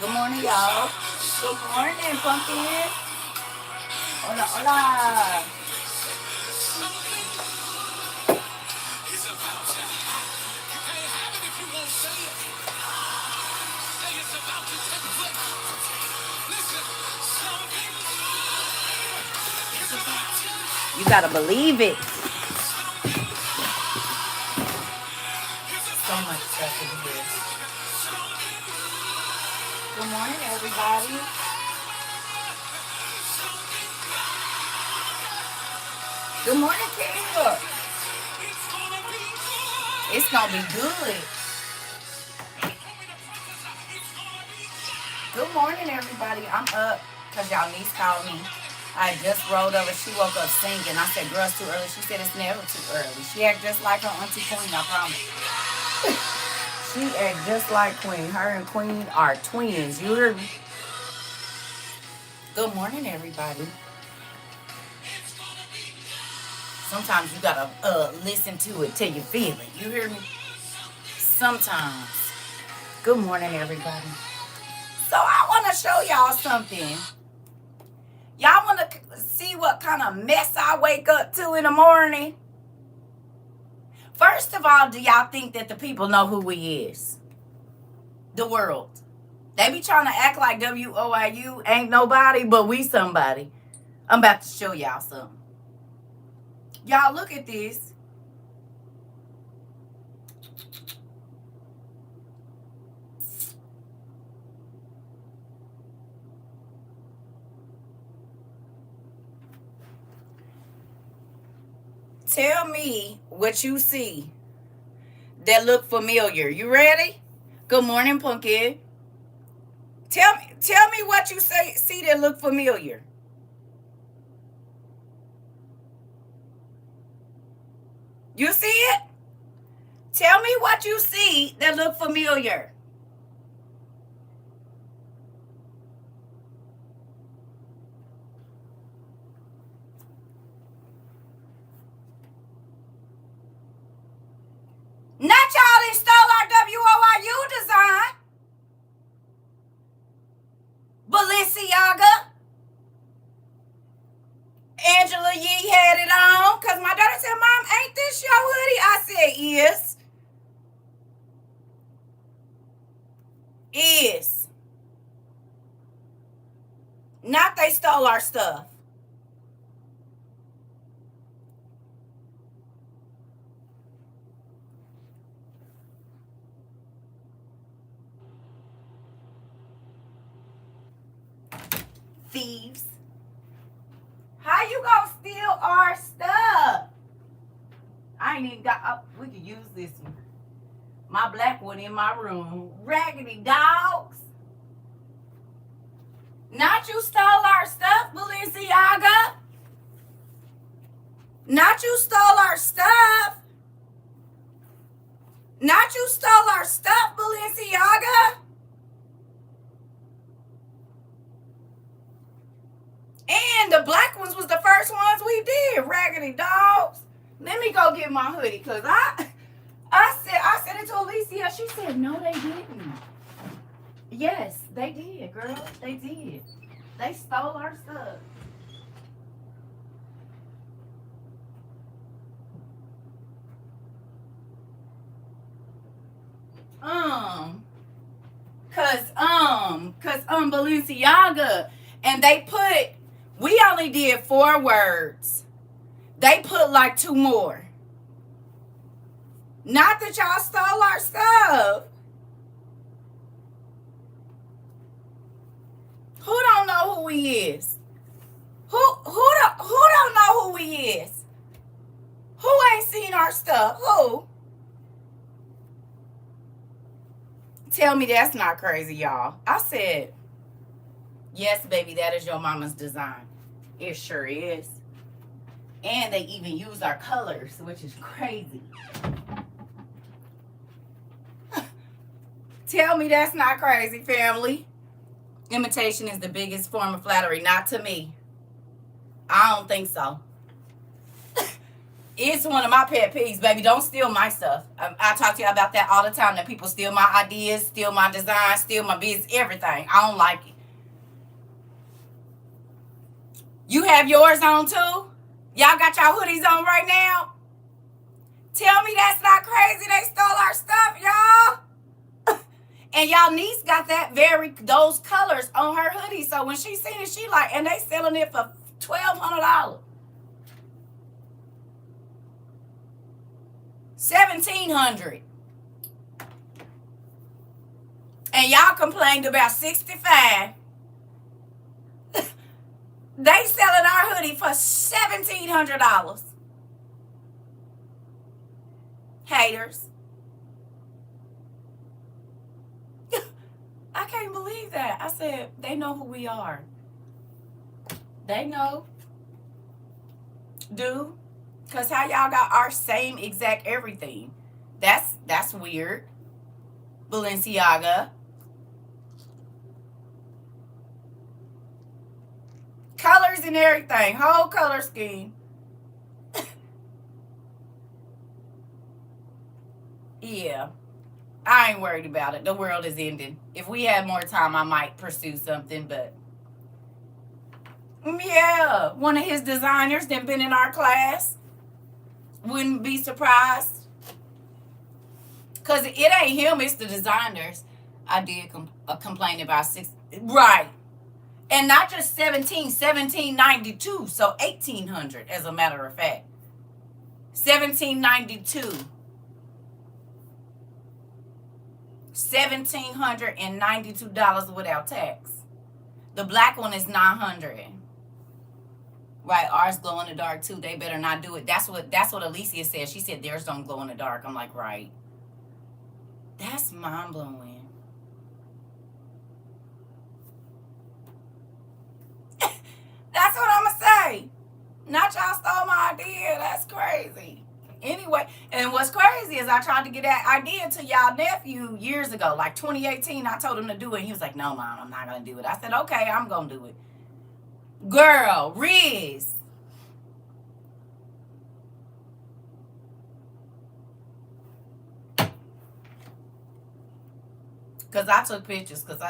Good morning, y'all. Good morning, pumpkin. Hola, hola. You gotta believe it. So much stuff in here. Good morning, everybody. Good morning, Kayla. It's gonna be good. Good morning, everybody. I'm up because y'all niece called me. I just rolled over. She woke up singing. I said, girl, it's too early. She said, it's never too early. She act just like her auntie Queen, I promise. She act just like Queen. Her and Queen are twins. You hear me? Good morning, everybody. Sometimes you gotta listen to it till you feel it. You hear me? Sometimes. Good morning, everybody. So I want to show y'all something. Y'all want to see what kind of mess I wake up to in the morning? First of all, do y'all think that the people know who we is? The world. They be trying to act like WOIU ain't nobody, but we somebody. I'm about to show y'all something. Y'all look at this. Tell me what you see that look familiar. You ready? Good morning, Pumpkin. Tell me what you see that look familiar. You see it? Tell me what you see that look familiar. Not y'all install our WOIU design. Balenciaga. Angela Yee had it on. Because my daughter said, Mom, ain't this your hoodie? I said, yes. Is. Not they stole our stuff. Thieves. How you gonna steal our stuff? I ain't even got, we could use this one. My black one in my room. Raggedy dogs. Not you stole our stuff, Balenciaga. Not you stole our stuff. Not you stole our stuff, Balenciaga. And the black ones was the first ones we did. Raggedy dogs. Let me go get my hoodie, because I said it to Alicia. She said, no, they didn't. Yes, they did, girl. They did. They stole our stuff. Cause Balenciaga, and they put, we only did 4 words. They put like 2 more. Not that y'all stole our stuff. Who don't know who he is? Who don't know who he is? Who ain't seen our stuff? Who? Tell me that's not crazy, y'all. I said, yes, baby, that is your mama's design. It sure is. And they even use our colors, which is crazy. Tell me that's not crazy, family. Imitation is the biggest form of flattery. Not to me. I don't think so. It's one of my pet peeves, baby. Don't steal my stuff. I talk to you about that all the time. That people steal my ideas, steal my design, steal my business, everything. I don't like it. You have yours on too? Y'all got y'all hoodies on right now? Tell me that's not crazy. They stole our stuff, y'all. And y'all niece got those colors on her hoodie. So when she seen it, she like, and they selling it for $1,200. $1,700. And y'all complained about $65. They selling our hoodie for $1,700. Haters. I can't believe that. I said, they know who we are. They know. Do. Because how y'all got our same exact everything. That's weird. Balenciaga. Colors and everything. Whole color scheme. Yeah. I ain't worried about it. The world is ending. If we had more time, I might pursue something, but yeah. One of his designers that been in our class. Wouldn't be surprised. Because it ain't him, it's the designers. I did complain about 6. Right. And not just 1792. So 1800, as a matter of fact. 1792. $1,792 without tax. The black one is $900. Right, ours glow in the dark too. They better not do it. That's what Alicia said. She said theirs don't glow in the dark. I'm like, right. That's mind blowing. That's what I'ma say. Not y'all stole my idea. That's crazy. Anyway, and what's crazy is I tried to get that idea to y'all nephew years ago, like 2018. I told him to do it. He was like, no, Mom, I'm not gonna do it. I said, okay, I'm gonna do it. Girl, Riz. Because I took pictures because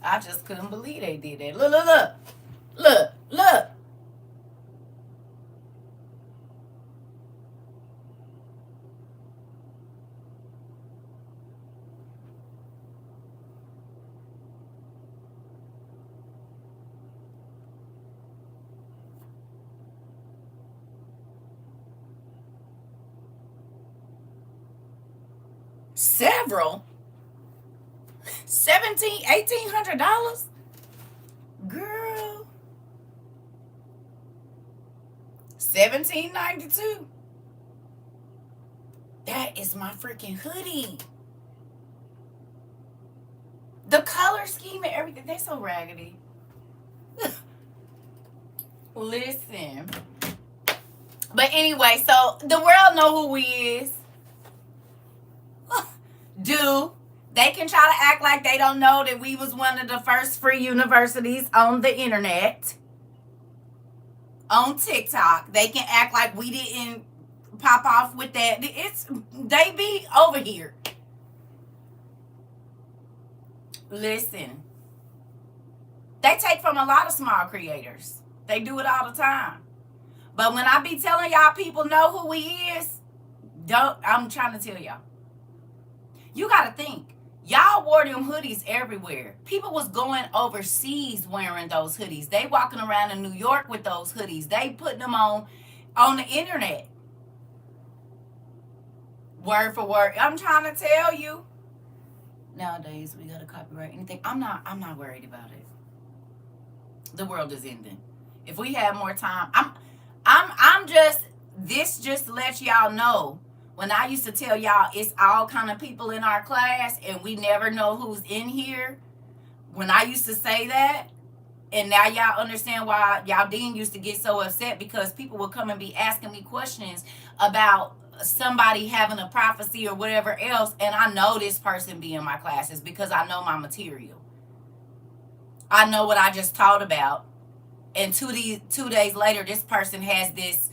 I just couldn't believe they did that. Look, look, look. Look, look. Several. $1,800. Girl. $1,792. That is my freaking hoodie. The color scheme and everything. They so raggedy. Listen. But anyway, so the world know who we is. They can try to act like they don't know that we was one of the first free universities on the internet. On TikTok. They can act like we didn't pop off with that. They be over here. Listen. They take from a lot of small creators. They do it all the time. But when I be telling y'all people know who we is, I'm trying to tell y'all. You got to think. Y'all wore them hoodies everywhere. People was going overseas wearing those hoodies. They walking around in New York with those hoodies. They putting them on the internet. Word for word. I'm trying to tell you. Nowadays, we got to copyright anything. I'm not worried about it. The world is ending. If we have more time, this just lets y'all know. When I used to tell y'all it's all kind of people in our class and we never know who's in here. When I used to say that, and now y'all understand why y'all dean used to get so upset, because people would come and be asking me questions about somebody having a prophecy or whatever else, and I know this person be in my classes because I know my material. I know what I just taught about. And 2 days later, this person has this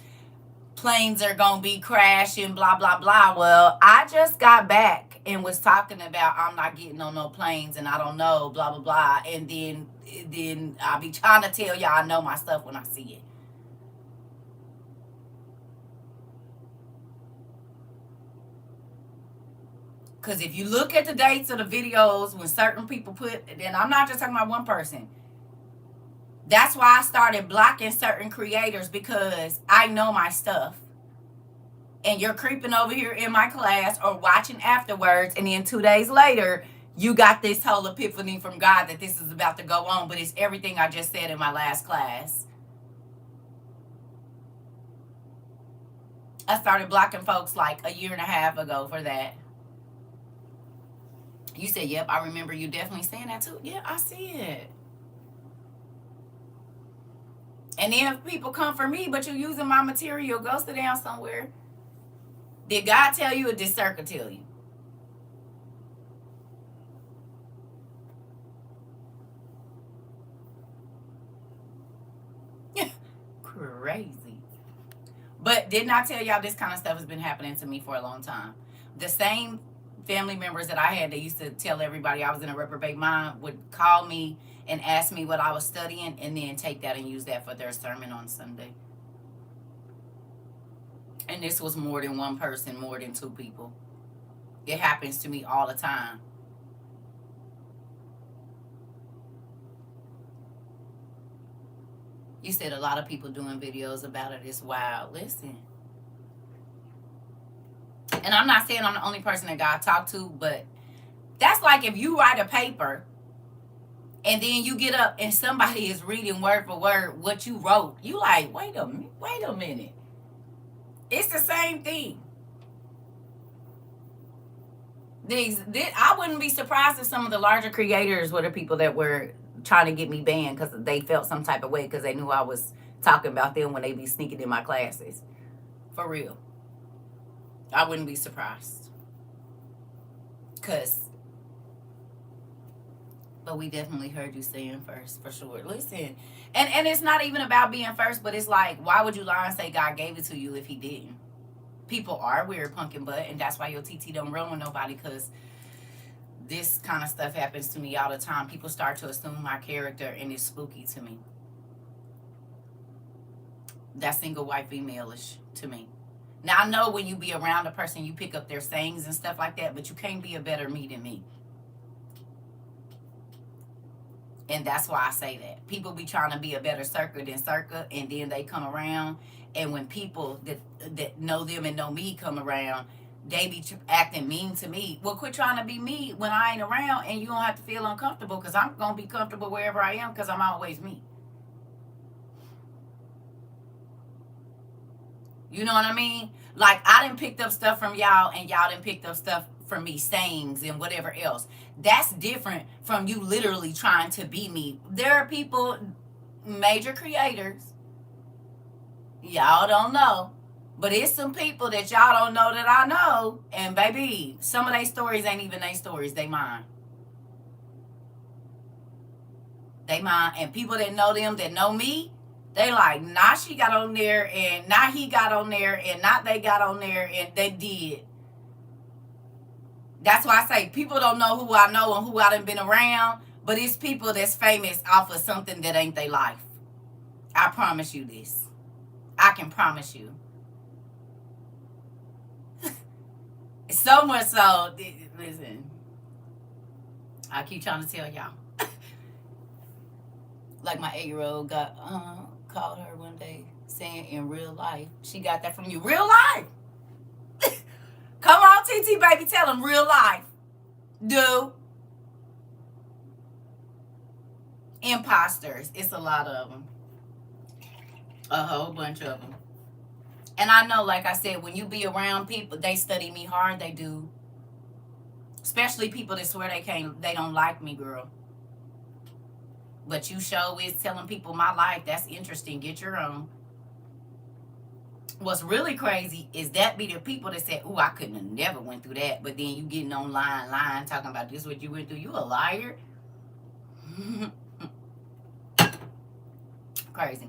planes are gonna be crashing, blah blah blah. Well, I just got back and was talking about I'm not getting on no planes and I don't know, blah blah blah. And then I'll be trying to tell y'all I know my stuff when I see it. Because if you look at the dates of the videos when certain people put, then I'm not just talking about one person. That's why I started blocking certain creators, because I know my stuff. And you're creeping over here in my class or watching afterwards, and then 2 days later, you got this whole epiphany from God that this is about to go on, but it's everything I just said in my last class. I started blocking folks like a year and a half ago for that. You said, yep, I remember you definitely saying that too. Yeah, I see it. And then if people come for me, but you're using my material, go sit down somewhere. Did God tell you or did CERCA tell you? Crazy. But didn't I tell y'all this kind of stuff has been happening to me for a long time? The same family members that I had that used to tell everybody I was in a reprobate mind would call me and ask me what I was studying and then take that and use that for their sermon on Sunday. And this was more than one person, more than two people. It happens to me all the time. You said a lot of people doing videos about it. It's wild. Listen. And I'm not saying I'm the only person that God talked to, but that's like if you write a paper and then you get up and somebody is reading word for word what you wrote. You like, wait a minute. It's the same thing. I wouldn't be surprised if some of the larger creators were the people that were trying to get me banned because they felt some type of way because they knew I was talking about them when they be sneaking in my classes. For real. I wouldn't be surprised. But we definitely heard you saying first, for sure. Listen, and it's not even about being first, but it's like, why would you lie and say God gave it to you if he didn't? People are weird, pumpkin butt, and that's why your TT don't run with nobody, because this kind of stuff happens to me all the time. People start to assume my character, and it's spooky to me. That's single white female-ish to me. Now, I know when you be around a person, you pick up their sayings and stuff like that, but you can't be a better me than me. And that's why I say that. People be trying to be a better CERCA than CERCA, and then they come around, and when people that know them and know me come around, they be acting mean to me. Well, quit trying to be me when I ain't around, and you don't have to feel uncomfortable, because I'm going to be comfortable wherever I am, because I'm always me. You know what I mean? Like, I done picked up stuff from y'all, and y'all done picked up stuff from me, sayings and whatever else. That's different from you literally trying to be me. There are people, major creators, y'all don't know, but it's some people that y'all don't know that I know, and baby, some of their stories ain't even their stories, they mine. They mine. And people that know them, that know me, they like, nah, she got on there, and nah, he got on there, and not they got on there, and they did. That's why I say people don't know who I know and who I done been around, but it's people that's famous off of something that ain't their life. I promise you this. I can promise you. So much so, listen, I keep trying to tell y'all. Like my 8-year-old got called her one day saying in real life, she got that from you. Real life. Come on, TT, baby, tell them real life. Do. Imposters. It's a lot of them. A whole bunch of them. And I know, like I said, when you be around people, they study me hard, they do. Especially people that swear they don't like me, girl. But you show is telling people my life. That's interesting. Get your own. What's really crazy is that be the people that said, "Ooh, I couldn't have never went through that." But then you getting online, lying, talking about this what you went through. You a liar. Crazy.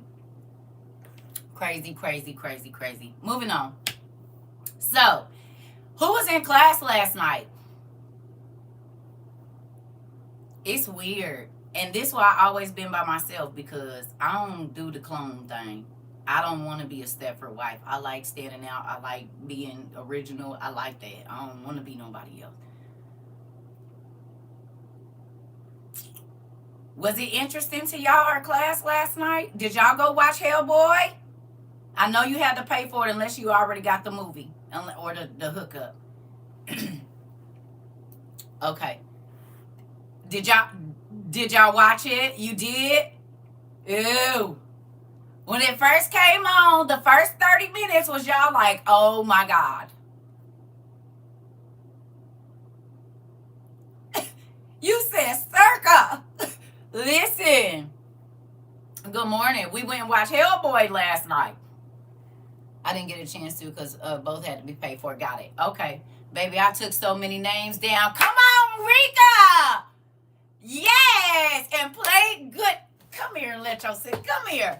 Crazy, crazy, crazy, crazy. Moving on. So, who was in class last night? It's weird. And this is why I always been by myself, because I don't do the clone thing. I don't want to be a Stepford wife. I like standing out. I like being original. I like that. I don't want to be nobody else. Was it interesting to y'all, our class last night? Did y'all go watch Hellboy? I know you had to pay for it unless you already got the movie or the hookup. Okay. Did y'all watch it? You did? Ew. When it first came on, the first 30 minutes was y'all like, oh my God. You said CERCA. Listen. Good morning. We went and watched Hellboy last night. I didn't get a chance to because both had to be paid for. Got it. Okay. Baby, I took so many names down. Come on, Rika. Yes. And play good. Come here and let yourself. Come here.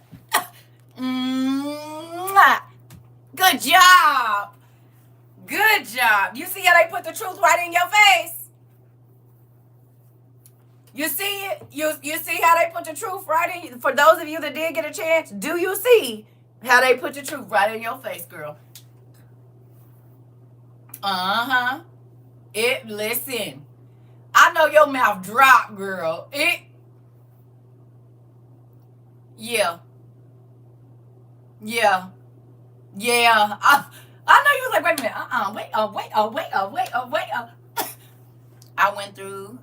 Good job. Good job. You see how they put the truth right in your face? You see it? You see how they put the truth right in? For those of you that did get a chance, do you see how they put the truth right in your face, girl? Listen. I know your mouth dropped, girl. Yeah. I know you was like, wait a minute. I went through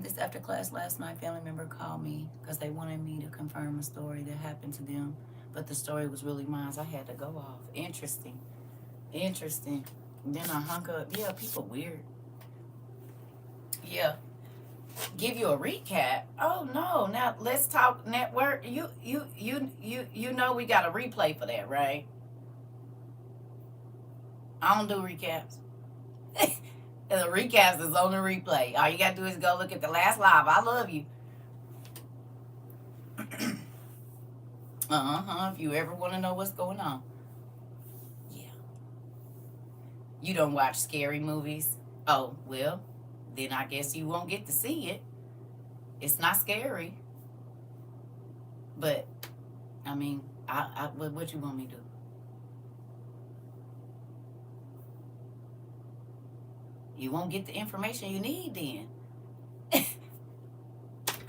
this after class last night. Family member called me because they wanted me to confirm a story that happened to them, but the story was really mine. So I had to go off. Interesting. Then I hung up. Yeah, people weird. Yeah. Give you a recap. Oh no. Now let's talk network. You know we got a replay for that, right? I don't do recaps. The recaps is on the replay. All you gotta do is go look at the last live. I love you. If you ever want to know what's going on. Yeah. You don't watch scary movies? Oh, well, then I guess you won't get to see it. It's not scary. But, I mean, what you want me to do? You won't get the information you need then.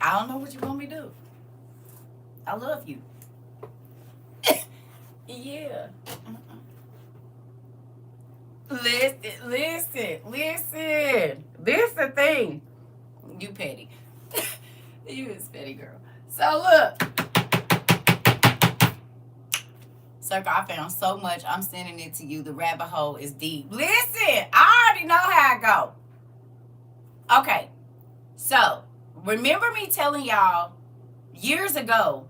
I don't know what you want me to do. I love you. Yeah. Listen. This the thing. You petty. You is petty, girl. So look. CERCA, I found so much. I'm sending it to you. The rabbit hole is deep. Listen, I already know how I go. Okay. So, remember me telling y'all years ago,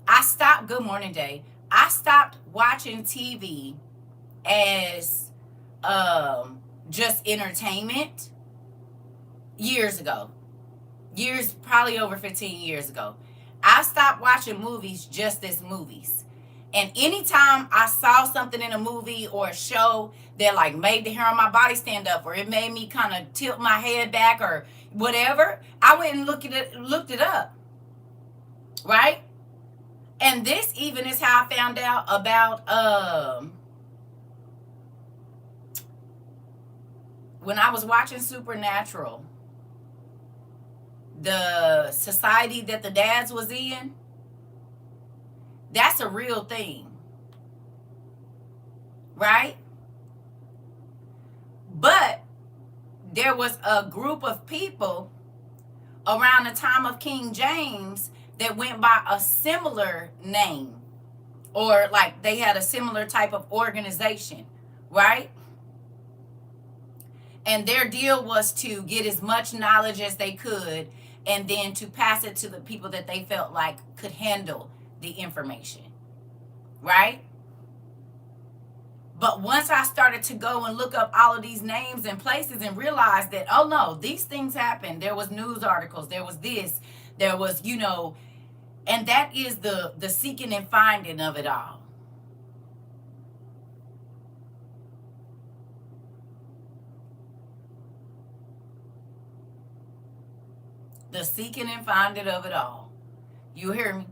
I stopped, good morning, Day. I stopped watching TV as just entertainment years ago. Probably over 15 years ago. I stopped watching movies just as movies. And anytime I saw something in a movie or a show that like made the hair on my body stand up, or it made me kind of tilt my head back or whatever, I went and looked it up. Right? And this even is how I found out about when I was watching Supernatural, the society that the dads was in. That's a real thing. Right? But there was a group of people around the time of King James that went by a similar name, or like they had a similar type of organization, right? And their deal was to get as much knowledge as they could and then to pass it to the people that they felt like could handle the information, right? But once I started to go and look up all of these names and places and realized that, oh no, these things happened. There was news articles, there was this, there was, and that is the seeking and finding of it all. The seeking and finding of it all. You hear me?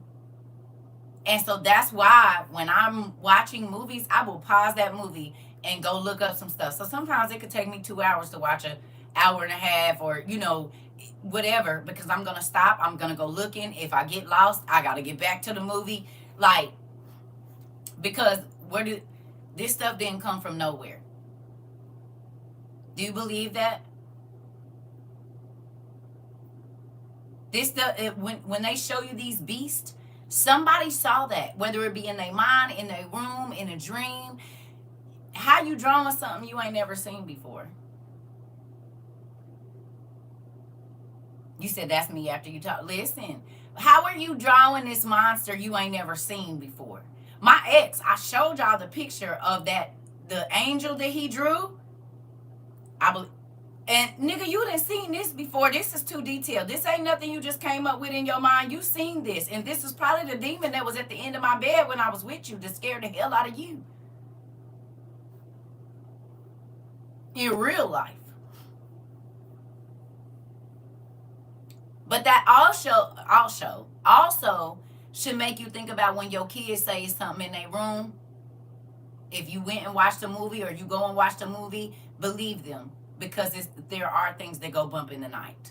And so that's why when I'm watching movies, I will pause that movie and go look up some stuff. So sometimes it could take me 2 hours to watch an hour and a half, or whatever, because I'm gonna stop. I'm gonna go looking. If I get lost, I gotta get back to the movie. Like, because this stuff didn't come from nowhere. Do you believe that? This stuff, when they show you these beasts, somebody saw that, whether it be in their mind, in their room, in a dream. How you drawing something you ain't never seen before? You said that's me after you talk. Listen, how are you drawing this monster you ain't never seen before? My ex, I showed y'all the picture of the angel that he drew. And nigga, you done seen this before. This is too detailed. This ain't nothing you just came up with in your mind. You seen this. And this is probably the demon that was at the end of my bed when I was with you to scare the hell out of you. In real life. But that also should make you think about when your kids say something in their room. If you went and watched a movie, or you go and watch the movie, believe them. Because there are things that go bump in the night.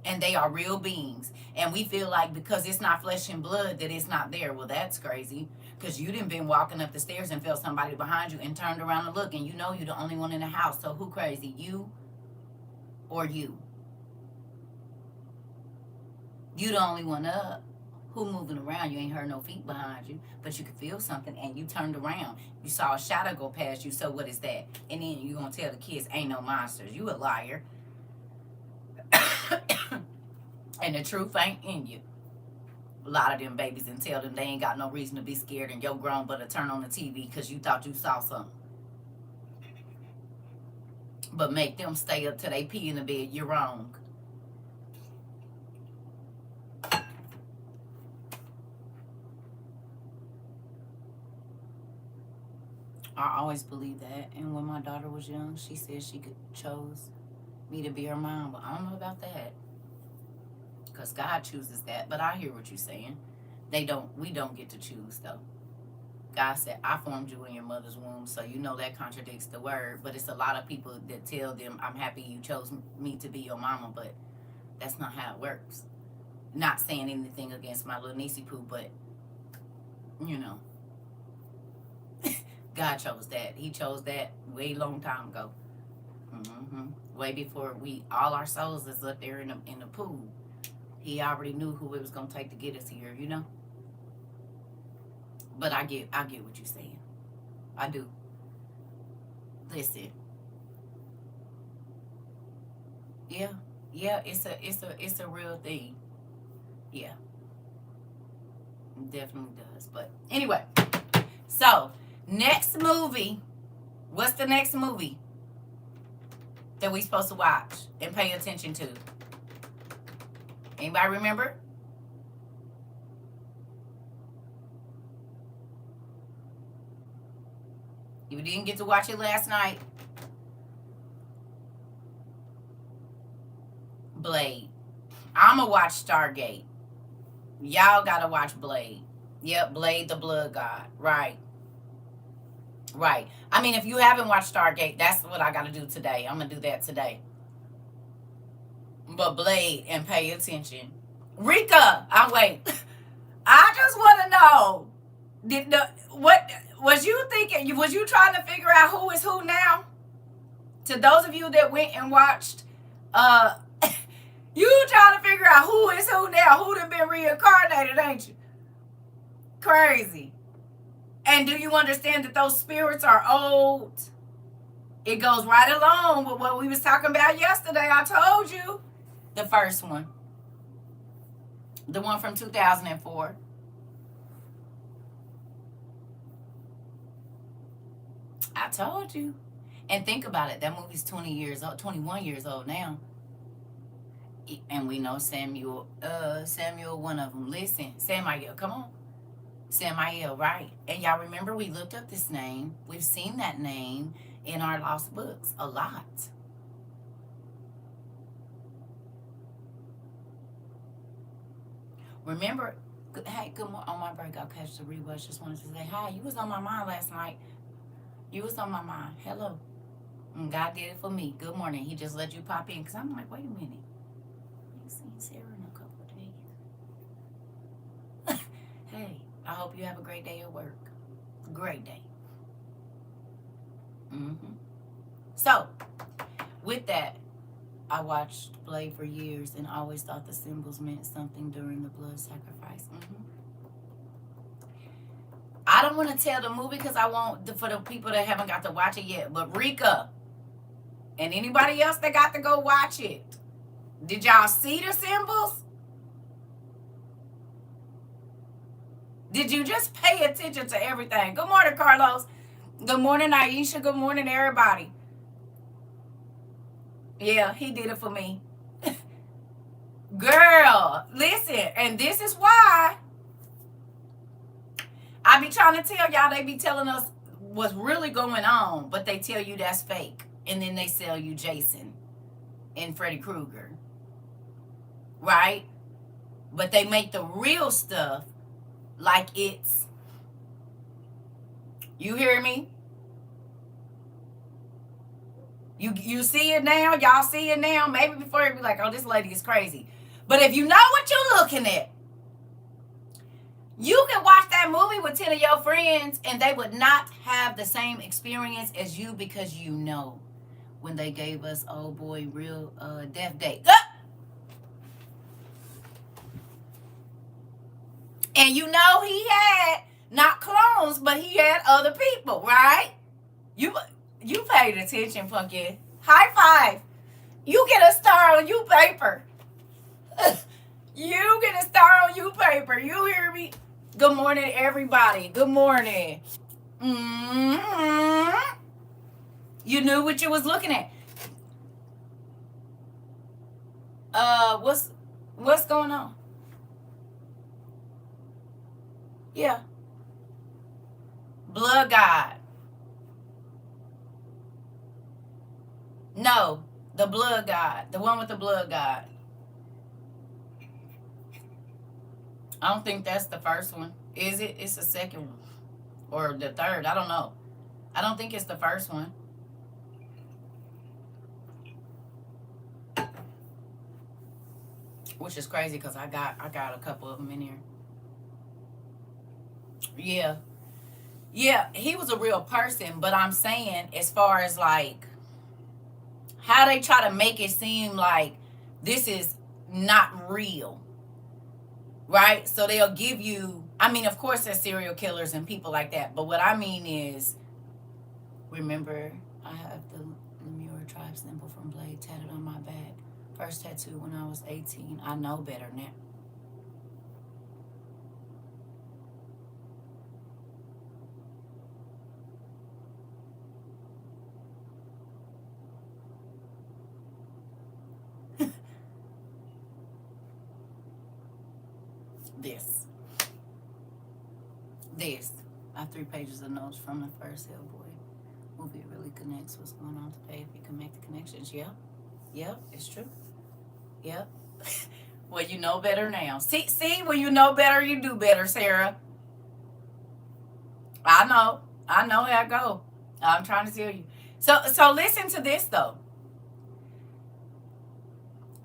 And they are real beings. And we feel like because it's not flesh and blood that it's not there. Well, that's crazy. Because you done been walking up the stairs and felt somebody behind you and turned around and looked. And you know you're the only one in the house. So who crazy? You or you? You the only one up. Who moving around? You ain't heard no feet behind you, but you could feel something, and you turned around. You saw a shadow go past you, so what is that? And then you gonna tell the kids, ain't no monsters. You a liar. And the truth ain't in you. A lot of them babies and tell them they ain't got no reason to be scared, and your grown butt to turn on the TV because you thought you saw something. But make them stay up till they pee in the bed. You're wrong. I always believed that. And when my daughter was young, she said she chose me to be her mom. But I don't know about that. Because God chooses that. But I hear what you're saying. We don't get to choose, though. God said, I formed you in your mother's womb. So you know that contradicts the word. But it's a lot of people that tell them, I'm happy you chose me to be your mama. But that's not how it works. Not saying anything against my little niecey poo, but, God chose that. He chose that way long time ago. Way before all our souls is up there in the pool. He already knew who it was gonna take to get us here, But I get what you're saying. I do. Listen. Yeah, it's a real thing. Yeah, it definitely does. But anyway, so. Next movie. What's the next movie that we supposed to watch and pay attention to? Anybody remember? You didn't get to watch it last night. Blade. I'ma watch Stargate. Y'all gotta watch Blade. Yep, Blade the Blood God. Right. I mean, if you haven't watched Stargate, that's what I got to do today. I'm going to do that today. But Blade, and pay attention. Rika, wait. I just want to know, what was you thinking? Was you trying to figure out who is who now? To those of you that went and watched, you trying to figure out who is who now, who done been reincarnated, ain't you? Crazy. And do you understand that those spirits are old? It goes right along with what we was talking about yesterday. I told you. The first one. The one from 2004. I told you. And think about it. That movie's 21 years old now. And we know Samuel, one of them. Listen, Samael, come on. Samael, right. And y'all remember we looked up this name. We've seen that name in our lost books a lot. Remember, hey, good morning. On my break, I'll catch the rewatch. Just wanted to say hi. You was on my mind last night. You was on my mind. Hello. And God did it for me. Good morning. He just let you pop in. Because I'm like, wait a minute. I ain't seen Sarah in a couple of days. Hey, I hope you have a great day at work. Great day. So, with that, I watched Blade for years and always thought the symbols meant something during the blood sacrifice. I don't want to tell the movie because I want for the people that haven't got to watch it yet. But Rika and anybody else that got to go watch it, did y'all see the symbols? Did you just pay attention to everything? Good morning, Carlos. Good morning, Aisha. Good morning, everybody. Yeah, he did it for me. Girl, listen, and this is why I be trying to tell y'all, they be telling us what's really going on, but they tell you that's fake. And then they sell you Jason and Freddy Krueger. Right? But they make the real stuff like it's, you hear me? You see it now? Y'all see it now? Maybe before you'd be like, oh, this lady is crazy. But if you know what you're looking at, you can watch that movie with 10 of your friends and they would not have the same experience as you because you know when they gave us, oh boy, real death date. And you know he had not clones, but he had other people, right? You paid attention, Punky. High five. You get a star on you paper. You get a star on you paper. You hear me? Good morning, everybody. Good morning. You knew what you was looking at. What's going on? Yeah. Blood God. No, the blood God. The one with the blood God. I don't think that's the first one. Is it? It's the second one. Or the third. I don't know. I don't think it's the first one. Which is crazy because I got a couple of them in here. Yeah. Yeah, he was a real person, but I'm saying as far as like how they try to make it seem like this is not real. Right? So they'll give you, I mean, of course there's serial killers and people like that, but what I mean is, remember, I have the Lemur tribe symbol from Blade tatted on my back. First tattoo when I was 18. I know better now. This. I have 3 pages of notes from the first Hellboy movie. It really connects what's going on today if you can make the connections. Yeah, it's true. Yep. Well, you know better now. See, when you know better, you do better, Sarah. I know how it go. I'm trying to tell you. So listen to this though.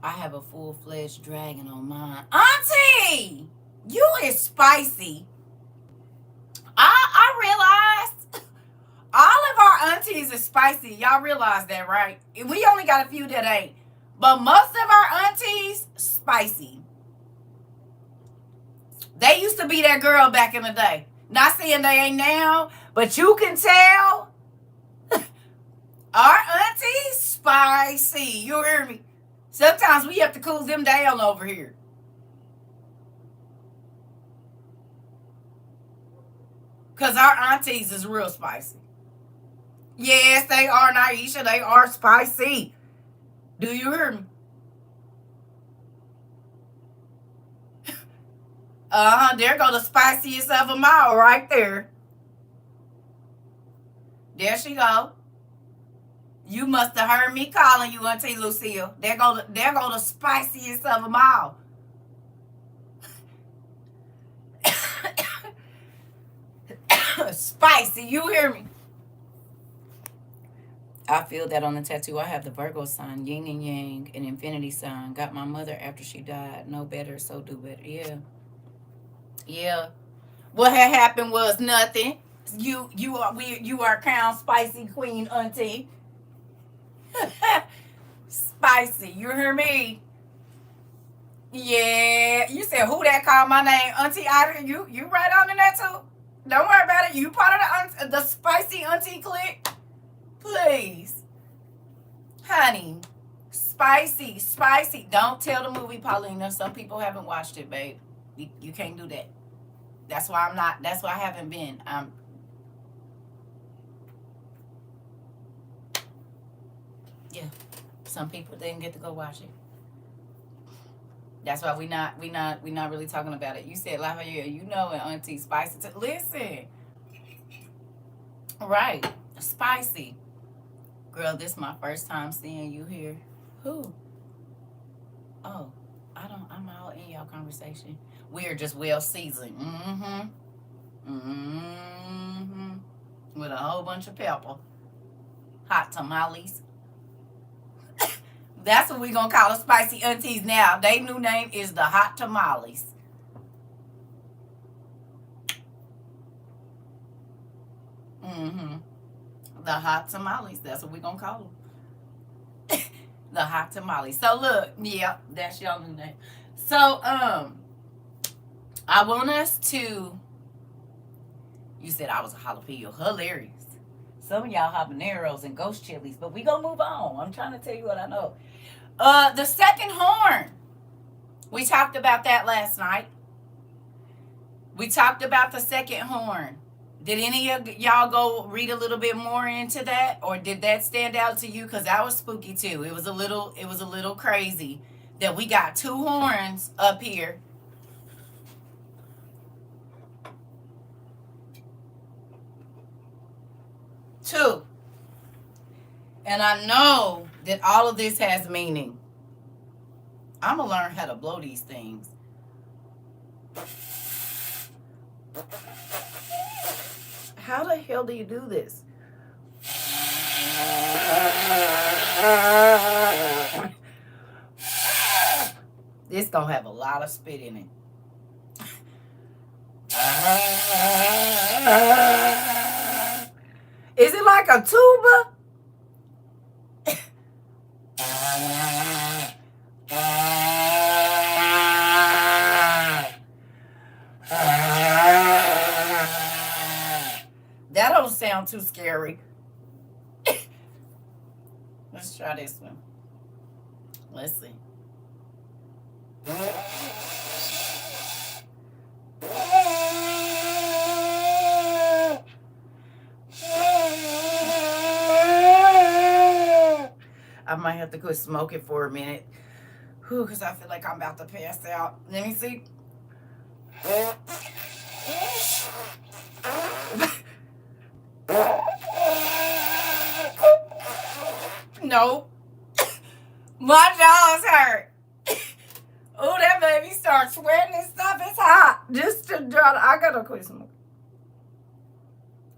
I have a full-fledged dragon on mine. Auntie, you is spicy. I realized all of our aunties is spicy. Y'all realize that, right? We only got a few that ain't. But most of our aunties, spicy. They used to be that girl back in the day. Not saying they ain't now, but you can tell our aunties, spicy. You hear me? Sometimes we have to cool them down over here. Because our aunties is real spicy. Yes, they are, Naisha. They are spicy. Do you hear me? There go the spiciest of them all right there. There she go. You must have heard me calling you, Auntie Lucille. There go the spiciest of them all. Spicy, you hear me? I feel that on the tattoo. I have the Virgo sign, yin and yang, an infinity sign. Got my mother after she died. Know better, so do better. Yeah. Yeah. What had happened was nothing. You are crown spicy queen auntie. Spicy. You hear me? Yeah. You said who that called my name? Auntie Ida. You right on in that too? Don't worry about it. You part of the spicy auntie clique? Please. Honey. Spicy. Don't tell the movie, Paulina. Some people haven't watched it, babe. You can't do that. That's why I haven't been. Yeah. Some people didn't get to go watch it. That's why we not really talking about it. You said Lafayette, you know it, Auntie Spicy. Listen. Right. Spicy. Girl, this is my first time seeing you here. Who? Oh, I'm all in y'all conversation. We are just well seasoned. With a whole bunch of pepper. Hot tamales. That's what we gonna call the spicy aunties now. Their new name is the hot tamales. The hot tamales. That's what we gonna call them. The hot tamales. So look, yeah, that's y'all new name. So I want us to. You said I was a jalapeno. Hilarious. Some of y'all habaneros and ghost chilies, but we gonna move on. I'm trying to tell you what I know. The second horn. We talked about that last night. We talked about the second horn. Did any of y'all go read a little bit more into that, or did that stand out to you? Because that was spooky too. It was a little crazy that we got two horns up here. Two. And I know that all of this has meaning. I'm going to learn how to blow these things. How the hell do you do this? This going to have a lot of spit in it. Is it like a tuba? That don't sound too scary. Let's try this one. Let's see. I might have to quit smoking for a minute. Because I feel like I'm about to pass out. Let me see. No. My jaw's hurt. Oh, that made me start sweating and stuff. It's hot. Just to draw. I gotta quit smoking.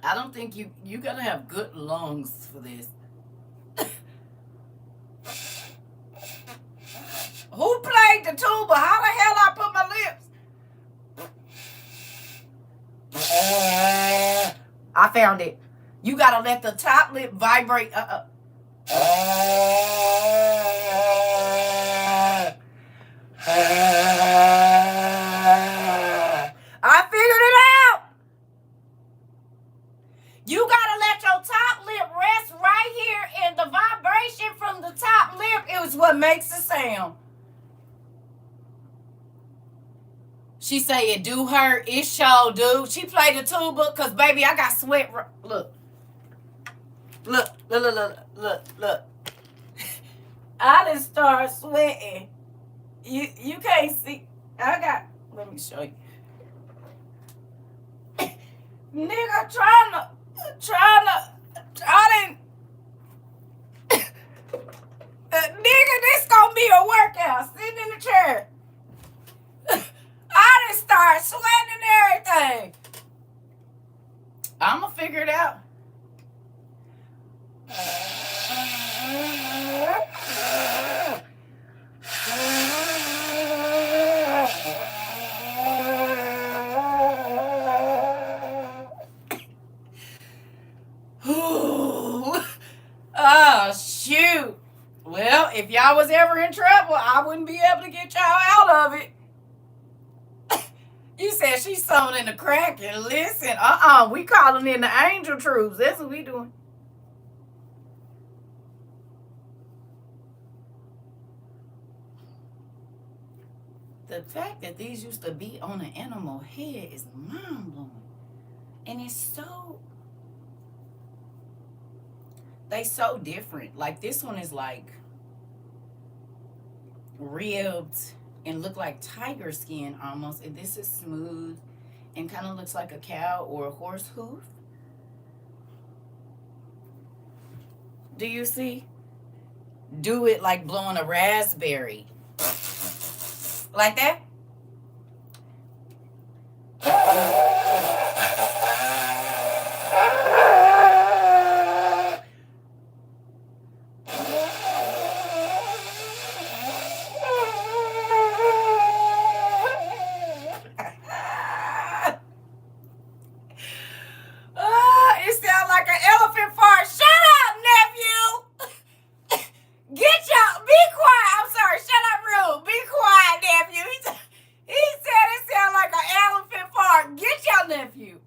I don't think you gotta have good lungs for this. Who played the tuba? How the hell I put my lips? I found it. You gotta let the top lip vibrate. I figured it out. You gotta let your top lip rest right here, and the vibration from the top lip is what makes the sound. She say it do hurt. It sure do. She played the tuba because, baby, I got sweat. Look. I done start sweating. You can't see. Let me show you. Nigga, I didn't. Nigga, this gonna be a workout. Sitting in the chair. I done start sweating and everything. I'm gonna figure it out. Oh, shoot. Well, if y'all was ever in trouble, I wouldn't be able to get y'all out of it. You said she's sewing in the crack, and listen, we calling in the angel troops. That's what we doing. The fact that these used to be on an animal head is mind-blowing. And it's they so different. Like this one is like ribbed and look like tiger skin almost. And this is smooth and kind of looks like a cow or a horse hoof. Do you see? Do it like blowing a raspberry. Like that? It sounds like an elephant fart. Shut up, nephew! Be quiet. I'm sorry. Shut up, Rude. Be quiet, nephew. He said it sounds like an elephant fart. Get your nephew.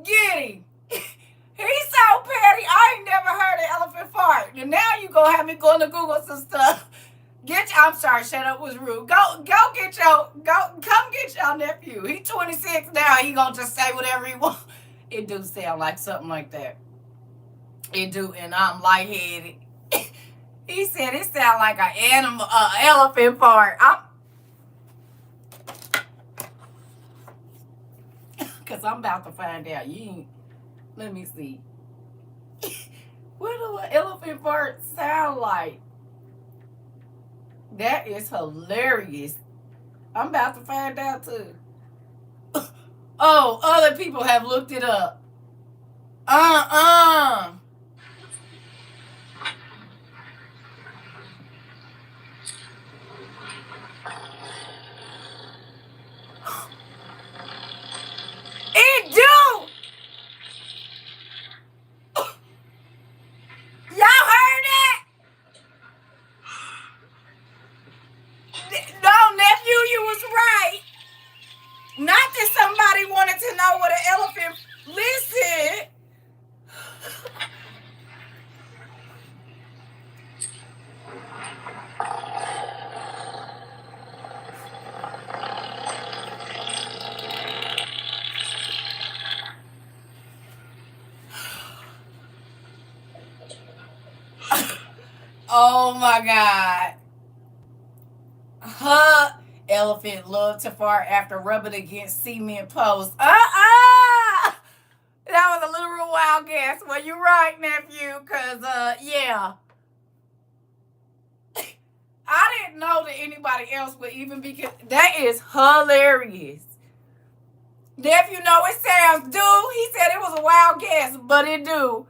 Get him. He's so petty. I ain't never heard an elephant fart. And now you gonna have me going to Google some stuff. I'm sorry, shut up was rude. Come get your nephew. He 26 now. He gonna just say whatever he wants. It do sound like something like that. It do, and I'm lightheaded. He said it sound like an elephant fart. Cause I'm about to find out. Let me see. What do an elephant fart sound like? That is hilarious. I'm about to find out too. Oh, other people have looked it up. It do. Y'all heard that? No, nephew, you was right. Not that somebody wanted to know what an elephant. Listen. Oh my God. Elephant love to fart after rubbing against cement posts. That was a literal wild guess. Well, you're right, nephew, because, yeah. I didn't know that anybody else would even be. That is hilarious. Nephew, know it sounds do. He said it was a wild guess, but it do.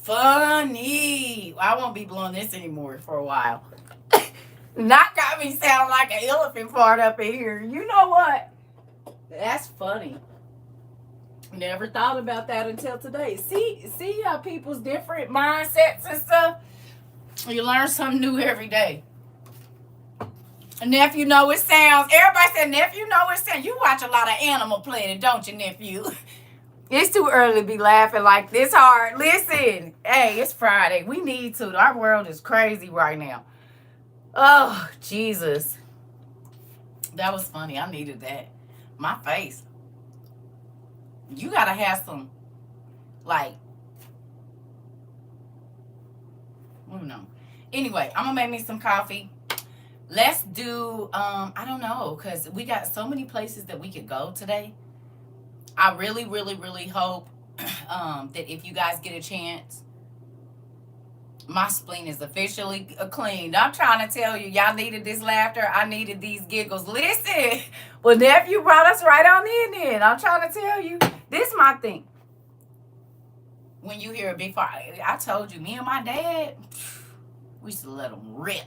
Funny. I won't be blowing this anymore for a while. Not got me sound like an elephant fart up in here. You know what? That's funny. Never thought about that until today. See how people's different mindsets and stuff? You learn something new every day. Nephew know it sounds. Everybody said nephew know it sounds. You watch a lot of Animal Planet, don't you, nephew? It's too early to be laughing like this hard. Listen, hey, it's Friday. We need to. Our world is crazy right now. Oh, Jesus. That was funny. I needed that. My face. You got to have some, like, I don't know. Anyway, I'm going to make me some coffee. Let's do, I don't know, because we got so many places that we could go today. I really, really, really hope that if you guys get a chance, my spleen is officially cleaned. I'm trying to tell you, y'all needed this laughter. I needed these giggles. Listen, well, nephew brought us right on in. I'm trying to tell you, this is my thing. when you hear a big fart. I told you, me and my dad, we used to let them rip.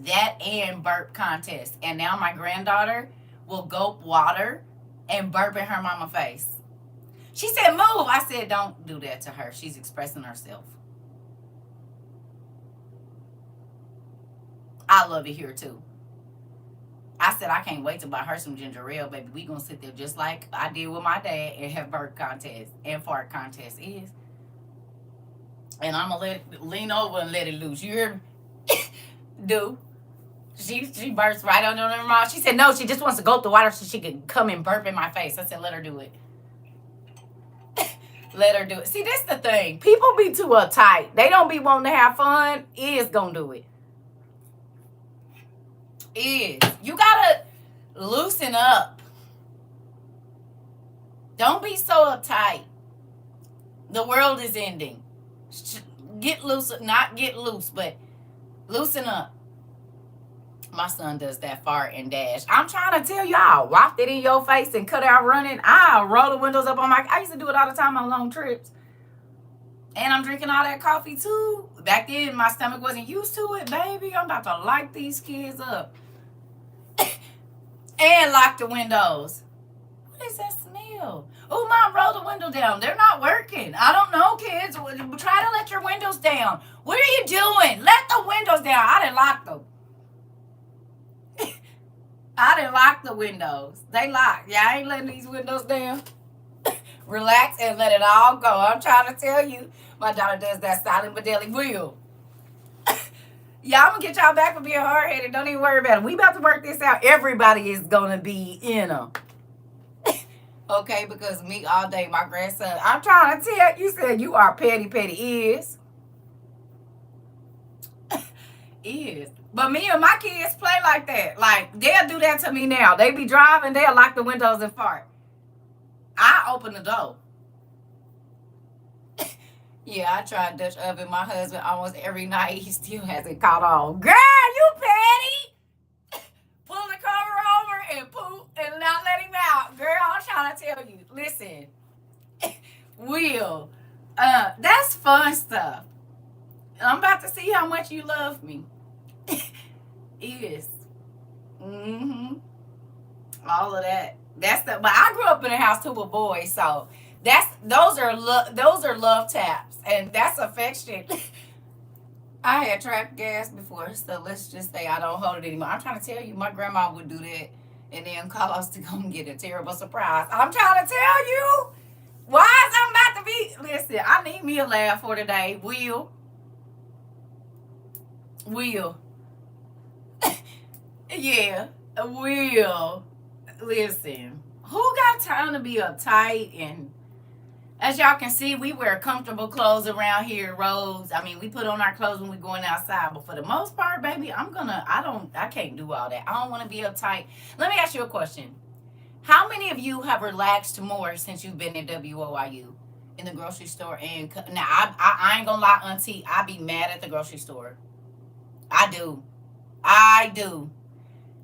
That and burp contest. And now my granddaughter will gulp water and burp in her mama face. She said, move. I said, don't do that to her. She's expressing herself. I love it here too. I said, I can't wait to buy her some ginger ale, baby. We gonna sit there just like I did with my dad and have burp contest and fart contest is. And I'm gonna lean over and let it loose. You hear me? Do. She bursts right on her mouth. She said, no, she just wants to go up the water so she can come and burp in my face. I said, let her do it. Let her do it. See, that's the thing. People be too uptight. They don't be wanting to have fun. Is gonna do it. Is. You gotta loosen up. Don't be so uptight. The world is ending. Get loose, not get loose, but loosen up. My son does that fart and dash. I'm trying to tell you, I'll waft it in your face and cut out running. I'll roll the windows up on I used to do it all the time on long trips. And I'm drinking all that coffee too. Back then, my stomach wasn't used to it, baby. I'm about to light these kids up. And lock the windows. What is that smell? Oh, Mom, roll the window down. They're not working. I don't know, kids. Try to let your windows down. What are you doing? Let the windows down. I didn't lock them. I didn't lock the windows. They locked. Yeah, I ain't letting these windows down. Relax and let it all go. I'm trying to tell you. My daughter does that silent but deadly will. Yeah, I'm going to get y'all back for being hard-headed. Don't even worry about it. We about to work this out. Everybody is going to be in them. Okay, because me all day, my grandson. I'm trying to tell you, said you are petty. Is. Is. But me and my kids play like that. Like, they'll do that to me now. They be driving, they'll lock the windows and fart. I open the door. Yeah, I try Dutch oven my husband almost every night. He still hasn't caught on. Girl, you petty. Pull the cover over and poop and not let him out. Girl, I'm trying to tell you. Listen. Will. That's fun stuff. I'm about to see how much you love me. Is. Mm-hmm. All of that. That's the. But I grew up in a house too with boys, so those are love taps, and that's affection. I had trapped gas before, so let's just say I don't hold it anymore. I'm trying to tell you, my grandma would do that, and then call us to come get a terrible surprise. I'm trying to tell you. Why is I'm about to be? Listen, I need me a laugh for today. Will. Yeah, will. Listen, who got time to be uptight? And as y'all can see, we wear comfortable clothes around here, Rose. I mean, we put on our clothes when we're going outside, but for the most part, baby, I can't do all that. I don't want to be uptight. Let me ask you a question. How many of you have relaxed more since you've been in WOIU? In the grocery store? And now, I ain't gonna lie, auntie, I be mad at the grocery store. I do.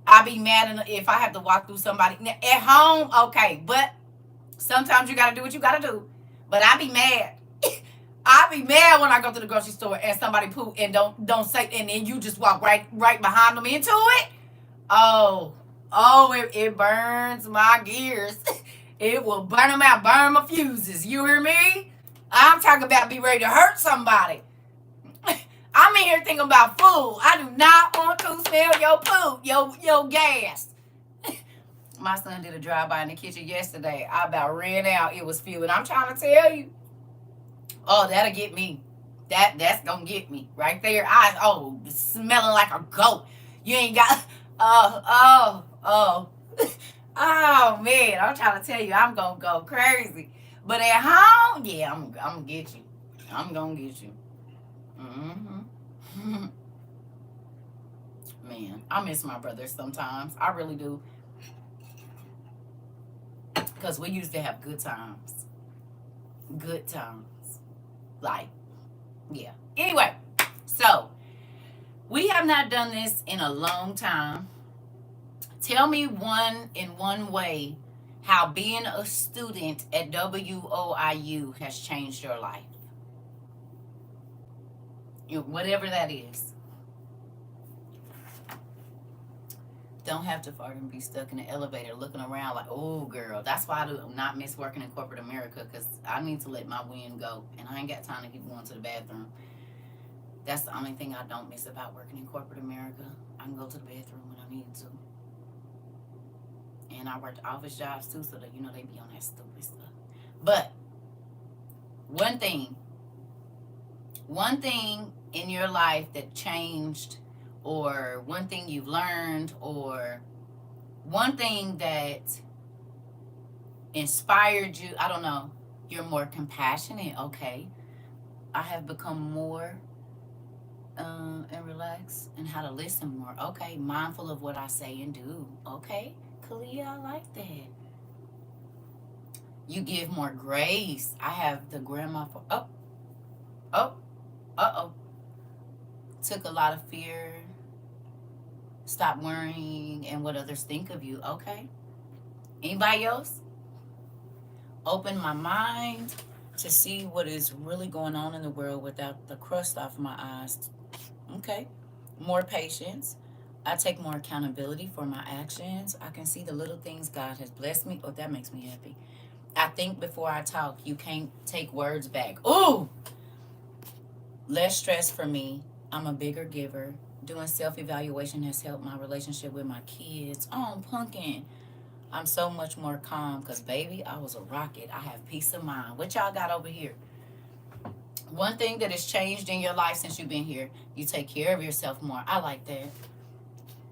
I be mad if I have to walk through somebody. At home, okay, but sometimes you gotta do what you gotta do. But I be mad. I be mad when I go to the grocery store and somebody poop and don't say, and then you just walk right behind them into it. Oh, it burns my gears. It will burn them out, burn my fuses. You hear me? I'm talking about be ready to hurt somebody. I'm in here thinking about food. I do not want to smell your poop, your gas. My son did a drive-by in the kitchen yesterday. I about ran out. It was filled. And I'm trying to tell you. Oh, that'll get me. That's going to get me. Right there. Smelling like a goat. You ain't got... Oh, man. I'm trying to tell you, I'm going to go crazy. But at home, yeah, I'm going to get you. I'm going to get you. Mm-hmm. Man, I miss my brothers sometimes. I really do. Because we used to have good times. Good times. Like, yeah. Anyway, so we have not done this in a long time. Tell me in one way how being a student at WOIU has changed your life. whatever that is. Don't have to fart and be stuck in the elevator looking around like, oh, girl. That's why I do not miss working in corporate America, because I need to let my wind go, and I ain't got time to keep going to the bathroom. That's the only thing I don't miss about working in corporate America. I can go to the bathroom when I need to. And I worked office jobs too, so that, they be on that stupid stuff. But one thing in your life that changed, or one thing you've learned, or one thing that inspired you, I don't know, you're more compassionate, okay. I have become more and relaxed, and how to listen more, okay. Mindful of what I say and do, okay. Kalia, I like that. You give more grace. I have the grandma for, took a lot of fear. Stop worrying and what others think of you. Okay. Anybody else? Open my mind to see what is really going on in the world without the crust off my eyes. Okay. More patience. I take more accountability for my actions. I can see the little things God has blessed me. Oh, that makes me happy. I think before I talk. You can't take words back. Ooh! Less stress for me. I'm a bigger giver. Doing self-evaluation has helped my relationship with my kids. Oh, pumpkin. I'm so much more calm because, baby, I was a rocket. I have peace of mind. What y'all got over here? One thing that has changed in your life since you've been here, you take care of yourself more. I like that.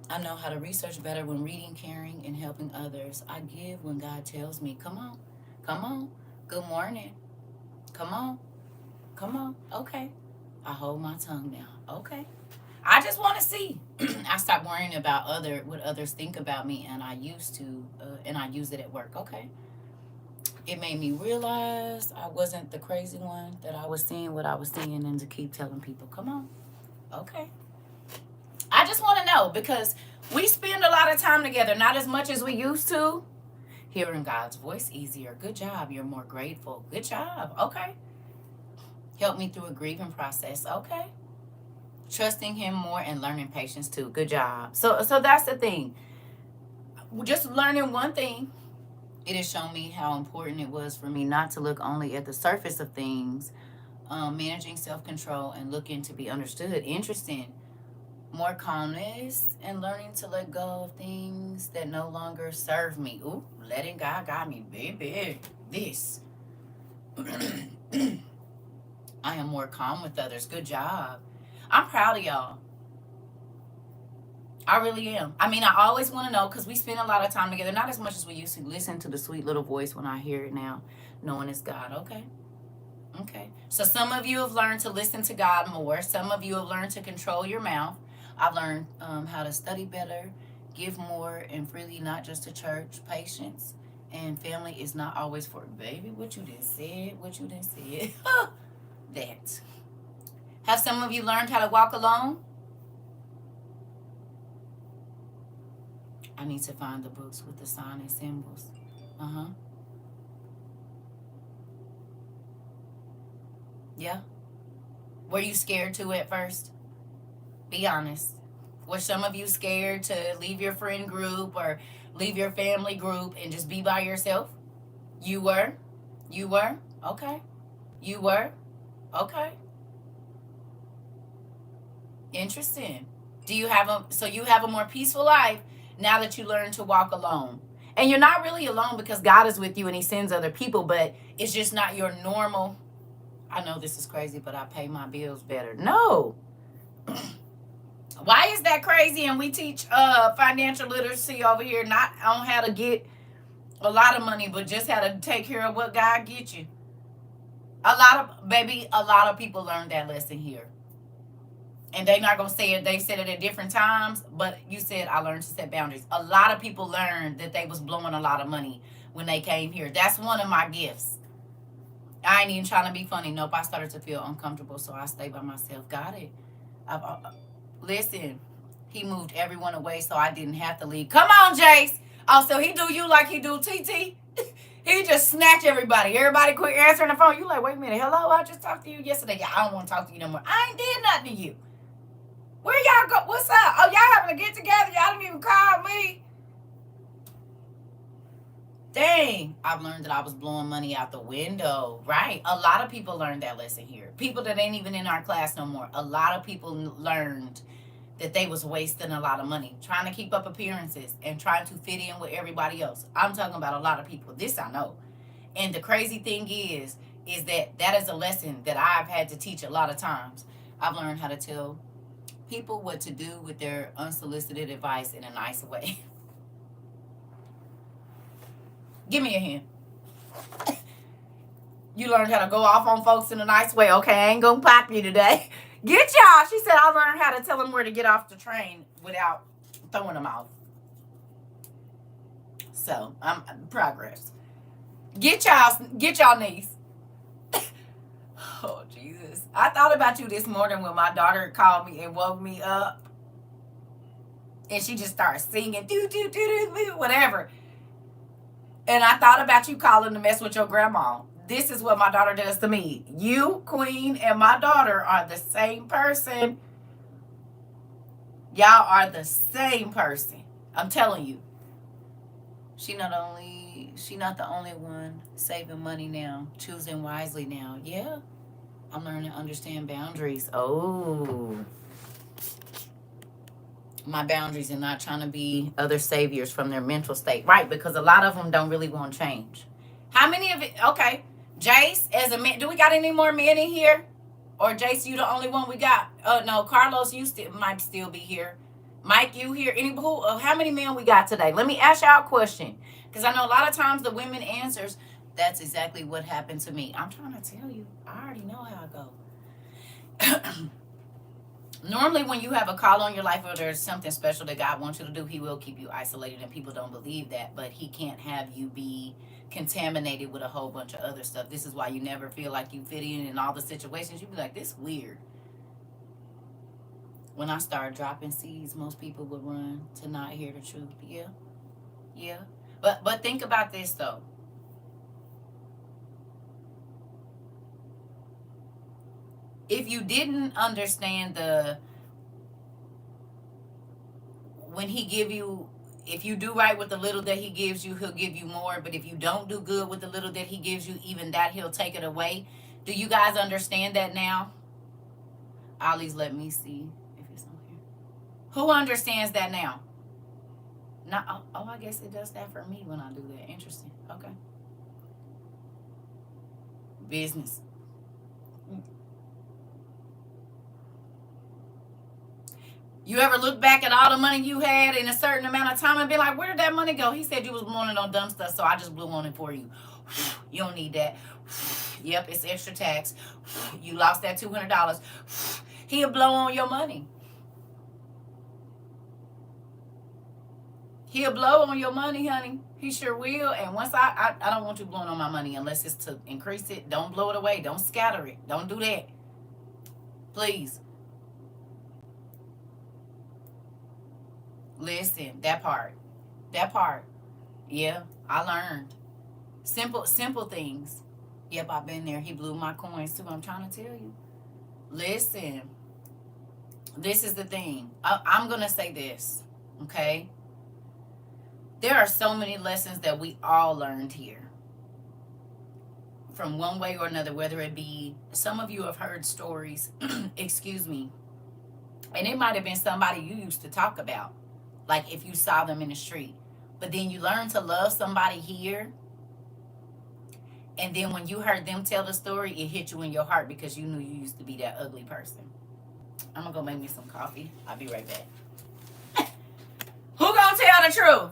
I know how to research better when reading, caring, and helping others. I give when God tells me. Come on. Come on. Good morning. Come on. Come on. Okay. I hold my tongue now. Okay. I just want to see. I stopped worrying about what others think about me, and I used to, and I use it at work. Okay. It made me realize I wasn't the crazy one, that I was seeing what I was seeing, and to keep telling people, come on. Okay. I just want to know, because we spend a lot of time together, not as much as we used to. Hearing God's voice easier. Good job. You're more grateful. Good job. Okay. Help me through a grieving process. Okay. Trusting him more and learning patience too. Good job. So that's the thing. Just learning one thing, it has shown me how important it was for me not to look only at the surface of things, managing self-control and looking to be understood. Interesting. More calmness and learning to let go of things that no longer serve me. Ooh, letting God guide me, baby. This. I am more calm with others. Good job. I'm proud of y'all. I really am. I mean, I always want to know, because we spend a lot of time together, not as much as we used to. Listen to the sweet little voice when I hear it now, knowing it's God. Okay. Okay. So some of you have learned to listen to God more. Some of you have learned to control your mouth. I've learned how to study better, give more and freely, not just to church. Patience and family is not always for, baby, what you done said, that. Have some of you learned how to walk alone? I need to find the books with the sign and symbols. Yeah. Were you scared to at first? Be honest. Were some of you scared to leave your friend group or leave your family group and just be by yourself? You were? You were? Okay. You were? Okay. Interesting. Do you have you have a more peaceful life now that you learn to walk alone? And you're not really alone, because God is with you and he sends other people, but it's just not your normal. I know this is crazy, but I pay my bills better. No. Why is that crazy? And we teach financial literacy over here, not on how to get a lot of money, but just how to take care of what God gets you. A lot of people learned that lesson here. And they're not going to say it. They said it at different times, but you said, I learned to set boundaries. A lot of people learned that they was blowing a lot of money when they came here. That's one of my gifts. I ain't even trying to be funny. Nope, I started to feel uncomfortable, so I stayed by myself. Got it. Listen, he moved everyone away so I didn't have to leave. Come on, Jace. Oh, so he do you like he do TT? He He just snatch everybody. Everybody quit answering the phone. You like, wait a minute. Hello, I just talked to you yesterday. Yeah, I don't want to talk to you no more. I ain't did nothing to you. Where y'all go? What's up? Oh, y'all having to get together. Y'all didn't even call me. Dang, I've learned that I was blowing money out the window. Right. A lot of people learned that lesson here. People that ain't even in our class no more. A lot of people learned that they was wasting a lot of money trying to keep up appearances and trying to fit in with everybody else. I'm talking about a lot of people. This I know. And the crazy thing is that is a lesson that I've had to teach a lot of times. I've learned how to tell people what to do with their unsolicited advice in a nice way. Give me a hand. You learned how to go off on folks in a nice way. Okay, I ain't gonna pop you today. Get y'all. She said I learned how to tell them where to get off the train without throwing them off. So I'm progress. Get y'all niece. Oh Jesus. I thought about you this morning when my daughter called me and woke me up. And she just started singing do do do do do whatever. And I thought about you calling to mess with your grandma. This is what my daughter does to me. You, Queen, and my daughter are the same person. Y'all are the same person. I'm telling you. She not the only one saving money now, choosing wisely now. Yeah. I'm learning to understand boundaries. Oh. My boundaries and not trying to be other saviors from their mental state. Right, because a lot of them don't really want to change. How many of it? Okay. Jace, as a man, do we got any more men in here? Or Jace, you the only one we got? No, Carlos, you might still be here. Mike, you here? How many men we got today? Let me ask y'all a question. Because I know a lot of times the women answers, that's exactly what happened to me. I'm trying to tell you. I already know how I go. Normally, when you have a call on your life or there's something special that God wants you to do, he will keep you isolated, and people don't believe that, but he can't have you be contaminated with a whole bunch of other stuff. This is why you never feel like you fit in all the situations. You be like, this weird. When I started dropping seeds, most people would run to not hear the truth. Yeah. But think about this, though. If you didn't understand when he give you, if you do right with the little that he gives you, he'll give you more. But if you don't do good with the little that he gives you, even that he'll take it away. Do you guys understand that now? Ollie's let me see if it's on here. Who understands that now? Not, I guess it does that for me when I do that. Interesting. Okay. Business. You ever look back at all the money you had in a certain amount of time and be like, where did that money go? He said you was blowing it on dumb stuff, so I just blew on it for you. You don't need that. Yep, it's extra tax. You lost that $200. He'll blow on your money. He'll blow on your money, honey. He sure will. And once I don't want you blowing on my money unless it's to increase it. Don't blow it away. Don't scatter it. Don't do that. Please. Listen, that part. Yeah, I learned. Simple things. Yep, I've been there. He blew my coins too. I'm trying to tell you. Listen, this is the thing. I'm going to say this, okay? There are so many lessons that we all learned here. From one way or another, whether it be, some of you have heard stories, excuse me, and it might have been somebody you used to talk about, like if you saw them in the street. But then you learn to love somebody here, and then when you heard them tell the story, it hit you in your heart because you knew you used to be that ugly person. I'm going to go make me some coffee. I'll be right back. Who gonna tell the truth?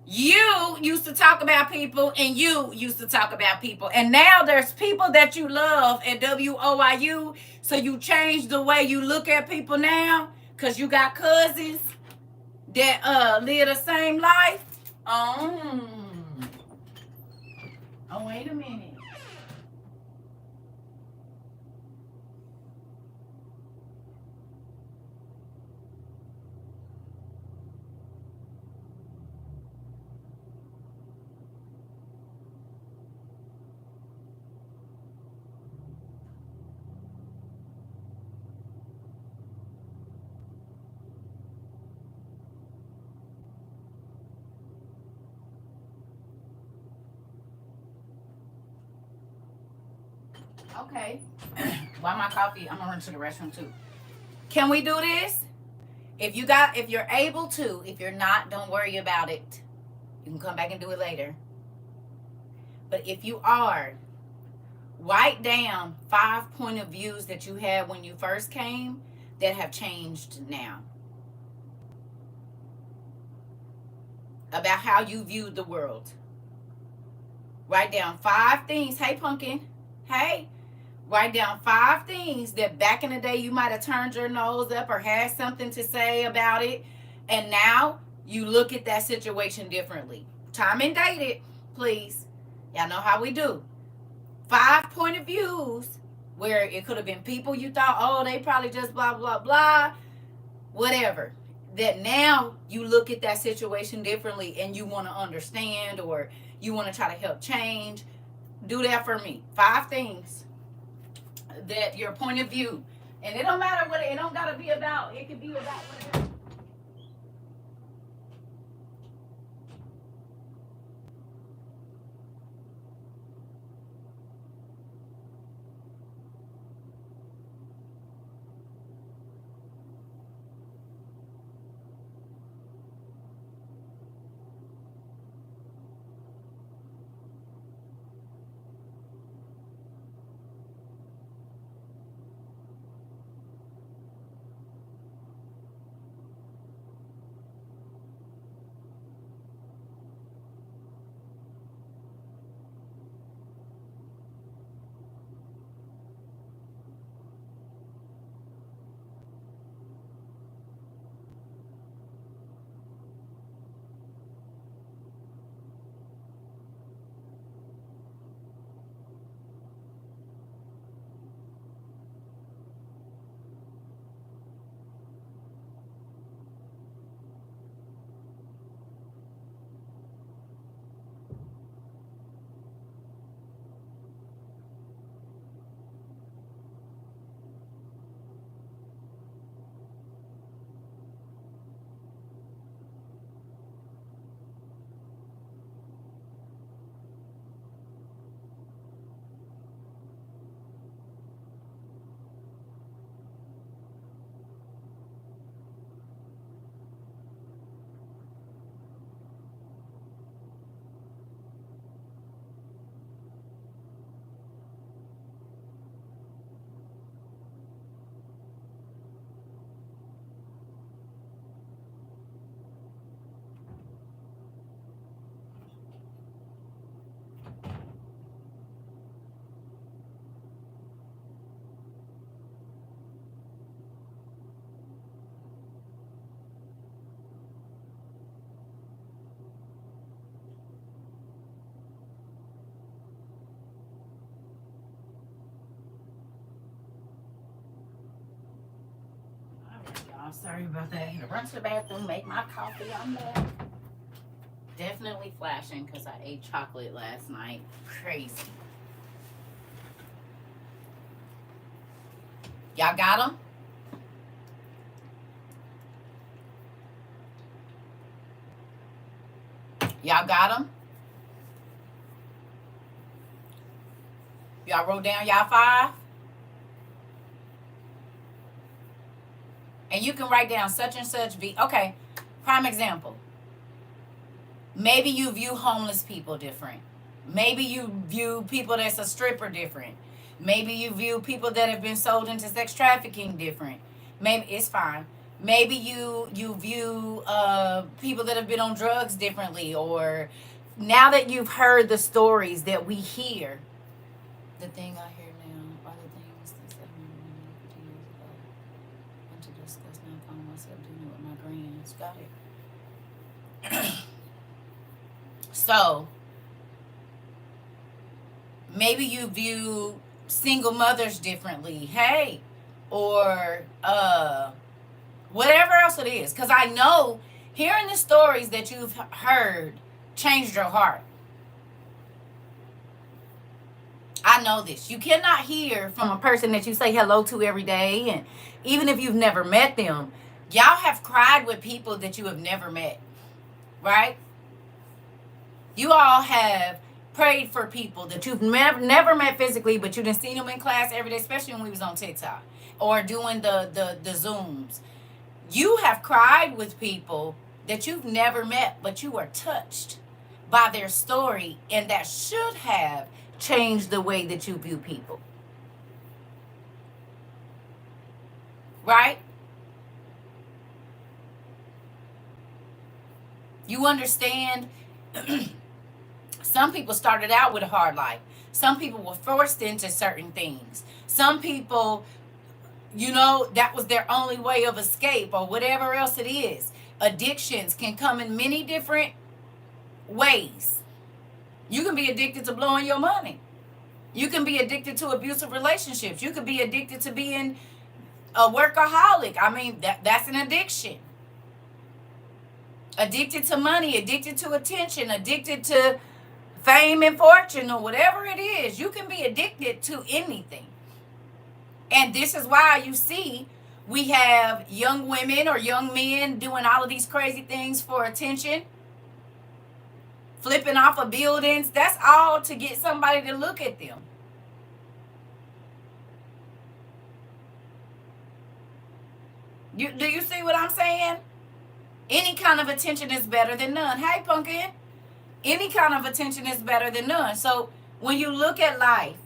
You used to talk about people, and you used to talk about people. And now there's people that you love at WOIU, so you change the way you look at people now because you got cousins that live the same life. Oh, wait a minute. Okay. While my coffee, I'm gonna run to the restroom too. Can we do this? If you're able to, if you're not, don't worry about it. You can come back and do it later. But if you are, write down 5 point of views that you had when you first came that have changed now. About how you viewed the world. Write down 5 things. Hey, Pumpkin. Hey. Write down 5 things that back in the day you might have turned your nose up or had something to say about it. And now you look at that situation differently. Time and dated, please. Y'all know how we do. 5 point of views where it could have been people you thought, oh, they probably just blah, blah, blah, whatever. That now you look at that situation differently and you want to understand or you want to try to help change. Do that for me. 5 things that your point of view. And it don't matter what it don't got to be about. It could be about whatever. I'm sorry about that. I had to run to the bathroom, make my coffee. I'm back. Definitely flashing because I ate chocolate last night. Crazy. Y'all got them? Y'all got them? Y'all wrote down y'all 5? And you can write down such and such. Okay, prime example. Maybe you view homeless people different. Maybe you view people that's a stripper different. Maybe you view people that have been sold into sex trafficking different. Maybe it's fine. Maybe you view people that have been on drugs differently. Or now that you've heard the stories that we hear, the thing I hear now are the things that 7 years ago. And to discuss now, I find myself doing it with my grands. Got it. So maybe you view single mothers differently. Hey, or whatever else it is. Because I know hearing the stories that you've heard changed your heart. I know this. You cannot hear from a person that you say hello to every day. And even if you've never met them, y'all have cried with people that you have never met. Right? You all have prayed for people that you've never met physically, but you done seen them in class every day, especially when we was on TikTok or doing the Zooms. You have cried with people that you've never met, but you were touched by their story, and that should have changed the way that you view people. Right? You understand? Some people started out with a hard life. Some people were forced into certain things. Some people, that was their only way of escape or whatever else it is. Addictions can come in many different ways. You can be addicted to blowing your money. You can be addicted to abusive relationships. You could be addicted to being a workaholic. I mean, that's an addiction. Addicted to money, addicted to attention, addicted to fame and fortune, or whatever it is. You can be addicted to anything. And this is why you see we have young women or young men doing all of these crazy things for attention, flipping off of buildings. That's all to get somebody to look at them. Do you see what I'm saying? Any kind of attention is better than none. Hey, Pumpkin. Any kind of attention is better than none. So when you look at life,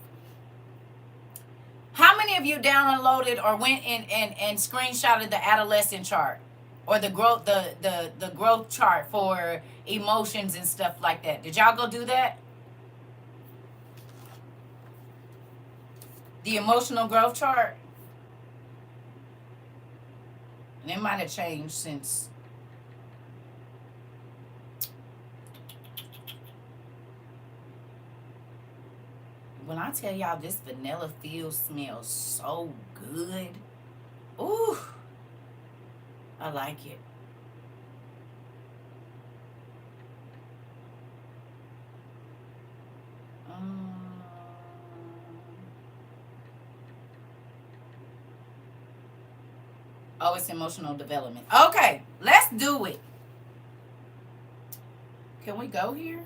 how many of you downloaded or went in and screenshotted the adolescent chart or the growth the growth chart for emotions and stuff like that? Did y'all go do that? The emotional growth chart? And it might have changed since. When I tell y'all this vanilla feel smells so good. Ooh, I like it. Oh, it's emotional development. Okay, let's do it. Can we go here?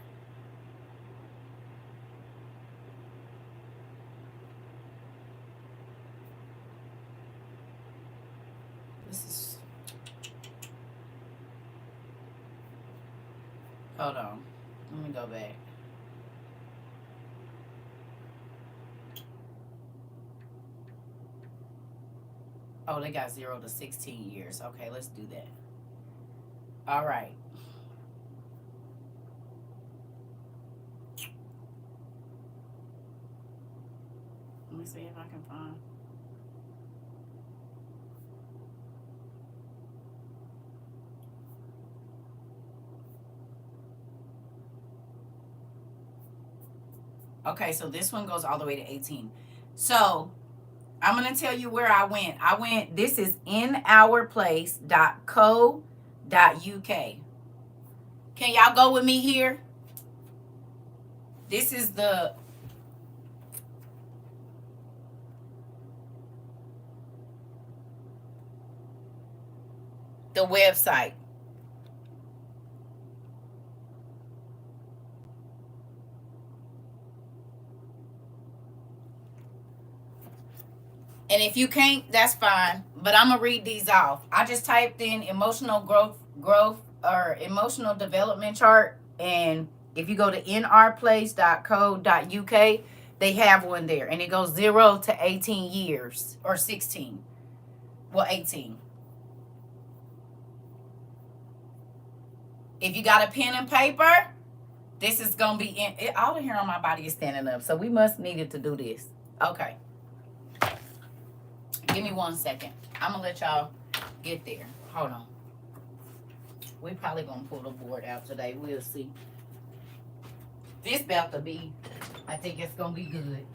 Hold on. Let me go back. Oh, they got 0 to 16 years. Okay, let's do that. All right. Let me see if I can find. Okay, so this one goes all the way to 18. So I'm going to tell you where I went. This is inourplace.co.uk. Can y'all go with me here? This is the website. And if you can't, that's fine. But I'm going to read these off. I just typed in emotional growth or emotional development chart. And if you go to inourplace.co.uk, they have one there. And it goes 0 to 18 years or 16. Well, 18. If you got a pen and paper, this is going to be in. All the hair on my body is standing up. So we must needed to do this. Okay. Give me 1 second. I'm going to let y'all get there. Hold on. We probably going to pull the board out today. We'll see. This about to be, I think it's going to be good.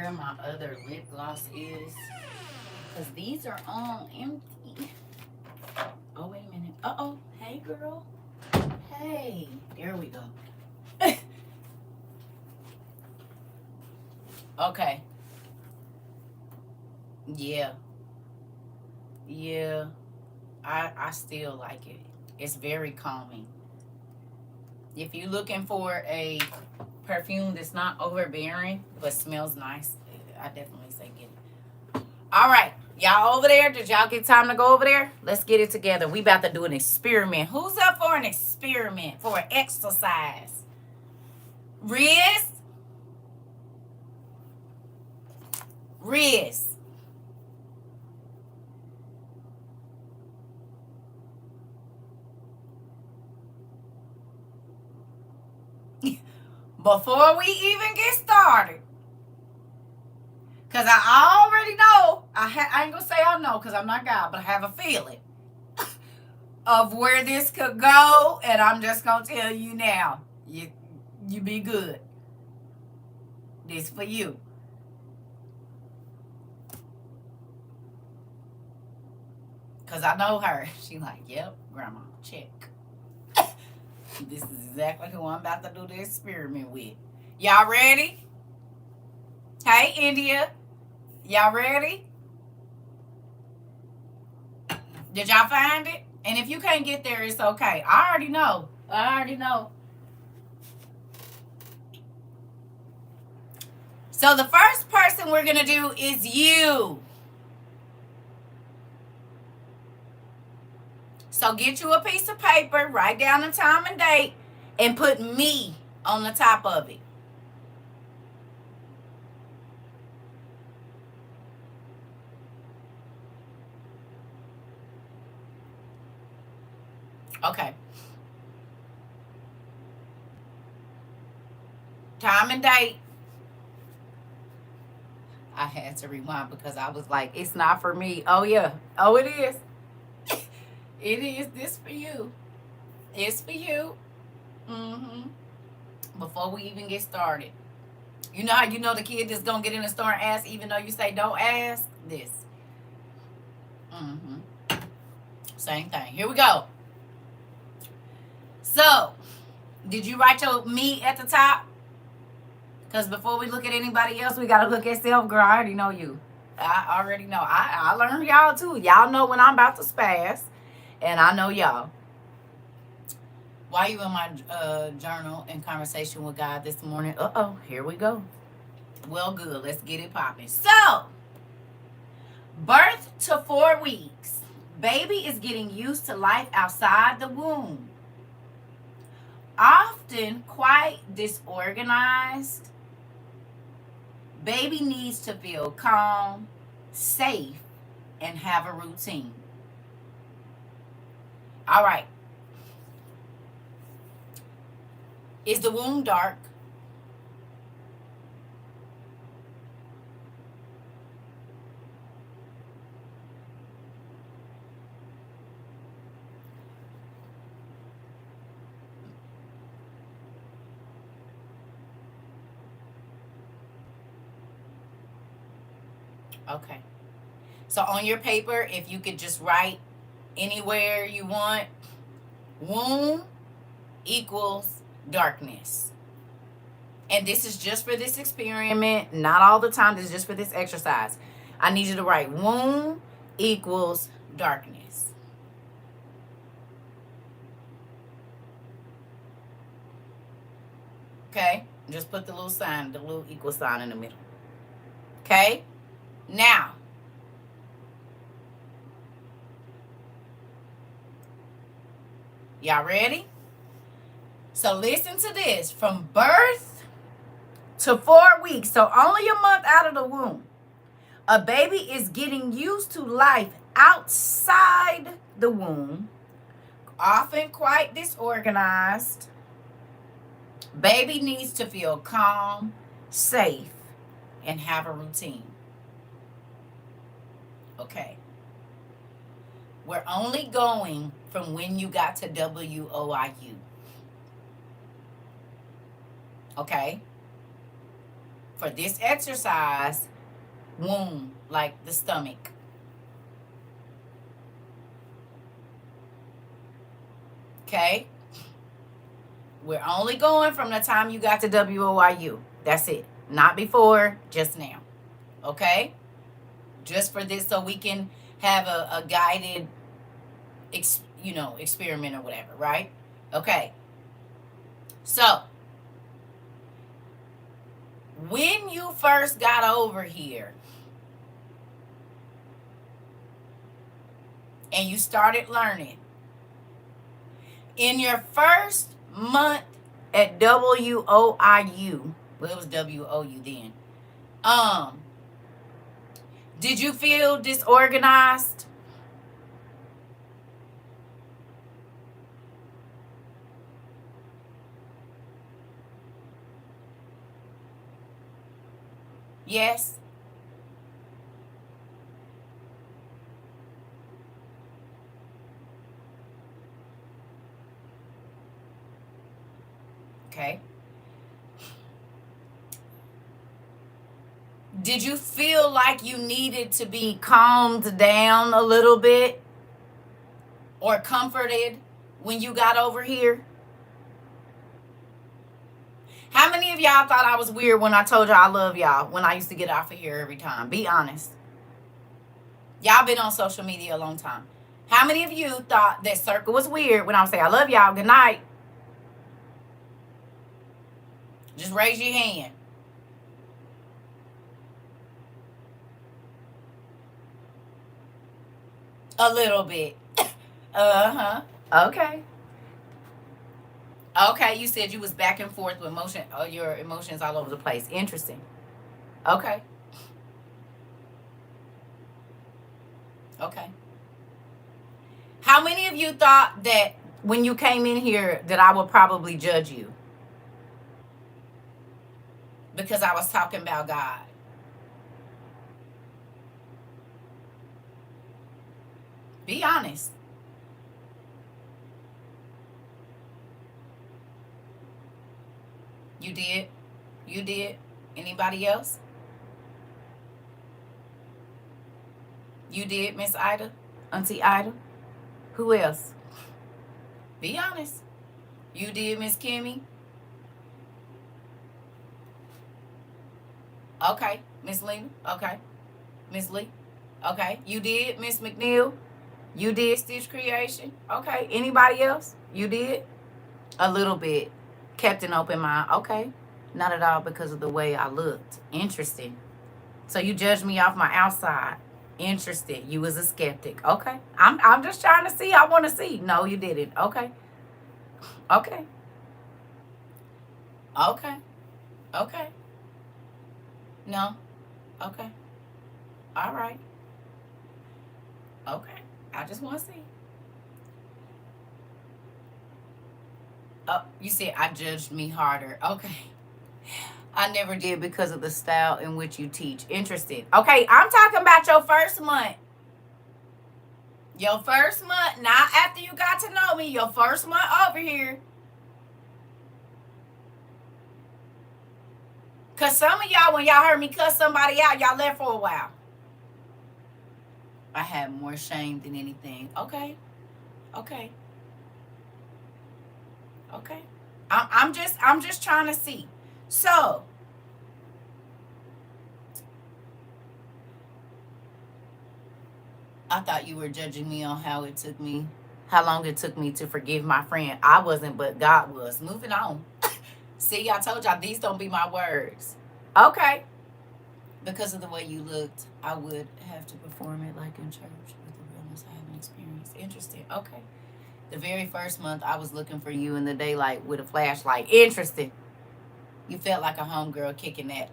where my other lip gloss is. Because these are all empty. Oh, wait a minute. Uh-oh. Hey, girl. Hey. There we go. Okay. Yeah. Yeah. I still like it. It's very calming. If you're looking for a perfume that's not overbearing but smells nice, I definitely say get it. All right. Y'all over there? Did y'all get time to go over there? Let's get it together. We about to do an experiment. Who's up for an experiment, for an exercise? Riz? Riz. Before we even get started, because I already know, I ain't going to say I know because I'm not God, but I have a feeling of where this could go, and I'm just going to tell you now. You be good. This for you. Because I know her. She like, yep, grandma, check. This is exactly who I'm about to do the experiment with. Y'all ready? Hey, India. Y'all ready? Did y'all find it? And if you can't get there, it's okay. I already know. So the first person we're going to do is you. So get you a piece of paper, write down the time and date, and put me on the top of it. Okay. Time and date. I had to rewind because I was like, it's not for me. Oh, yeah. Oh, it is. It is. This for you. It's for you. Before we even get started. You know how you know the kid that's going to get in the store and ask even though you say don't ask? This. Same thing. Here we go. So, did you write your me at the top? Because before we look at anybody else, we got to look at self. Girl, I already know you. I already know. I learned y'all too. Y'all know when I'm about to spaz. And I know y'all. Why you in my journal in conversation with God this morning? Uh-oh, here we go. Well, good. Let's get it popping. So, birth to 4 weeks. Baby is getting used to life outside the womb. Often quite disorganized. Baby needs to feel calm, safe, and have a routine. All right. Is the womb dark? Okay. So on your paper, if you could just write anywhere you want, womb equals darkness. And this is just for this experiment, not all the time. This is just for this exercise. I need you to write womb equals darkness. Okay? Just put the little sign, the little equal sign in the middle. Okay? Now, y'all ready? So listen to this. From birth to 4 weeks, so only a month out of the womb, a baby is getting used to life outside the womb, often quite disorganized. Baby needs to feel calm, safe, and have a routine. Okay. We're only going from when you got to WOIU. Okay? for this exercise, womb, like the stomach. Okay? We're only going from the time you got to WOIU. That's it. Not before, just now. Okay? Just for this, so we can have a guided, experiment or whatever, right? Okay. So, when you first got over here and you started learning, in your first month at WOIU, well, it was WOU then, did you feel disorganized? Yes? Okay. Did you feel like you needed to be calmed down a little bit or comforted when you got over here? How many of y'all thought I was weird when I told y'all I love y'all when I used to get off of here every time? Be honest. Y'all been on social media a long time. How many of you thought that CERCA was weird when I would say I love y'all, good night? Just raise your hand. A little bit. Uh-huh. Okay. Okay, you said you was back and forth with your emotions all over the place. Interesting. Okay. Okay. How many of you thought that when you came in here that I would probably judge you? Because I was talking about God. Be honest. You did? You did? Anybody else? You did, Miss Ida? Auntie Ida? Who else? Be honest. You did, Miss Kimmy? Okay. Miss Lena? Okay. Miss Lee? Okay. You did, Miss McNeil? You did Stitch Creation? Okay. Anybody else? You did? A little bit. Kept an open mind. Okay. Not at all because of the way I looked. Interesting. So you judged me off my outside. Interesting. You was a skeptic. Okay. I'm just trying to see. I want to see. No, you didn't. Okay. Okay. Okay. Okay. No. Okay. All right. Okay. I just want to see. Oh, you said I judged me harder. Okay. I never did because of the style in which you teach. Interesting. Okay, I'm talking about your first month. Your first month, not after you got to know me. Your first month over here. Because some of y'all, when y'all heard me cuss somebody out, y'all left for a while. I had more shame than anything. Okay. Okay. Okay. I'm just trying to see. So, I thought you were judging me on how long it took me to forgive my friend. I wasn't, but God was. Moving on. See, I told y'all these don't be my words. Okay. Because of the way you looked, I would have to perform it like in church with the realness I haven't experienced. Interesting. Okay. The very first month, I was looking for you in the daylight with a flashlight. Interesting. You felt like a homegirl kicking that.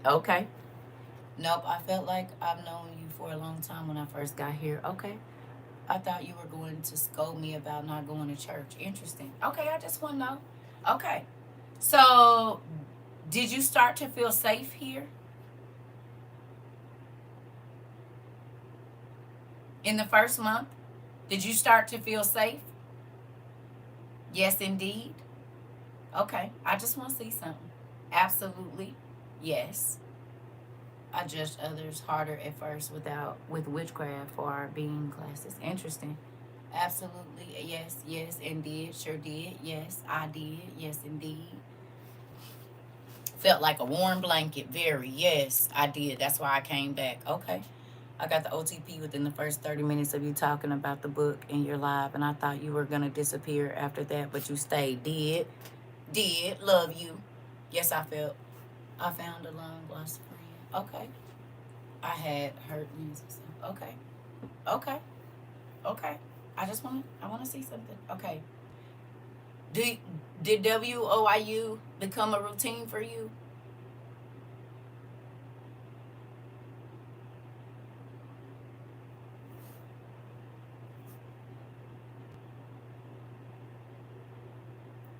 Okay. Nope, I felt like I've known you for a long time when I first got here. Okay. I thought you were going to scold me about not going to church. Interesting. Okay, I just want to know. Okay. So, did you start to feel safe here? In the first month? Did you start to feel safe? Yes, indeed. Okay, I just want to see something. Absolutely. Yes. I judged others harder at first with witchcraft for our being classes. Interesting. Absolutely. Yes, yes, indeed. Sure did. Yes, I did. Yes, indeed. Felt like a warm blanket. Very. Yes, I did. That's why I came back. Okay. I got the OTP within the first 30 minutes of you talking about the book in your live, and I thought you were going to disappear after that, but you stayed. Did. Love you. Yes, I felt. I found a long lost friend. Okay. I had hurt news and stuff. Okay. Okay. Okay. I want to see something. Okay. Did WOIU become a routine for you?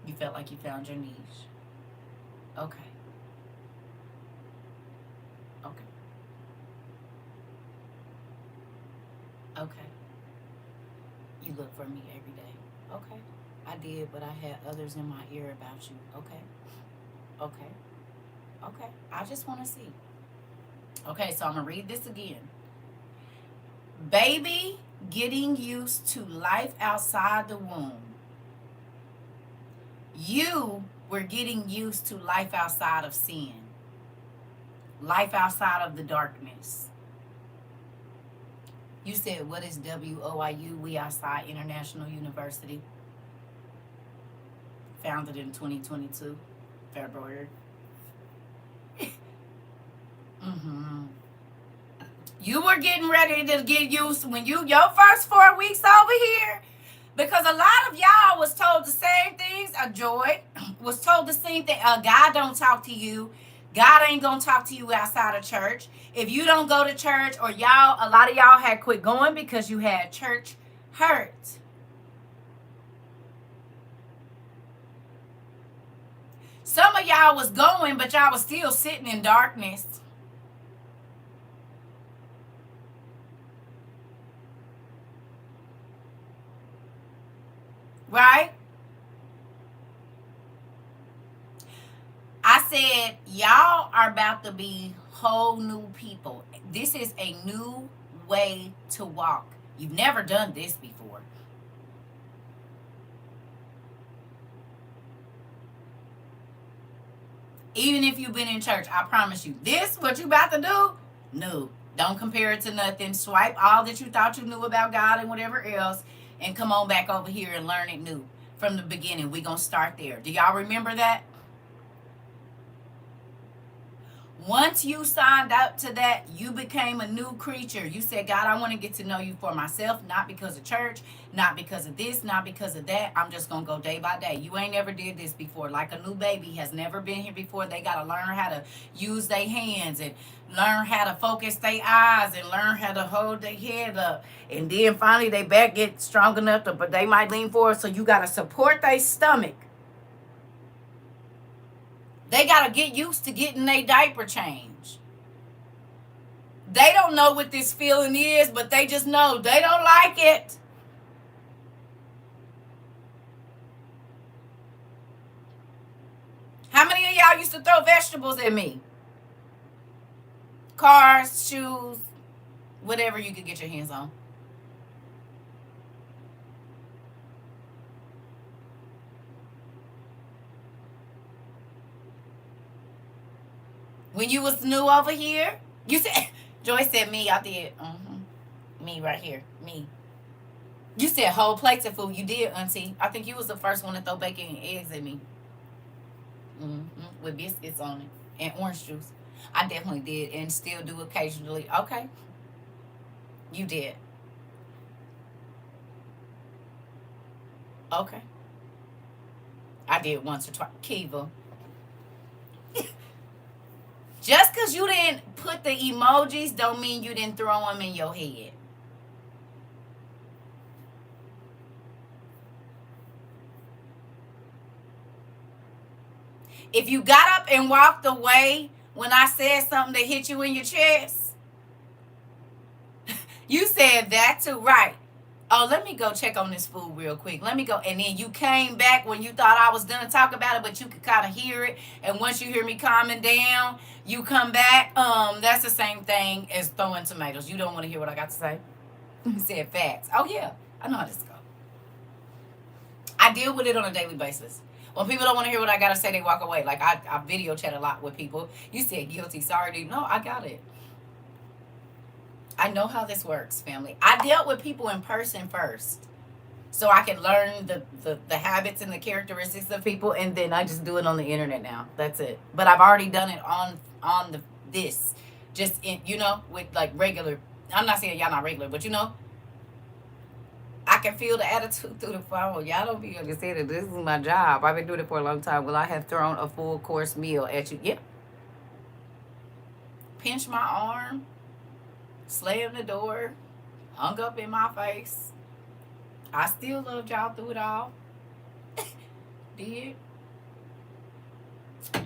You felt like you found your niche. Okay. Okay. Okay. You look for me every day. Okay. I did, but I had others in my ear about you. Okay. Okay. Okay. I just want to see. Okay, so I'm going to read this again. Baby getting used to life outside the womb. You were getting used to life outside of sin, life outside of the darkness. You said, what is WOIU? We Outside International University. Founded in 2022, February. Mm-hmm. You were getting ready to get used when your first 4 weeks over here. Because a lot of y'all was told the same things. Joy was told the same thing. God don't talk to you. God ain't gonna talk to you outside of church. If you don't go to church, or a lot of y'all had quit going because you had church hurt. Some of y'all was going, but y'all was still sitting in darkness. Right? I said, y'all are about to be whole new people. This is a new way to walk. You've never done this before. Even if you've been in church, I promise you, this, what you about to do, no. Don't compare it to nothing. Swipe all that you thought you knew about God and whatever else, and come on back over here and learn it new from the beginning. We're going to start there. Do y'all remember that? Once you signed up to that, you became a new creature. You said, God, I want to get to know you for myself, not because of church, not because of this, not because of that. I'm just going to go day by day. You ain't never did this before. Like a new baby has never been here before. They got to learn how to use their hands and learn how to focus their eyes and learn how to hold their head up. And then finally their back get strong enough, but they might lean forward. So you got to support their stomach. They got to get used to getting their diaper changed. They don't know what this feeling is, but they just know they don't like it. How many of y'all used to throw vegetables at me? Cars, shoes, whatever you could get your hands on. When you was new over here, you said, Joy said me, I did. Me right here, me. You said whole plates of food. You did, auntie. I think you was the first one to throw bacon and eggs at me. With biscuits on it and orange juice. I definitely did and still do occasionally. Okay. You did. Okay. I did once or twice. Kiva. Just because you didn't put the emojis don't mean you didn't throw them in your head. If you got up and walked away when I said something that hit you in your chest, you said that too, right? Oh, let me go check on this food real quick. Let me go. And then you came back when you thought I was done talk about it, but you could kind of hear it. And once you hear me calming down, you come back. That's the same thing as throwing tomatoes. You don't want to hear what I got to say? You said facts. Oh, yeah. I know how this goes. I deal with it on a daily basis. When people don't want to hear what I got to say, they walk away. Like, I video chat a lot with people. You said guilty. Sorry, dude. No, I got it. I know how this works, family. I dealt with people in person first, so I can learn the habits and the characteristics of people, and then I just do it on the internet now. That's it. But I've already done it on this, just in, with like regular. I'm not saying y'all not regular, but I can feel the attitude through the phone. Y'all don't be understanding. This is my job. I've been doing it for a long time. Will I have thrown a full course meal at you? Yeah. Pinch my arm. Slammed the door, hung up in my face. I still loved y'all through it all. Did. Yeah.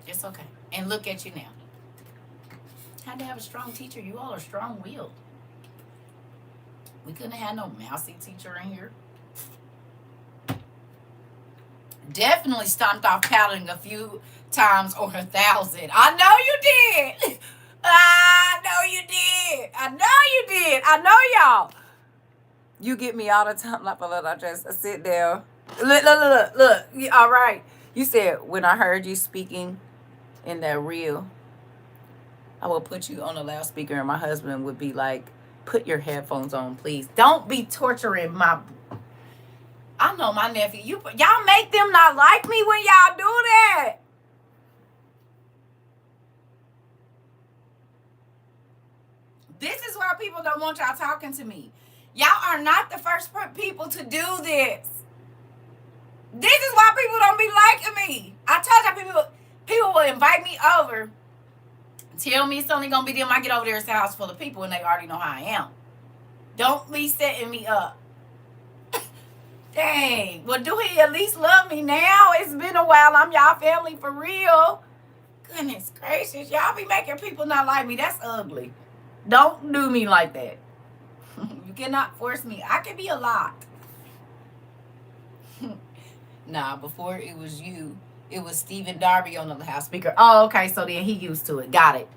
It's okay. And look at you now. Had to have a strong teacher. You all are strong-willed. We couldn't have had no mousy teacher in here. Definitely stomped off paddling a few times or 1,000. I know you did. I know you did. I know you did. I know y'all. You get me all the time. Like, I just sit down. Look. All right. You said, when I heard you speaking in that reel, I will put you on a loudspeaker, and my husband would be like, put your headphones on, please. Don't be torturing my... I know my nephew. Y'all make them not like me when y'all do that. This is why people don't want y'all talking to me. Y'all are not the first people to do this. This is why people don't be liking me. I told y'all people will invite me over. Tell me it's only going to be them. I get over there, it's a house full of people, and they already know how I am. Don't be setting me up. Dang. Well, do he at least love me now? It's been a while. I'm y'all family for real. Goodness gracious. Y'all be making people not like me. That's ugly. Don't do me like that. You cannot force me. I can be a lot. Nah, before it was you, it was Stephen Darby on the loudspeaker. Oh, okay, so then he used to it. Got it.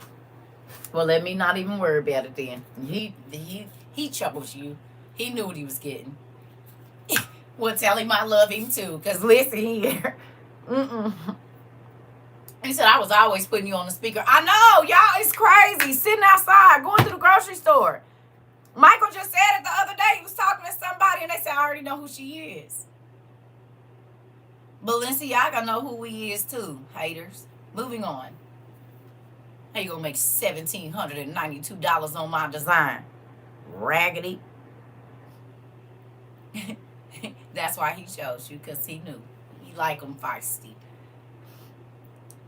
Well, let me not even worry about it then. He troubles you. He knew what he was getting. Well, tell him I love him too. Because listen here. He said, I was always putting you on the speaker. I know, y'all, it's crazy. Sitting outside, going to the grocery store. Michael just said it the other day. He was talking to somebody, and they said, I already know who she is. Balenciaga know who he is, too, haters. Moving on. How you going to make $1,792 on my design? Raggedy. That's why he chose you, because he knew. He like them feisty.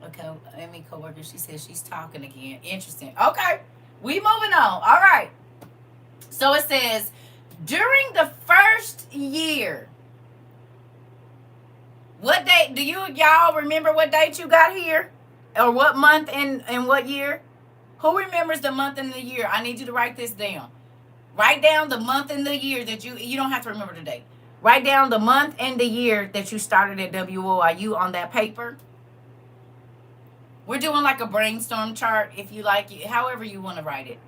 Okay, Amy coworker, she says she's talking again. Interesting. Okay, we moving on. All right. So it says, during the first year, what date, do y'all remember what date you got here? Or what month and what year? Who remembers the month and the year? I need you to write this down. Write down the month and the year that you don't have to remember the date. Write down the month and the year that you started at WOIU on that paper. We're doing like a brainstorm chart, if you like it, however you want to write it.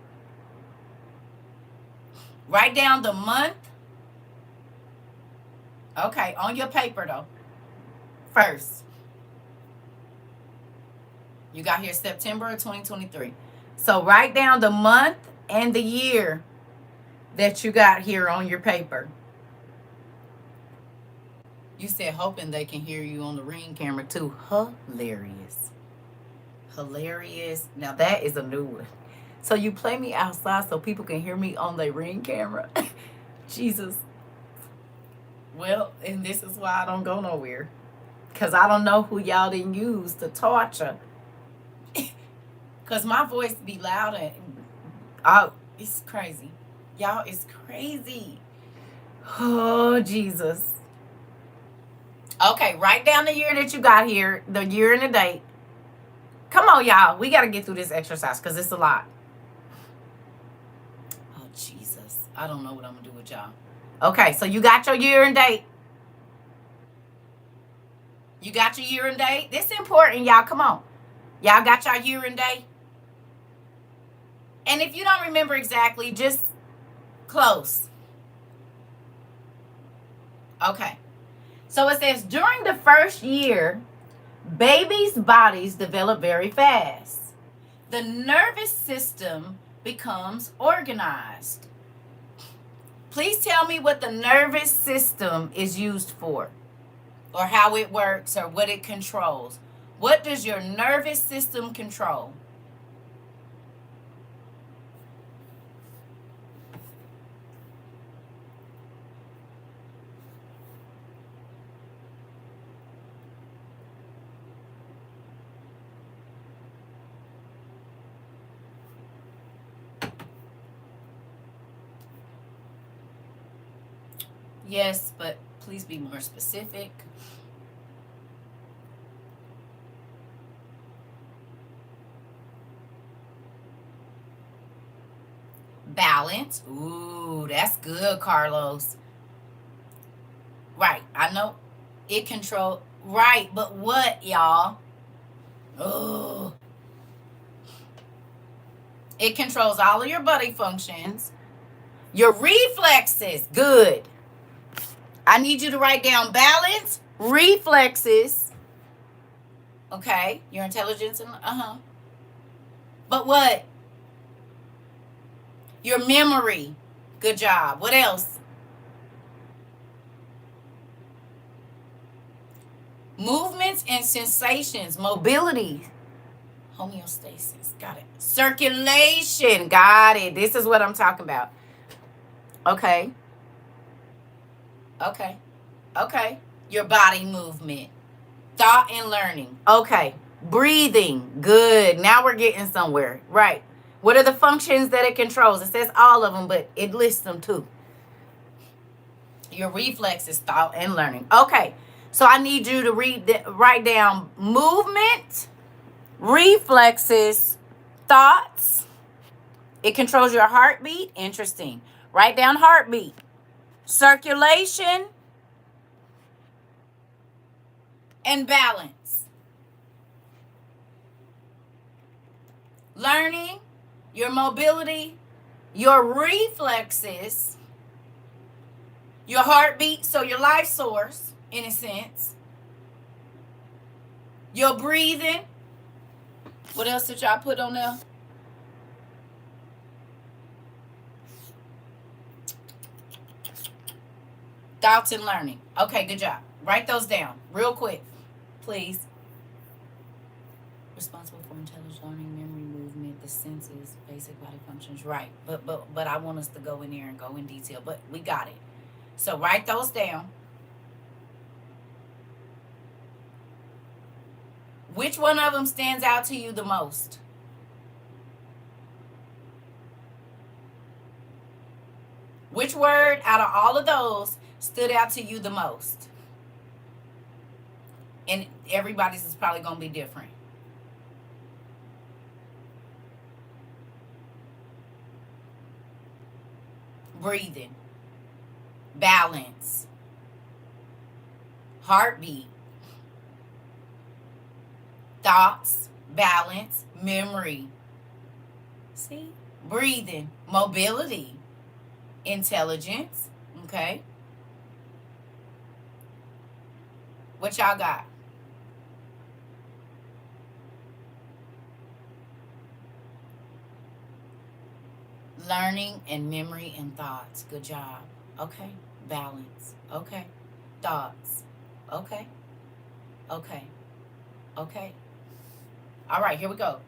Write down the month. Okay, on your paper though. First. You got here September of 2023. So write down the month and the year that you got here on your paper. You said hoping they can hear you on the Ring camera too. Hilarious. Hilarious. Now that is a new one. So you play me outside so people can hear me on the Ring camera. Jesus. Well, and this is why I don't go nowhere. Because I don't know who y'all didn't use to torture. Because my voice be loud and... Oh, it's crazy. Y'all, it's crazy. Oh, Jesus. Okay, write down the year that you got here. The year and the date. Come on, y'all. We got to get through this exercise because it's a lot. Oh, Jesus. I don't know what I'm going to do with y'all. Okay, so you got your year and date. You got your year and date? This is important, y'all. Come on. Y'all got your year and date? And if you don't remember exactly, just close. Okay. So it says, during the first year, babies' bodies develop very fast. The nervous system becomes organized. Please tell me what the nervous system is used for, or how it works, or what it controls. What does your nervous system control? Yes, but please be more specific. Balance. Ooh, that's good, Carlos. Right, I know it control. Right, but what, y'all? Oh, it controls all of your body functions. Your reflexes. Good. I need you to write down balance, reflexes. Okay, your intelligence and But what? Your memory. Good job. What else? Movements and sensations, mobility, homeostasis. Got it. Circulation. Got it. This is what I'm talking about. Okay. Okay. Okay. Your body movement. Thought and learning. Okay. Breathing. Good. Now we're getting somewhere. Right. What are the functions that it controls? It says all of them, but it lists them too. Your reflexes, thought, and learning. Okay. So I need you to write down movement, reflexes, thoughts. It controls your heartbeat. Interesting. Write down heartbeat. Circulation and balance. Learning, your mobility, your reflexes, your heartbeat, so your life source, in a sense. Your breathing. What else did y'all put on there? Thoughts and learning. Okay, good job. Write those down real quick, please. Responsible for intelligence, learning, memory, movement, the senses, basic body functions. Right. But I want us to go in there and go in detail. But we got it. So write those down. Which one of them stands out to you the most? Which word out of all of those stood out to you the most? And everybody's is probably going to be different. Breathing, balance, heartbeat, thoughts, balance, memory. See? Breathing, mobility, intelligence. Okay. What y'all got? Learning and memory and thoughts. Good job. Okay. Balance. Okay. Thoughts. Okay. Okay. Okay. All right, here we go.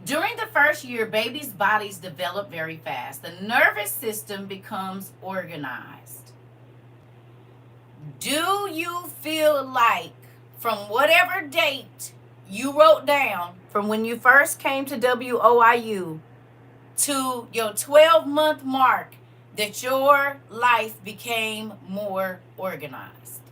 During the first year, babies' bodies develop very fast. The nervous system becomes organized. Do you feel like from whatever date you wrote down, from when you first came to WOIU to your 12-month mark, that your life became more organized?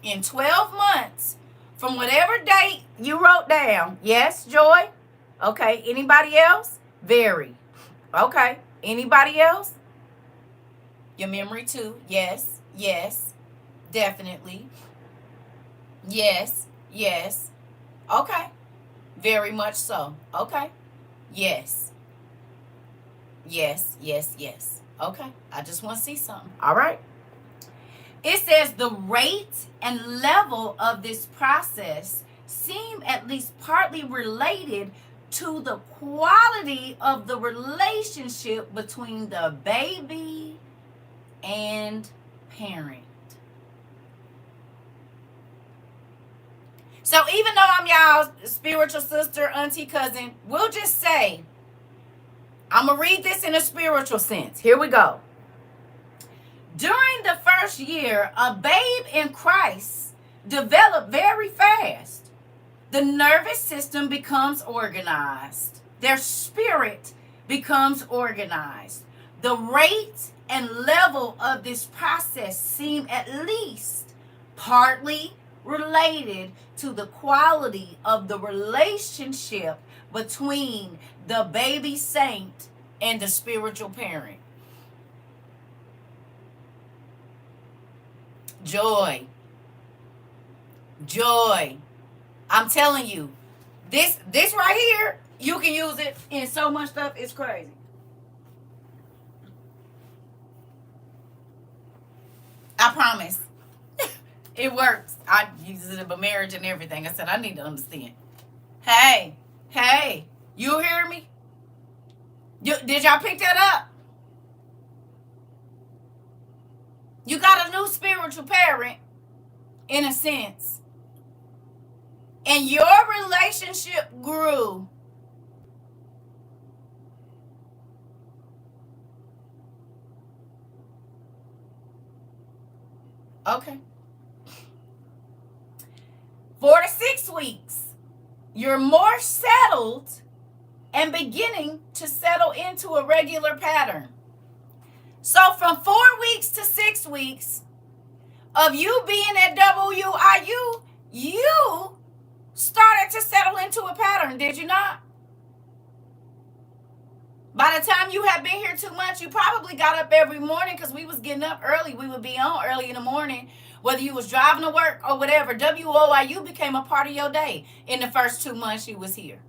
In 12 months, from whatever date you wrote down, yes, Joy? Okay. Anybody else? Very. Okay. Anybody else? Your memory too. Yes. Yes. Definitely. Yes. Yes. Okay. Very much so. Okay. Yes. Yes. Yes. Yes. Okay. I just want to see something. All right. It says the rate and level of this process seem at least partly related to the quality of the relationship between the baby and parent. So even though I'm y'all's spiritual sister, auntie, cousin, we'll just say, I'm going to read this in a spiritual sense. Here we go. During the first year, a babe in Christ developed very fast. The nervous system becomes organized. Their spirit becomes organized. The rate and level of this process seem at least partly related to the quality of the relationship between the baby saint and the spiritual parent. Joy. Joy. I'm telling you, this right here, you can use it in so much stuff. It's crazy. I promise. It works. I use it in marriage and everything. I said, I need to understand. Hey, you hear me? Did y'all pick that up? You got a new spiritual parent, in a sense. And your relationship grew. Okay. 4 to 6 weeks, you're more settled and beginning to settle into a regular pattern. So from 4 weeks to 6 weeks of you being at WIU, you started to settle into a pattern, did you not? By the time you had been here 2 months, you probably got up every morning because we was getting up early. We would be on early in the morning, whether you was driving to work or whatever. WOIU became a part of your day in the first 2 months you was here.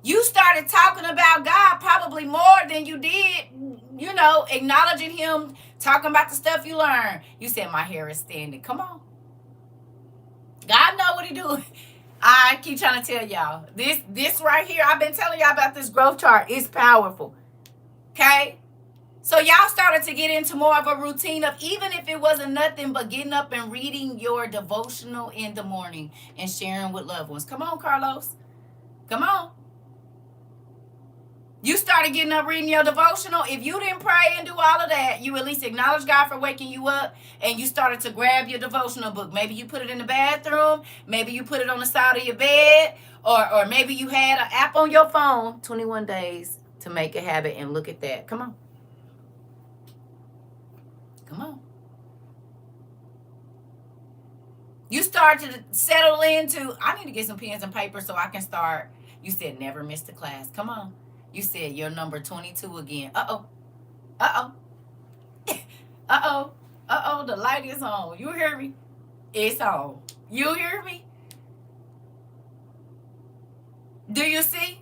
You started talking about God probably more than you did, acknowledging him, talking about the stuff you learned. You said, my hair is standing. Come on. God know what he doing. I keep trying to tell y'all, this right here, I've been telling y'all about this growth chart. It's powerful. Okay? So y'all started to get into more of a routine of, even if it wasn't nothing but getting up and reading your devotional in the morning and sharing with loved ones. Come on, Carlos. Come on. You started getting up reading your devotional. If you didn't pray and do all of that, you at least acknowledge God for waking you up, and you started to grab your devotional book. Maybe you put it in the bathroom. Maybe you put it on the side of your bed. Or maybe you had an app on your phone, 21 days to make a habit, and look at that. Come on. Come on. You start to settle into, I need to get some pens and paper so I can start. You said never miss the class. Come on. You said you're number 22 again. Uh-oh. Uh-oh. Uh-oh. Uh-oh. The light is on. You hear me? It's on. You hear me? Do you see?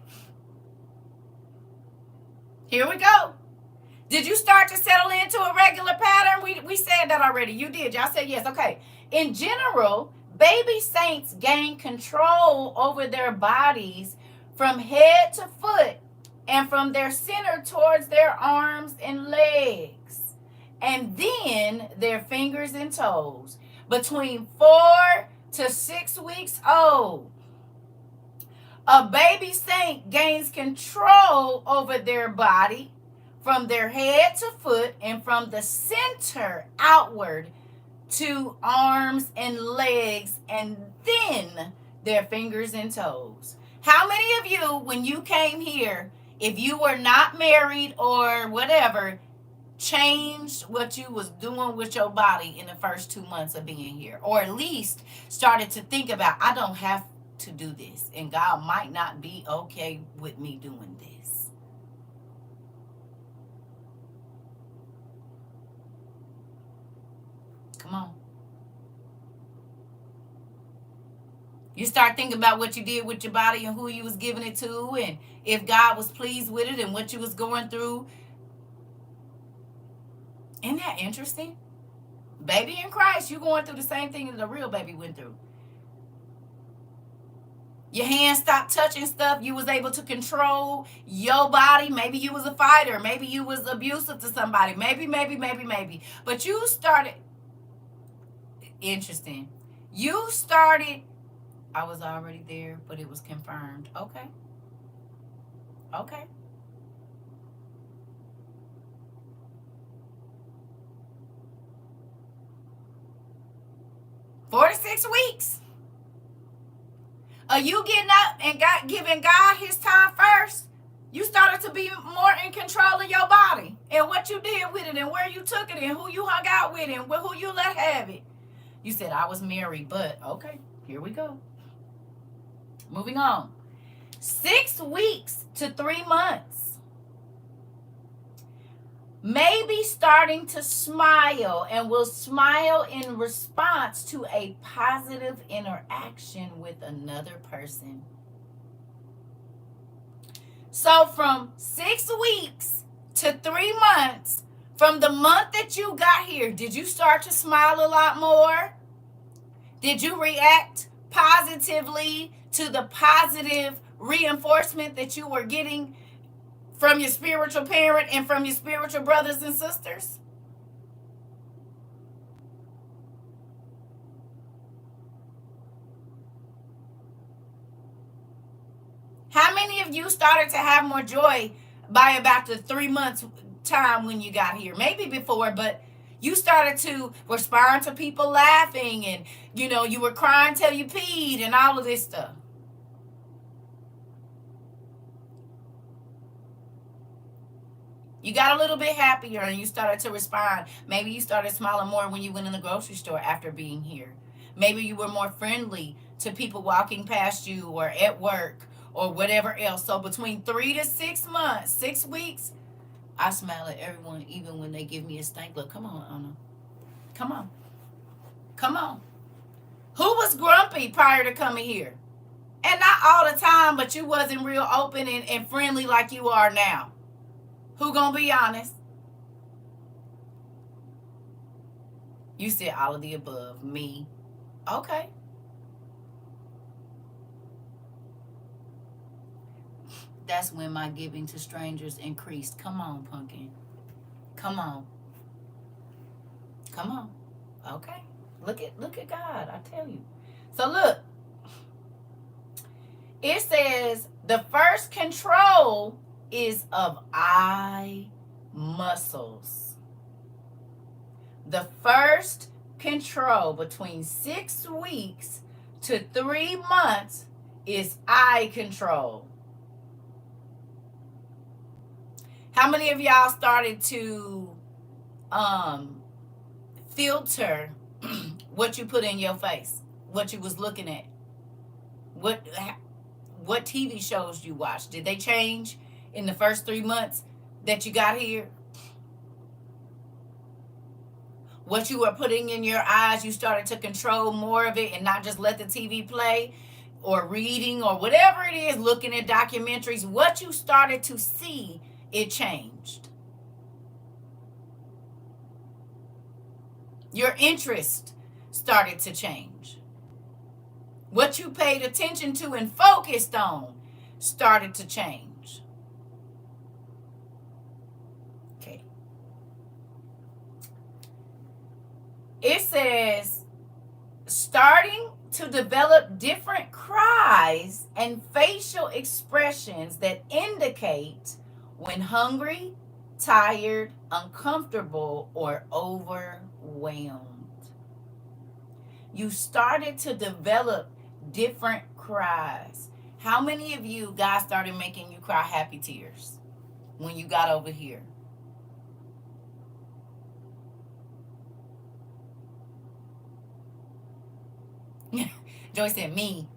Here we go. Did you start to settle into a regular pattern? We said that already. You did. Y'all said yes. Okay. In general, baby saints gain control over their bodies from head to foot, and from their center towards their arms and legs, and then their fingers and toes. Between 4 to 6 weeks old, a baby saint gains control over their body from their head to foot, and from the center outward to arms and legs, and then their fingers and toes. How many of you, when you came here, if you were not married or whatever, changed what you was doing with your body in the first 2 months of being here, or at least started to think about, I don't have to do this, and God might not be okay with me doing this. Come on. You start thinking about what you did with your body and who you was giving it to, and if God was pleased with it and what you was going through. Isn't that interesting? Baby in Christ, you going through the same thing that a real baby went through. Your hands stopped touching stuff. You was able to control your body. Maybe you was a fighter. Maybe you was abusive to somebody. Maybe. But you started, interesting. You started, I was already there, but it was confirmed. Okay. 46 weeks. Are you getting up and giving God his time first? You started to be more in control of your body and what you did with it and where you took it and who you hung out with and who you let have it. You said, I was married, but okay, here we go. Moving on. 6 weeks to 3 months. Maybe starting to smile, and will smile in response to a positive interaction with another person. So from 6 weeks to 3 months, from the month that you got here, did you start to smile a lot more? Did you react positively to the positive reinforcement that you were getting from your spiritual parent and from your spiritual brothers and sisters? How many of you started to have more joy by about the 3 months time when you got here? Maybe before, but you started to respond to people laughing, and you were crying till you peed and all of this stuff. You got a little bit happier and you started to respond. Maybe you started smiling more when you went in the grocery store after being here. Maybe you were more friendly to people walking past you or at work or whatever else. So between 3 to 6 months, 6 weeks, I smile at everyone, even when they give me a stank look. Come on, Anna. Come on. Come on. Who was grumpy prior to coming here? And not all the time, but you wasn't real open and friendly like you are now. Who gonna be honest? You said all of the above. Me. Okay. That's when my giving to strangers increased. Come on, pumpkin. Come on. Come on. Okay. Look at God, I tell you. So look. It says the first control is of eye muscles. The first control between 6 weeks to 3 months is eye control. How many of y'all started to filter what you put in your face, what you was looking at, what TV shows you watched? Did they change in the first 3 months that you got here? What you were putting in your eyes, you started to control more of it and not just let the TV play, or reading, or whatever it is, looking at documentaries. What you started to see, it changed. Your interest started to change. What you paid attention to and focused on started to change. Okay. It says, starting to develop different cries and facial expressions that indicate when hungry, tired, uncomfortable, or overwhelmed. You started to develop different cries. How many of you, God started making you cry happy tears when you got over here? Joy said, me.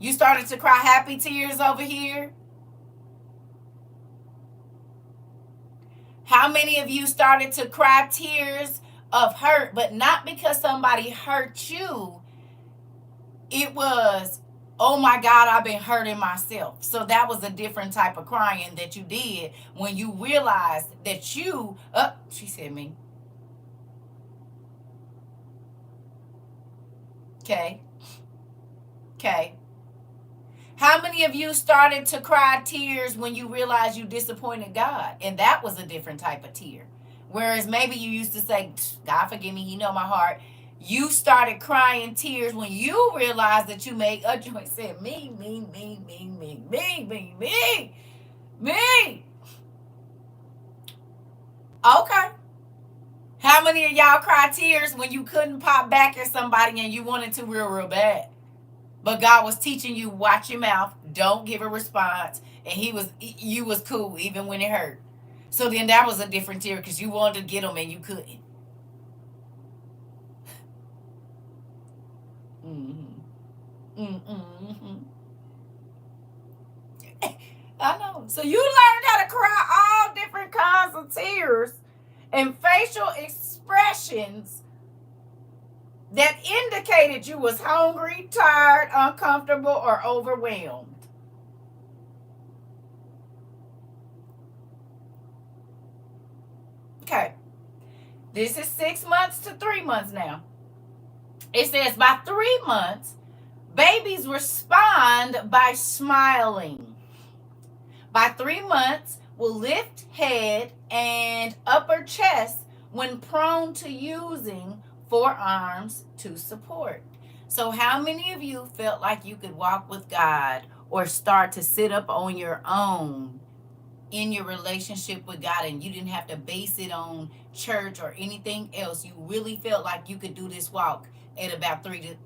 You started to cry happy tears over here? How many of you started to cry tears of hurt, but not because somebody hurt you? It was, oh my God, I've been hurting myself. So that was a different type of crying that you did when you realized that you, she said me. Okay. How many of you started to cry tears when you realized you disappointed God? And that was a different type of tear. Whereas maybe you used to say, God forgive me, he know my heart. You started crying tears when you realized that you made a choice. Said, me. Okay. How many of y'all cry tears when you couldn't pop back at somebody and you wanted to real bad? But God was teaching you, watch your mouth, don't give a response, and you was cool even when it hurt. So then that was a different tear because you wanted to get them and you couldn't. I know. So you learned how to cry all different kinds of tears and facial expressions that indicated you was hungry, tired, uncomfortable, or overwhelmed. Okay. This is 6 months to 3 months now. It says by 3 months, babies respond by smiling. By 3 months, will lift head and upper chest when prone to using forearms to support. So how many of you felt like you could walk with God or start to sit up on your own in your relationship with God and you didn't have to base it on church or anything else? You really felt like you could do this walk at about 3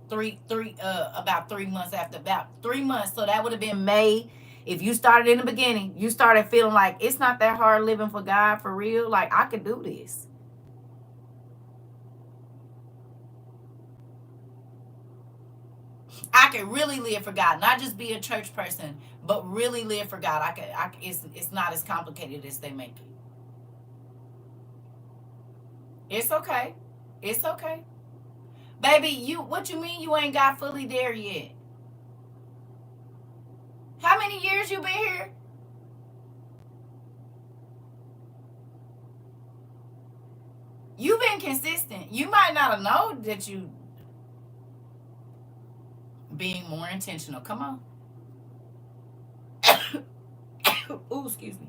months after about 3 months. So that would have been May. If you started in the beginning, you started feeling like it's not that hard living for God for real. Like I could do this. I can really live for God, not just be a church person, but really live for God. It's not as complicated as they make it. It's okay. It's okay. Baby, what you mean you ain't got fully there yet? How many years you been here? You've been consistent. You might not have known that you being more intentional. Come on. Ooh, excuse me.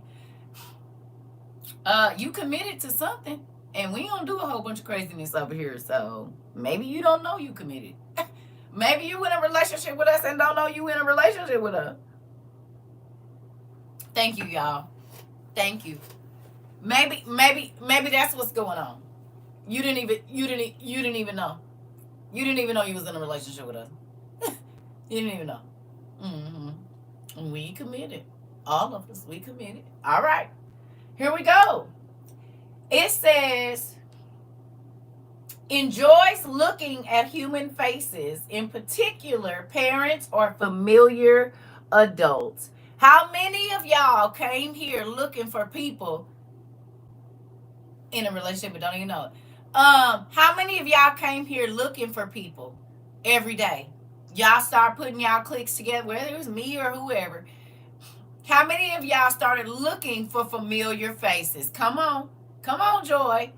You committed to something, and we don't do a whole bunch of craziness over here. So maybe you don't know you committed. Maybe you in a relationship with us and don't know you in a relationship with us. Thank you, y'all. Thank you. Maybe that's what's going on. You didn't even know. You didn't even know you was in a relationship with us. You didn't even know. We committed. All of us, we committed. All right. Here we go. It says, enjoys looking at human faces, in particular parents or familiar adults. How many of y'all came here looking for people in a relationship but don't even know it? How many of y'all came here looking for people every day? Y'all start putting y'all clicks together, whether it was me or whoever. How many of y'all started looking for familiar faces? Come on, Joy.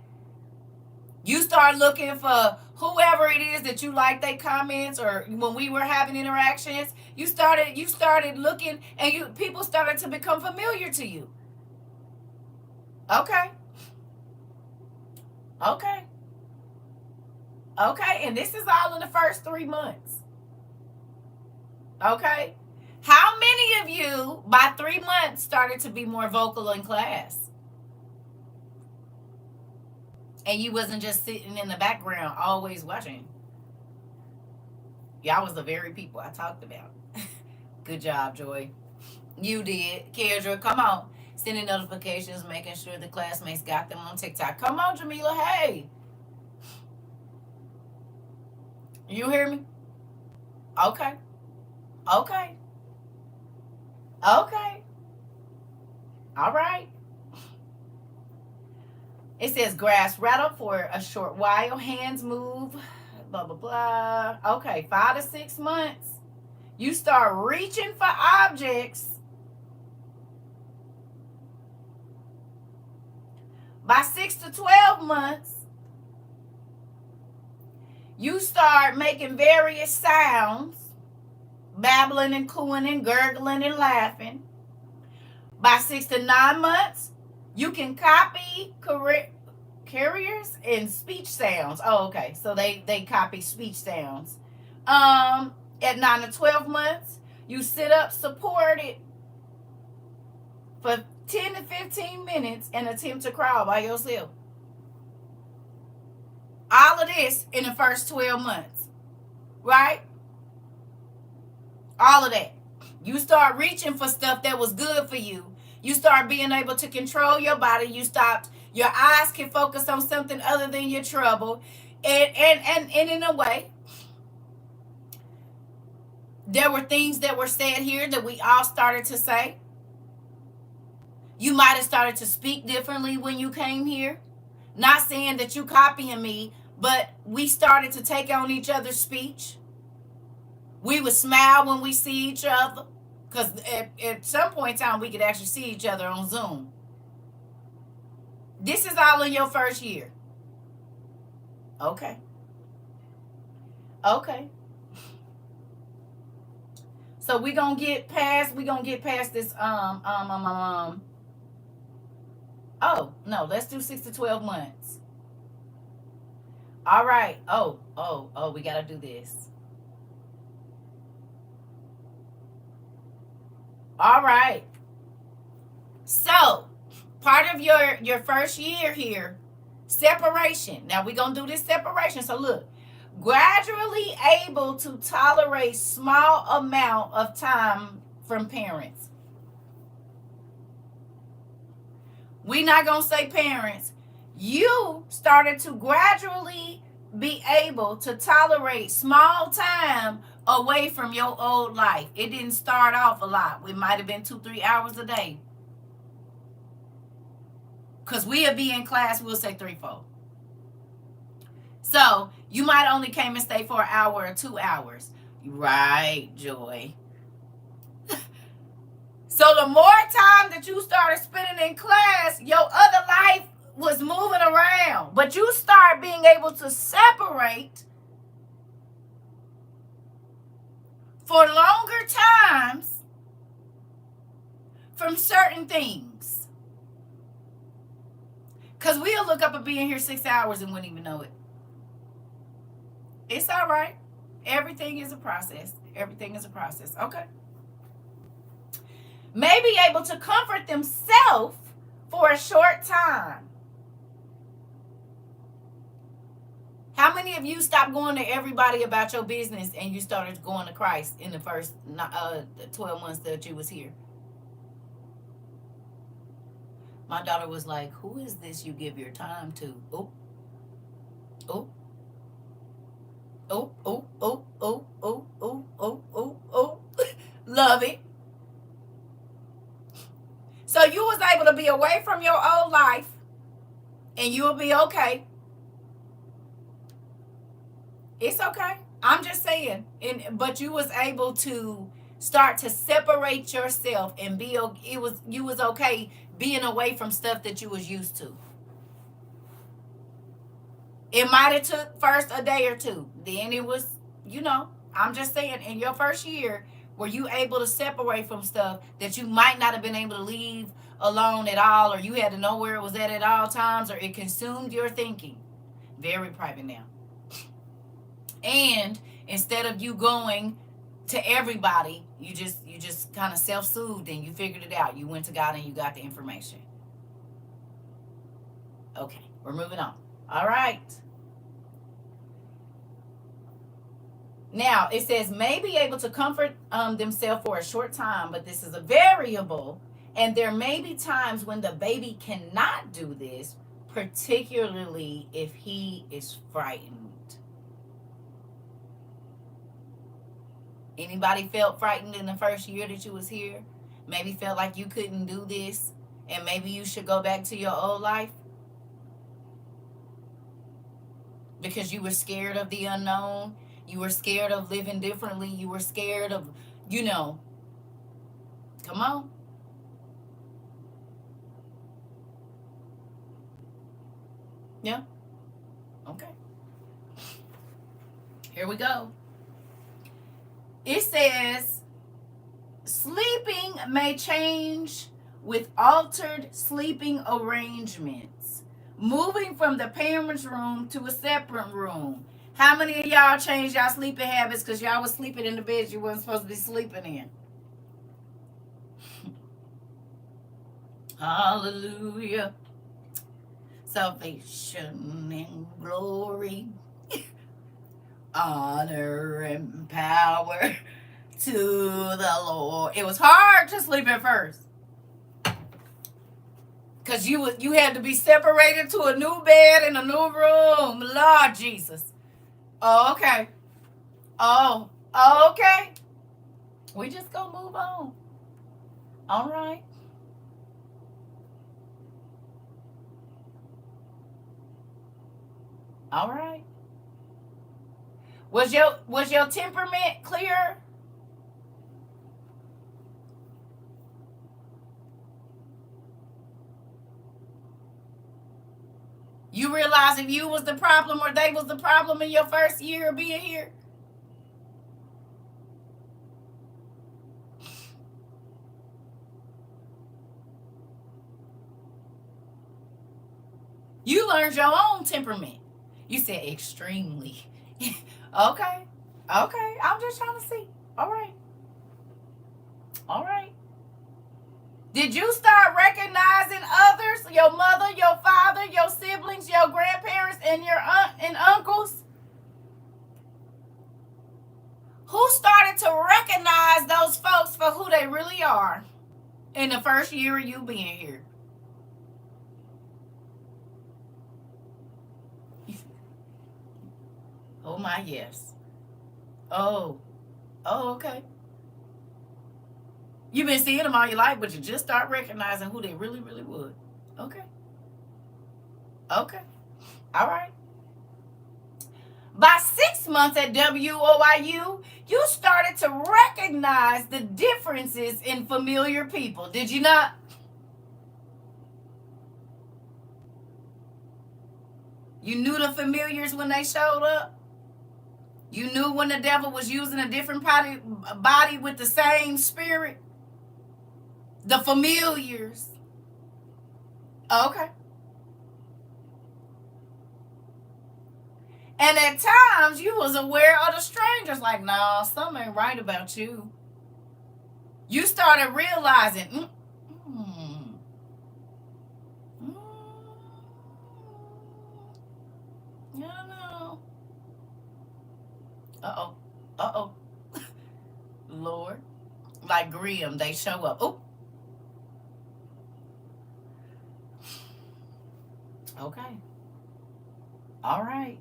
You start looking for whoever it is that you like their comments, or when we were having interactions, you started looking, and people started to become familiar to you. Okay. And this is all in the first 3 months. Okay. How many of you by 3 months started to be more vocal in class? And you wasn't just sitting in the background always watching. Y'all was the very people I talked about. Good job, Joy. You did. Kendra, come on. Sending notifications, making sure the classmates got them on TikTok. Come on, Jamila. Hey. You hear me? Okay. Okay. Okay. All right. It says grass rattle for a short while, hands move, blah, blah, blah. Okay, 5 to 6 months. You start reaching for objects. By 6 to 12 months, you start making various sounds, babbling and cooing and gurgling and laughing. By 6 to 9 months, you can copy carriers and speech sounds. Oh, okay. So they copy speech sounds. At 9 to 12 months, you sit up supported for 10 to 15 minutes and attempt to crawl by yourself. All of this in the first 12 months, right? All of that. You start reaching for stuff that was good for you. You start being able to control your body. Your eyes can focus on something other than your trouble. And in a way, there were things that were said here that we all started to say. You might have started to speak differently when you came here. Not saying that you copying me, but we started to take on each other's speech. We would smile when we see each other, because at some point in time we could actually see each other on Zoom. This is all in your first year. Okay. Okay. So we're gonna get past this oh no, let's do 6 to 12 months. All right. Oh, we gotta do this. All right. So part of your first year here, separation. Now we're gonna do this separation. So look, gradually able to tolerate small amount of time from parents. We're not gonna say parents. You started to gradually be able to tolerate small time away from your old life. It didn't start off a lot. It might have been 2-3 hours a day. Because we'll be in class, we'll say 3-4. So you might only came and stay for an hour or 2 hours. Right, Joy. So the more time that you started spending in class, your other life was moving around. But you start being able to separate for longer times from certain things. Because we'll look up and be in here 6 hours and wouldn't even know it. It's all right. Everything is a process. Everything is a process. Okay. May be able to comfort themselves for a short time. How many of you stopped going to everybody about your business and you started going to Christ in the first 12 months that you was here? My daughter was like, who is this you give your time to? Oh, oh, oh, oh, oh, oh, oh, oh, oh, oh, oh. Love it. So you was able to be away from your old life and you'll be okay. It's okay. I'm just saying. But you was able to start to separate yourself and you was okay being away from stuff that you was used to. It might have took first a day or two. Then it was, I'm just saying, in your first year, were you able to separate from stuff that you might not have been able to leave alone at all, or you had to know where it was at all times, or it consumed your thinking? Very private now. And instead of you going to everybody, you just kind of self-soothed and you figured it out. You went to God and you got the information. Okay, we're moving on. All right. Now, it says may be able to comfort themselves for a short time, but this is a variable, and there may be times when the baby cannot do this, particularly if he is frightened. Anybody felt frightened in the first year that you was here? Maybe felt like you couldn't do this and maybe you should go back to your old life because you were scared of the unknown. You were scared of living differently. You were scared of, you know, come on. Yeah. Okay. Here we go. It says, sleeping may change with altered sleeping arrangements. Moving from the parents' room to a separate room. How many of y'all changed y'all sleeping habits because y'all was sleeping in the bed you weren't supposed to be sleeping in? Hallelujah. Salvation and glory, honor and power to the Lord. It was hard to sleep at first because you had to be separated to a new bed in a new room. Lord Jesus. Oh, okay. Oh, okay. We just gonna move on. All right. All right. Was your temperament clear? You realize if you was the problem or they was the problem in your first year of being here? You learned your own temperament. You said extremely. Okay. Okay. I'm just trying to see. All right. All right. Did you start recognizing others? Your mother, your father, your siblings, your grandparents, and your aunt and uncles? Who started to recognize those folks for who they really are in the first year of you being here? Oh my, yes. Oh. Oh, okay. You've been seeing them all your life, but you just start recognizing who they really, really would. Okay. Okay. All right. By 6 months at WOIU, you started to recognize the differences in familiar people. Did you not? You knew the familiars when they showed up? You knew when the devil was using a different body with the same spirit? The familiars. Okay. And at times you was aware of the strangers, like, nah, something ain't right about you. You started realizing, I don't know. Uh-oh. Uh-oh. Lord. Like Grimm, they show up. Oh. Okay. All right.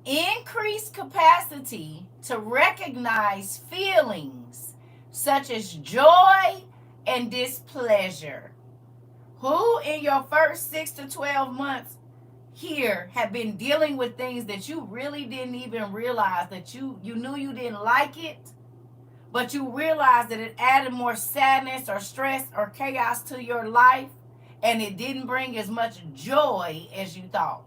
Increased capacity to recognize feelings such as joy and displeasure. Who in your first 6 to 12 months here have been dealing with things that you really didn't even realize that you knew you didn't like it, but you realized that it added more sadness or stress or chaos to your life and it didn't bring as much joy as you thought?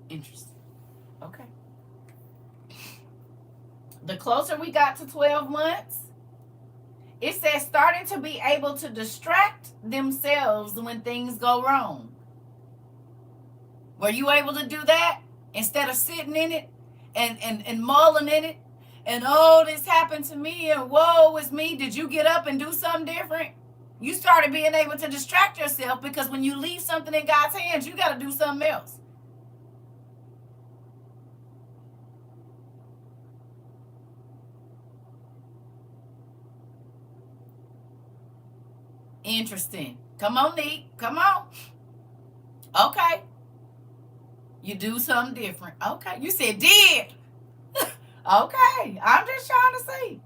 Interesting. Okay. The closer we got to 12 months, it says starting to be able to distract themselves when things go wrong. Were you able to do that instead of sitting in it and mulling in it and, oh, this happened to me and woe is me? Did you get up and do something different? You started being able to distract yourself because when you leave something in God's hands, you got to do something else. Interesting. Come on, Nick. Come on. Okay. You do something different. Okay. You said did. Okay. I'm just trying to see.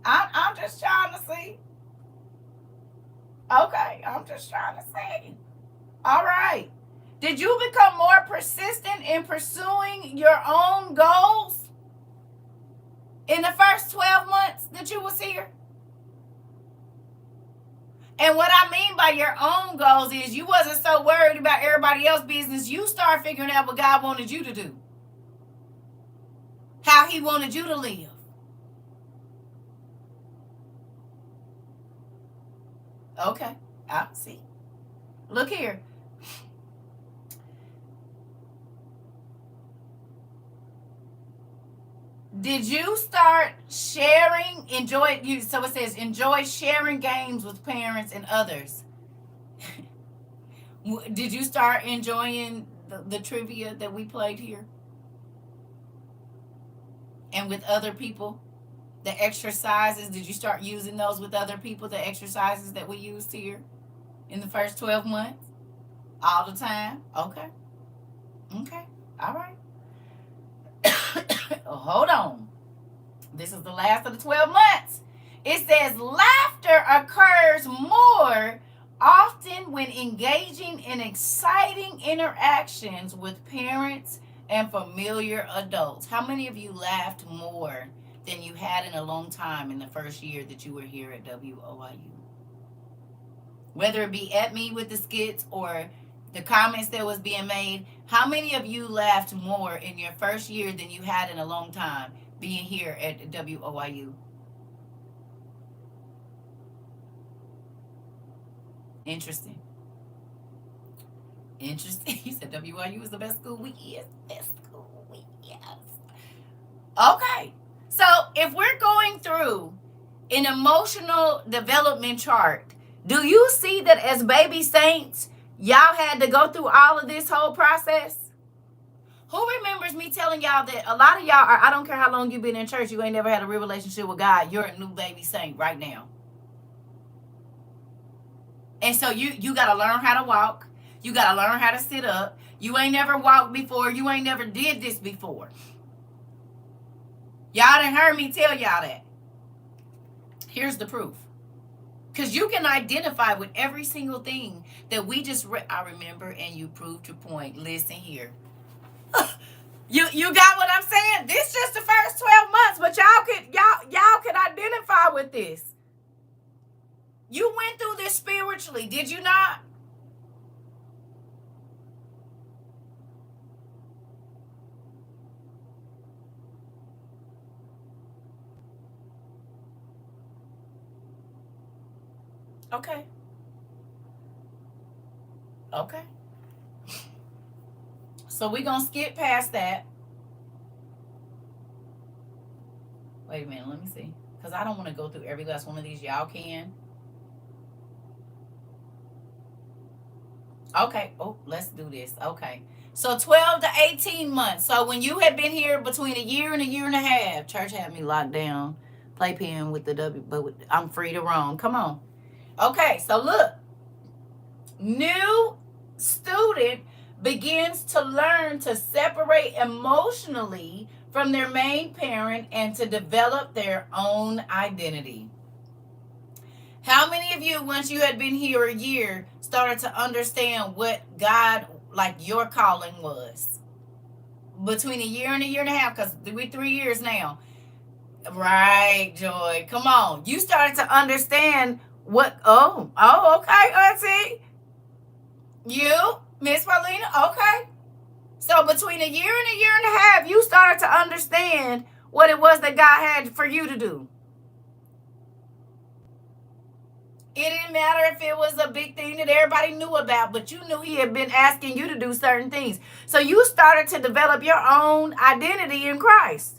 I'm just trying to see. Okay. I'm just trying to see. All right. Did you become more persistent in pursuing your own goals in the first 12 months that you was here? And what I mean by your own goals is you wasn't so worried about everybody else's business. You start figuring out what God wanted you to do. How he wanted you to live. Okay. I see. Look here. Did you start sharing, so it says, enjoy sharing games with parents and others. Did you start enjoying the trivia that we played here? And with other people? The exercises, did you start using those with other people, the exercises that we used here in the first 12 months? All the time? Okay. Okay. All right. Hold on. This is the last of the 12 months. It says laughter occurs more often when engaging in exciting interactions with parents and familiar adults. How many of you laughed more than you had in a long time in the first year that you were here at WOIU? Whether it be at me with the skits or the comments that was being made, how many of you laughed more in your first year than you had in a long time being here at WOIU? Interesting. Interesting. You said WIU is the best school week. Yes, best school week. Yes. Okay. So if we're going through an emotional development chart, do you see that as baby saints, y'all had to go through all of this whole process? Who remembers me telling y'all that a lot of y'all are, I don't care how long you've been in church, you ain't never had a real relationship with God. You're a new baby saint right now. And so you got to learn how to walk. You got to learn how to sit up. You ain't never walked before. You ain't never did this before. Y'all done heard me tell y'all that. Here's the proof. Because you can identify with every single thing that we just I remember, and you proved your point. Listen here. You got what I'm saying? This just the first 12 months, but y'all could identify with this. You went through this spiritually, did you not? Okay. Okay. So we're going to skip past that. Wait a minute, let me see. Because I don't want to go through every last one of these. Y'all can. Okay. Oh, let's do this. Okay. So 12 to 18 months. So when you had been here between a year and a half, church had me locked down, playpen with the W, but I'm free to roam. Come on. Okay. So look, new student begins to learn to separate emotionally from their main parent and to develop their own identity. How many of you, once you had been here a year, started to understand what God, like your calling was? Between a year and a half, because we're 3 years now. Right, Joy. Come on. You started to understand what, okay, Auntie. You, Miss Paulina, okay. So between a year and a half, you started to understand what it was that God had for you to do. It didn't matter if it was a big thing that everybody knew about, but you knew he had been asking you to do certain things. So you started to develop your own identity in Christ.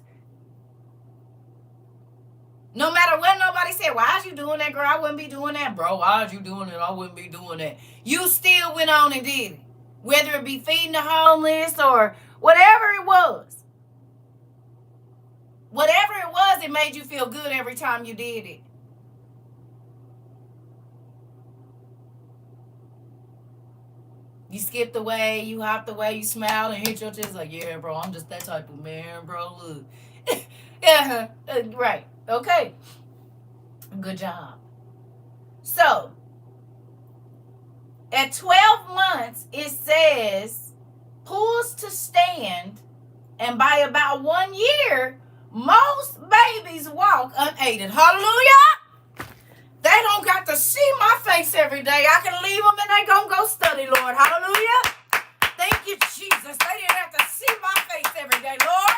No matter what nobody said, why is you doing that, girl? I wouldn't be doing that. Bro, why is you doing it? I wouldn't be doing that. You still went on and did it. Whether it be feeding the homeless or whatever it was. Whatever it was, it made you feel good every time you did it. You skipped away, you hopped away, you smiled and hit your chest like, yeah, bro, I'm just that type of man, bro. Look. Yeah, right. Okay. Good job. So, at 12 months, it says pulls to stand, and by about 1 year, most babies walk unaided. Hallelujah! They don't got to see my face every day. I can leave them and they gonna go study, Lord. Hallelujah! Thank you, Jesus. They didn't have to see my face every day, Lord.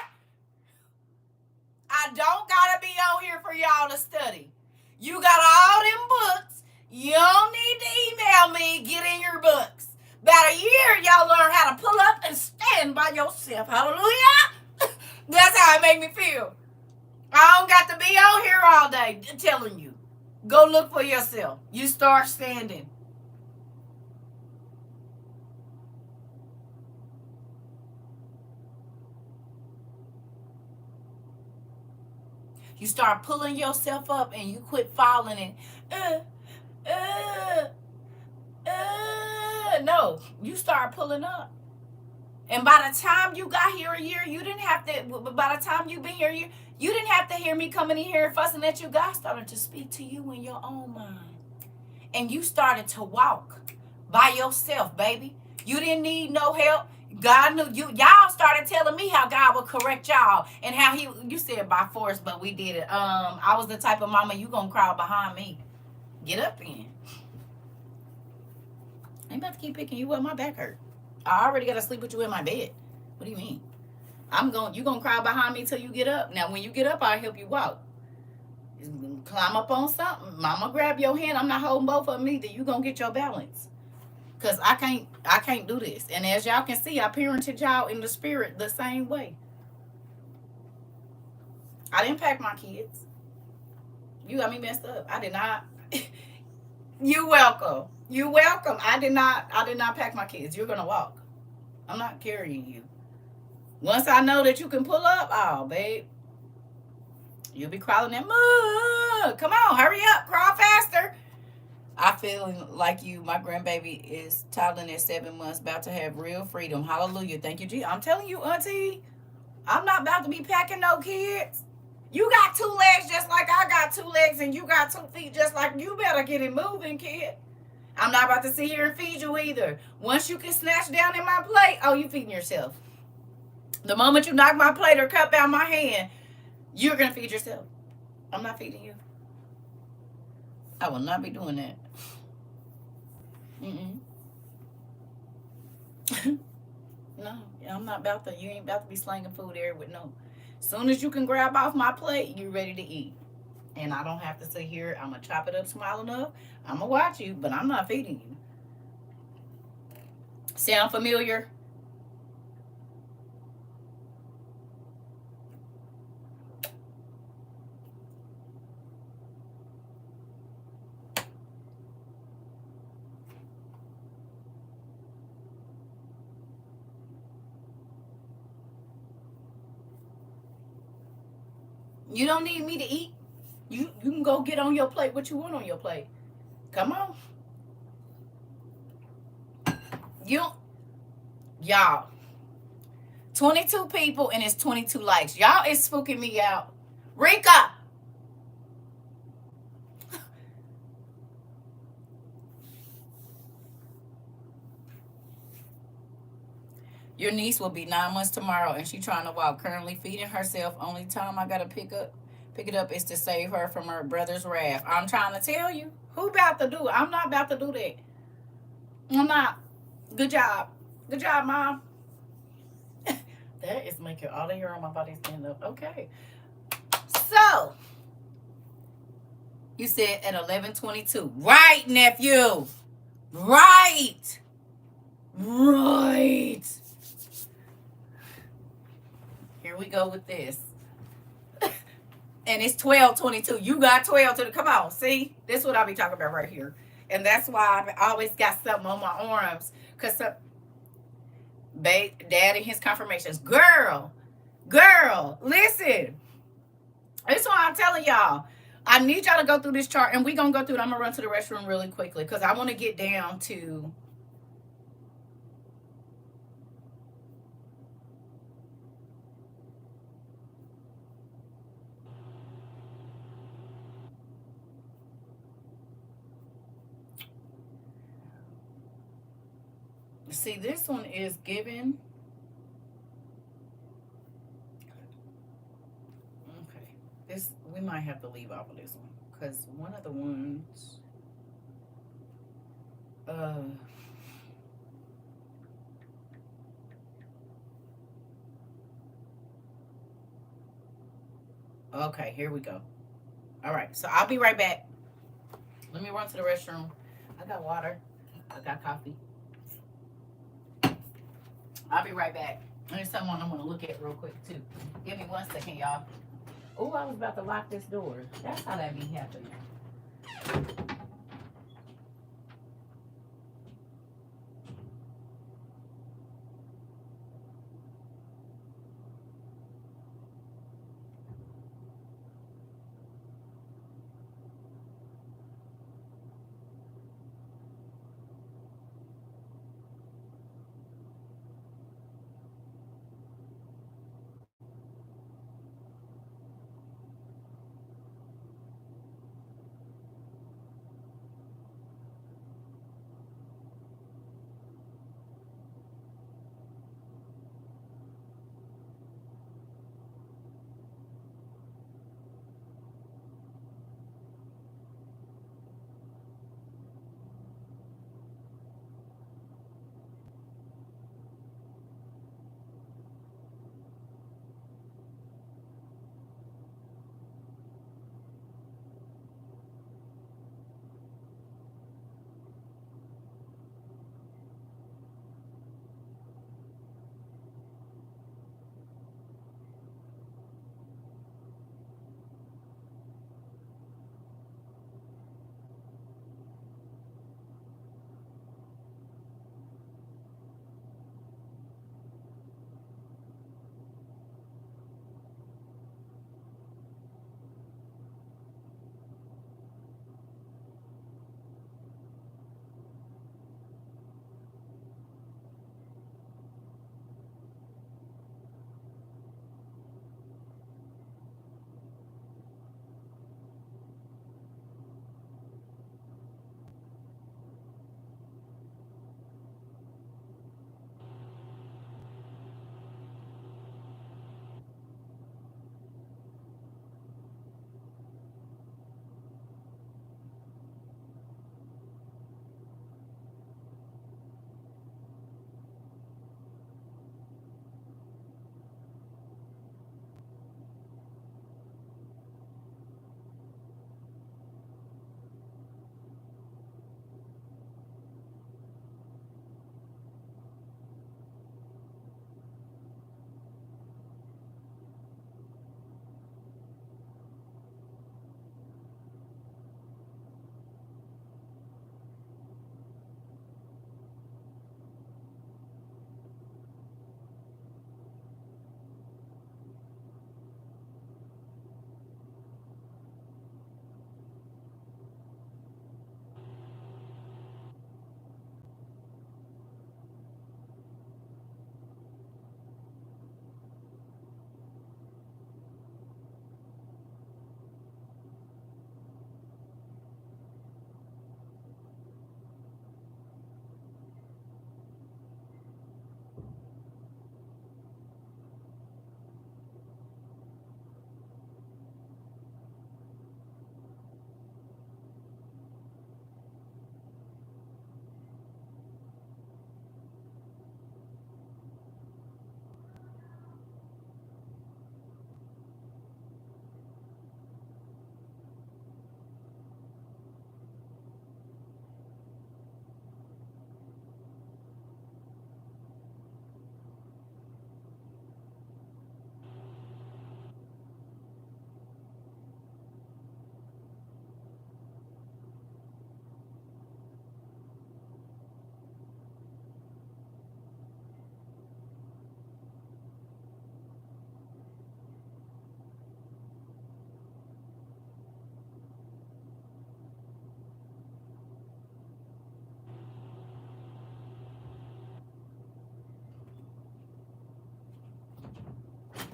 I don't gotta be on here for y'all to study. You got all them books. You don't need to email me. Get in your books. About a year, y'all learn how to pull up and stand by yourself. Hallelujah. That's how it make me feel. I don't got to be on here all day telling you. Go look for yourself. You start standing. You start pulling yourself up and you quit falling and no, you start pulling up. And by the time you got here a year, you didn't have to, by the time you've been here a year, you didn't have to hear me coming in here and fussing at you. God started to speak to you in your own mind. And you started to walk by yourself, baby. You didn't need no help. God knew you. Y'all started telling me how God would correct y'all and how you said by force, but we did it. I was the type of mama, you gonna crawl behind me. Get up in. I ain't about to keep picking you up. My back hurt. I already got to sleep with you in my bed. What do you mean? You gonna cry behind me till you get up. Now, when you get up, I'll help you walk. Climb up on something. Mama grab your hand. I'm not holding both of them either. You gonna get your balance. Cause I can't do this. And as y'all can see, I parented y'all in the spirit the same way. I didn't pack my kids. You got me messed up. I did not. You welcome. You welcome. I did not pack my kids. You're gonna walk. I'm not carrying you. Once I know that you can pull up, oh babe, you'll be crawling that mud. Come on, hurry up, crawl faster. I feel like you. My grandbaby is toddling at 7 months, about to have real freedom. Hallelujah. Thank you, Jesus. I'm telling you, auntie, I'm not about to be packing no kids. You got 2 legs just like I got 2 legs, and you got 2 feet just like you. Better get it moving, kid. I'm not about to sit here and feed you either. Once you can snatch down in my plate, oh, you feeding yourself. The moment you knock my plate or cup out my hand, you're going to feed yourself. I'm not feeding you. I will not be doing that. No, I'm not about to. You ain't about to be slinging food there with no. As soon as you can grab off my plate, you're ready to eat. And I don't have to sit here. I'm going to chop it up small enough. I'm going to watch you, but I'm not feeding you. Sound familiar? You don't need me to eat. You can go get on your plate what you want on your plate. Come on. Y'all, 22 people and it's 22 likes. Y'all is spooking me out. Rika. Your niece will be 9 months tomorrow and she trying to walk, currently feeding herself. Only time I gotta pick it up is to save her from her brother's wrath. I'm trying to tell you. Who about to do it? I'm not about to do that. I'm not. Good job. Good job, Mom. That is making all the hair on my body stand up. Okay. So, you said at 11:22. Right, nephew. Right. Right. Here we go with this. And it's 12:22. You got 12 to the. Come on. See? This is what I be talking about right here. And that's why I've always got something on my arms. Because Dad and his confirmations. Girl, listen. That's why I'm telling y'all. I need y'all to go through this chart. And we're going to go through it. I'm going to run to the restroom really quickly. Because I want to get down to See, this one is given. Okay. This, we might have to leave off of this one. Because one of the ones, uh, okay, here we go. All right, so I'll be right back. Let me run to the restroom. I got water. I got coffee. I'll be right back. There's someone I'm going to look at real quick, too. Give me 1 second, y'all. Oh, I was about to lock this door. That's how that be happening.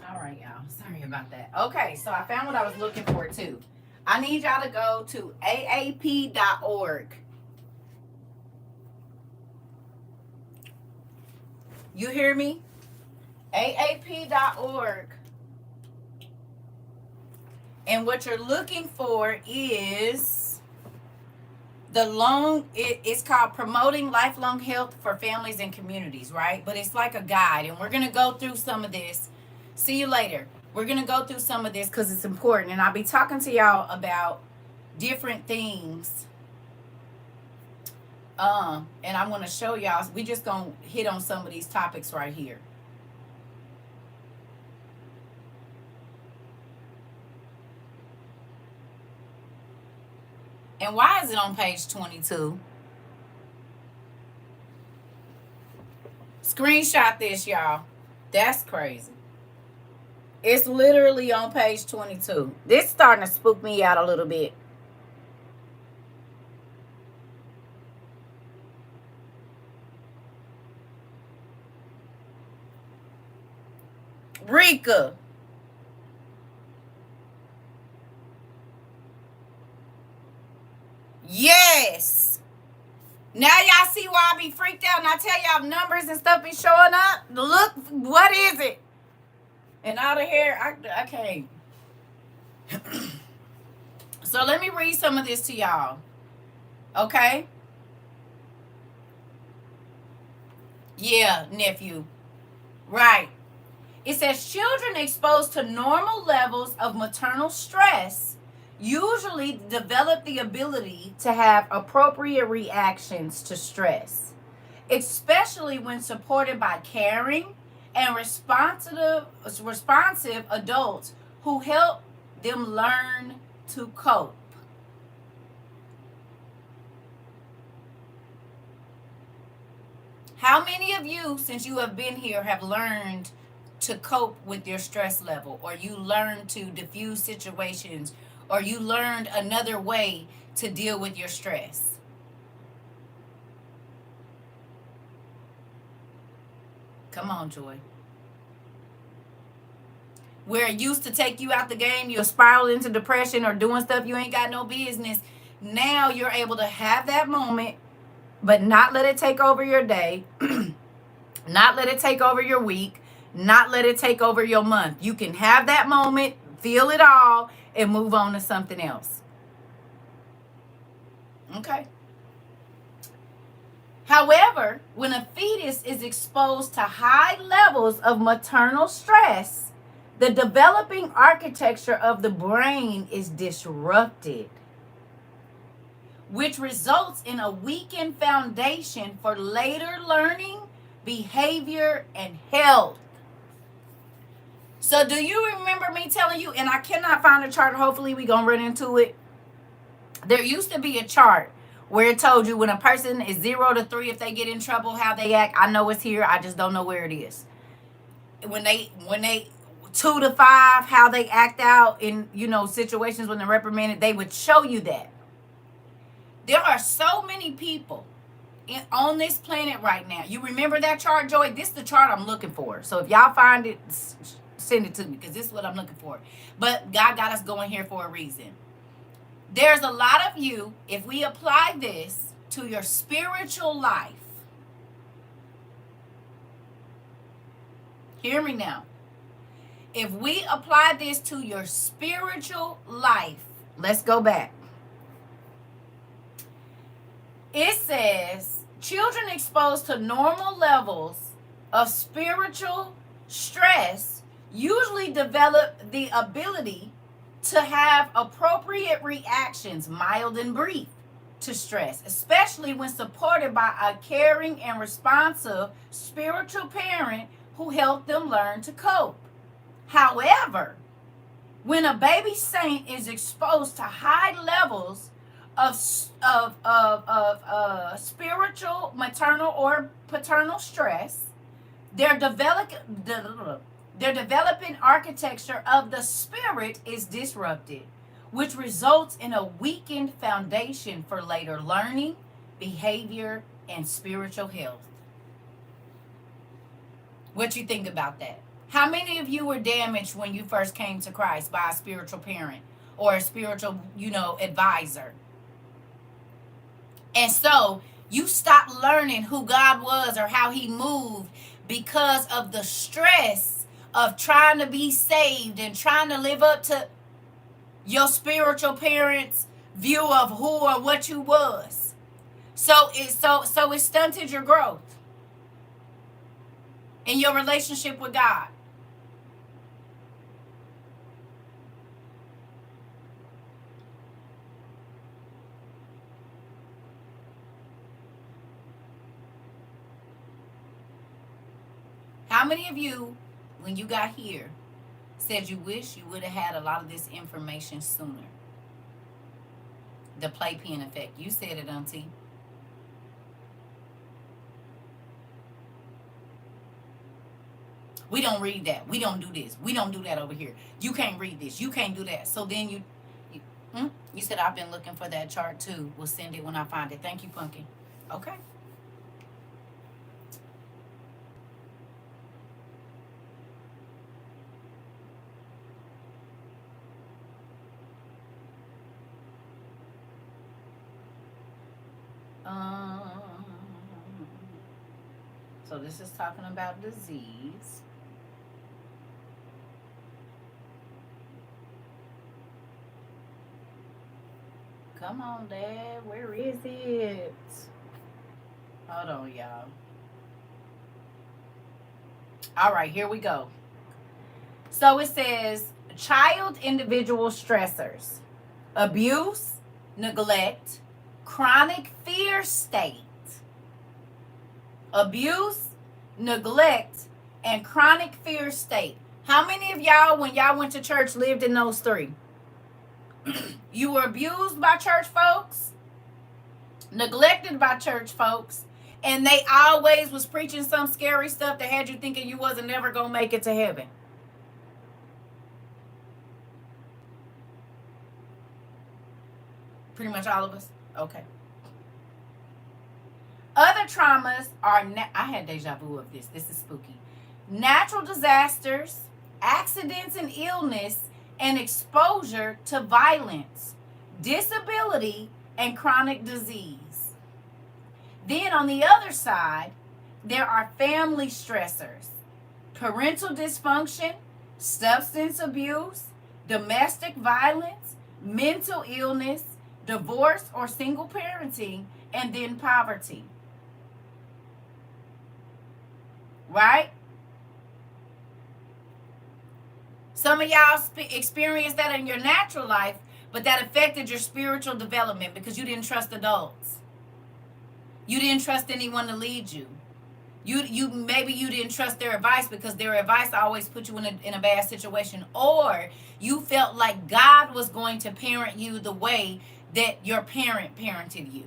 All right, y'all. Sorry about that. Okay, so I found what I was looking for too. I need y'all to go to aap.org. You hear me? AAP.org. And what you're looking for is it's called Promoting Lifelong Health for Families and Communities, right? But it's like a guide, and we're going to go through some of this. See you later. We're going to go through some of this because it's important, and I'll be talking to y'all about different things. And I'm going to show y'all. We just going to hit on some of these topics right here. And why is it on page 22? Screenshot this, y'all. That's crazy. It's literally on page 22. This starting to spook me out a little bit. Rika. Yes. Now y'all see why I be freaked out and I tell y'all numbers and stuff be showing up? Look, what is it? And out of here, I can't. So let me read some of this to y'all. Okay? Yeah, nephew. Right. It says children exposed to normal levels of maternal stress usually develop the ability to have appropriate reactions to stress, especially when supported by caring and responsive adults who help them learn to cope. How many of you, since you have been here, have learned to cope with your stress level, or you learned to diffuse situations, or you learned another way to deal with your stress? Come on, Joy. Where it used to take you out the game, you'll spiral into depression or doing stuff you ain't got no business. Now you're able to have that moment, but not let it take over your day, not let it take over your week, not let it take over your month. You can have that moment, feel it all, and move on to something else. Okay. However, when a fetus is exposed to high levels of maternal stress, the developing architecture of the brain is disrupted, which results in a weakened foundation for later learning, behavior, and health. So do you remember me telling you, and I cannot find a chart, hopefully we're going to run into it. There used to be a chart where it told you when a person is 0 to 3, if they get in trouble, how they act. I know it's here, I just don't know where it is. When they 2 to 5, how they act out in, situations when they're reprimanded, they would show you that. There are so many people on this planet right now. You remember that chart, Joy? This is the chart I'm looking for. So if y'all find it, send it to me, because this is what I'm looking for. But God got us going here for a reason. There's a lot of you, if we apply this to your spiritual life, hear me now. If we apply this to your spiritual life, let's go back. It says children exposed to normal levels of spiritual stress usually develop the ability to have appropriate reactions, mild and brief, to stress, especially when supported by a caring and responsive spiritual parent who helped them learn to cope. However, when a baby saint is exposed to high levels of spiritual, maternal, or paternal stress, their developing architecture of the spirit is disrupted, which results in a weakened foundation for later learning, behavior, and spiritual health. What you think about that? How many of you were damaged when you first came to Christ by a spiritual parent or a spiritual, advisor? And so you stopped learning who God was or how he moved because of the stress of trying to be saved and trying to live up to your spiritual parents' view of who or what you was. So it stunted your growth in your relationship with God. How many of you, when you got here, said you wish you would have had a lot of this information sooner? The playpen effect. You said it, Auntie. We don't read that. We don't do this. We don't do that over here. You can't read this. You can't do that. So then you said, I've been looking for that chart too. We'll send it when I find it. Thank you, Pumpkin. Okay. So this is talking about disease. Come on, Dad. Where is it? Hold on, y'all. All right, here we go. So it says child individual stressors, abuse, neglect, chronic fear state. Abuse, neglect, and chronic fear state. How many of y'all, when y'all went to church, lived in those three? You were abused by church folks, neglected by church folks, and they always was preaching some scary stuff that had you thinking you wasn't never going to make it to heaven. Pretty much all of us? Okay. Other traumas are, I had deja vu of this. This is spooky. Natural disasters, accidents and illness, and exposure to violence, disability, and chronic disease. Then on the other side, there are family stressors, parental dysfunction, substance abuse, domestic violence, mental illness, divorce or single parenting, and then poverty. Right? Some of y'all experienced that in your natural life, but that affected your spiritual development because you didn't trust adults. You didn't trust anyone to lead you. Maybe you didn't trust their advice because their advice always put you in a bad situation, or you felt like God was going to parent you the way that your parent parented you.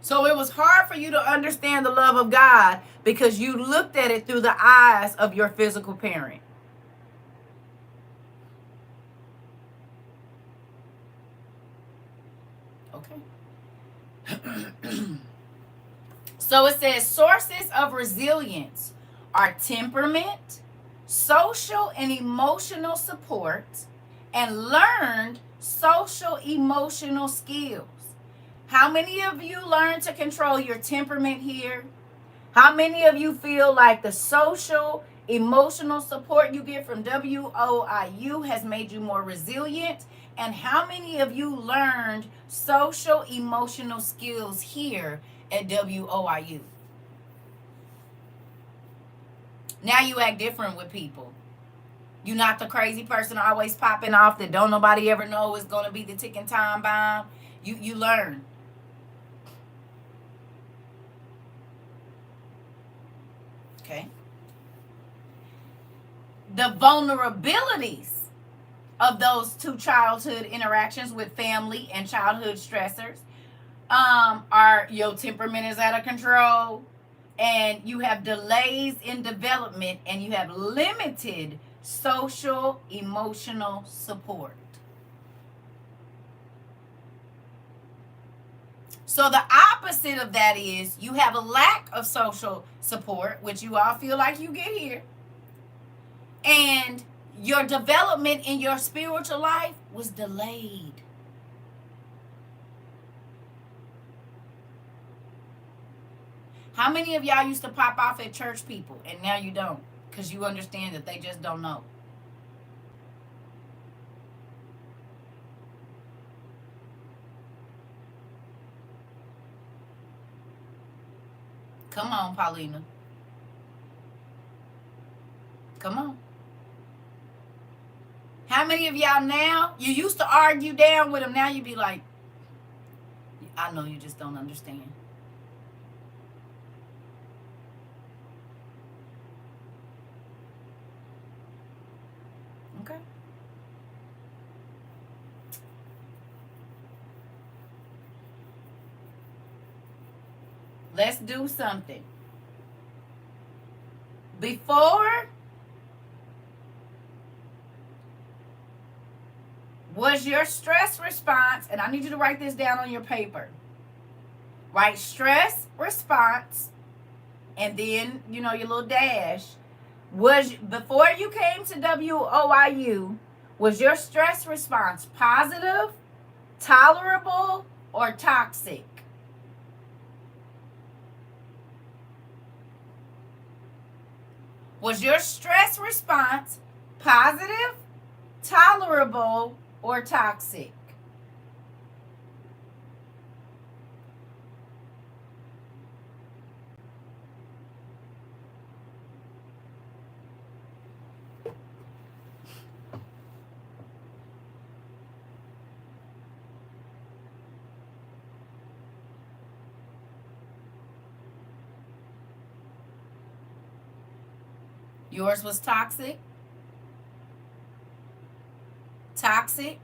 So it was hard for you to understand the love of God because you looked at it through the eyes of your physical parent. Okay. So it says sources of resilience are temperament, social and emotional support, and learned social emotional skills. How many of you learn to control your temperament here? How many of you feel like the social, emotional support you get from WOIU has made you more resilient? And how many of you learned social, emotional skills here at WOIU? Now you act different with people. You're not the crazy person always popping off that don't nobody ever know is going to be the ticking time bomb. You learn. Okay. The vulnerabilities of those two childhood interactions with family and childhood stressors are your temperament is out of control, and you have delays in development, and you have limited social emotional support. So the opposite of that is you have a lack of social support, which you all feel like you get here. And your development in your spiritual life was delayed. How many of y'all used to pop off at church people and now you don't? Because you understand that they just don't know. Come on, Paulina. Come on. How many of y'all now, you used to argue down with them, now you be like, I know you just don't understand. Okay. Let's do something. Before, was your stress response, and I need you to write this down on your paper. Write stress response, and then, your little dash. Was, before you came to WOIU, was your stress response positive, tolerable, or toxic? Was your stress response positive, tolerable, or toxic? Yours was toxic? Toxic?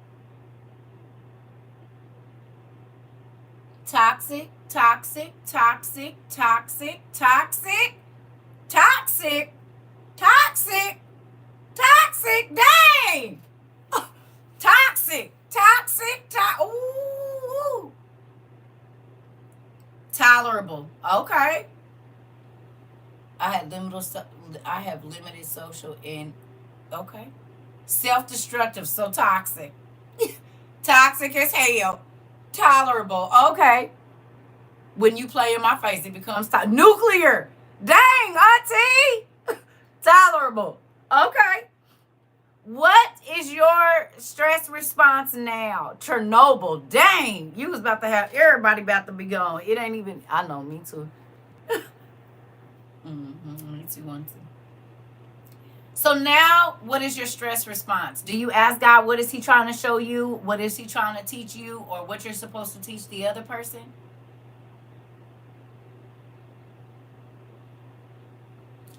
Toxic, toxic, toxic, toxic, toxic, toxic, toxic, toxic, dang! Toxic, toxic, ooh. Tolerable, okay. I have limited social and, okay. Self-destructive, so toxic. Toxic as hell. Tolerable, okay. When you play in my face, it becomes nuclear. Dang, auntie. Tolerable, okay. What is your stress response now? Chernobyl, dang. You was about to have everybody about to be gone. It ain't even, I know, me too. Me too, one too. So now, what is your stress response? Do you ask God, what is he trying to show you? What is he trying to teach you? Or what you're supposed to teach the other person?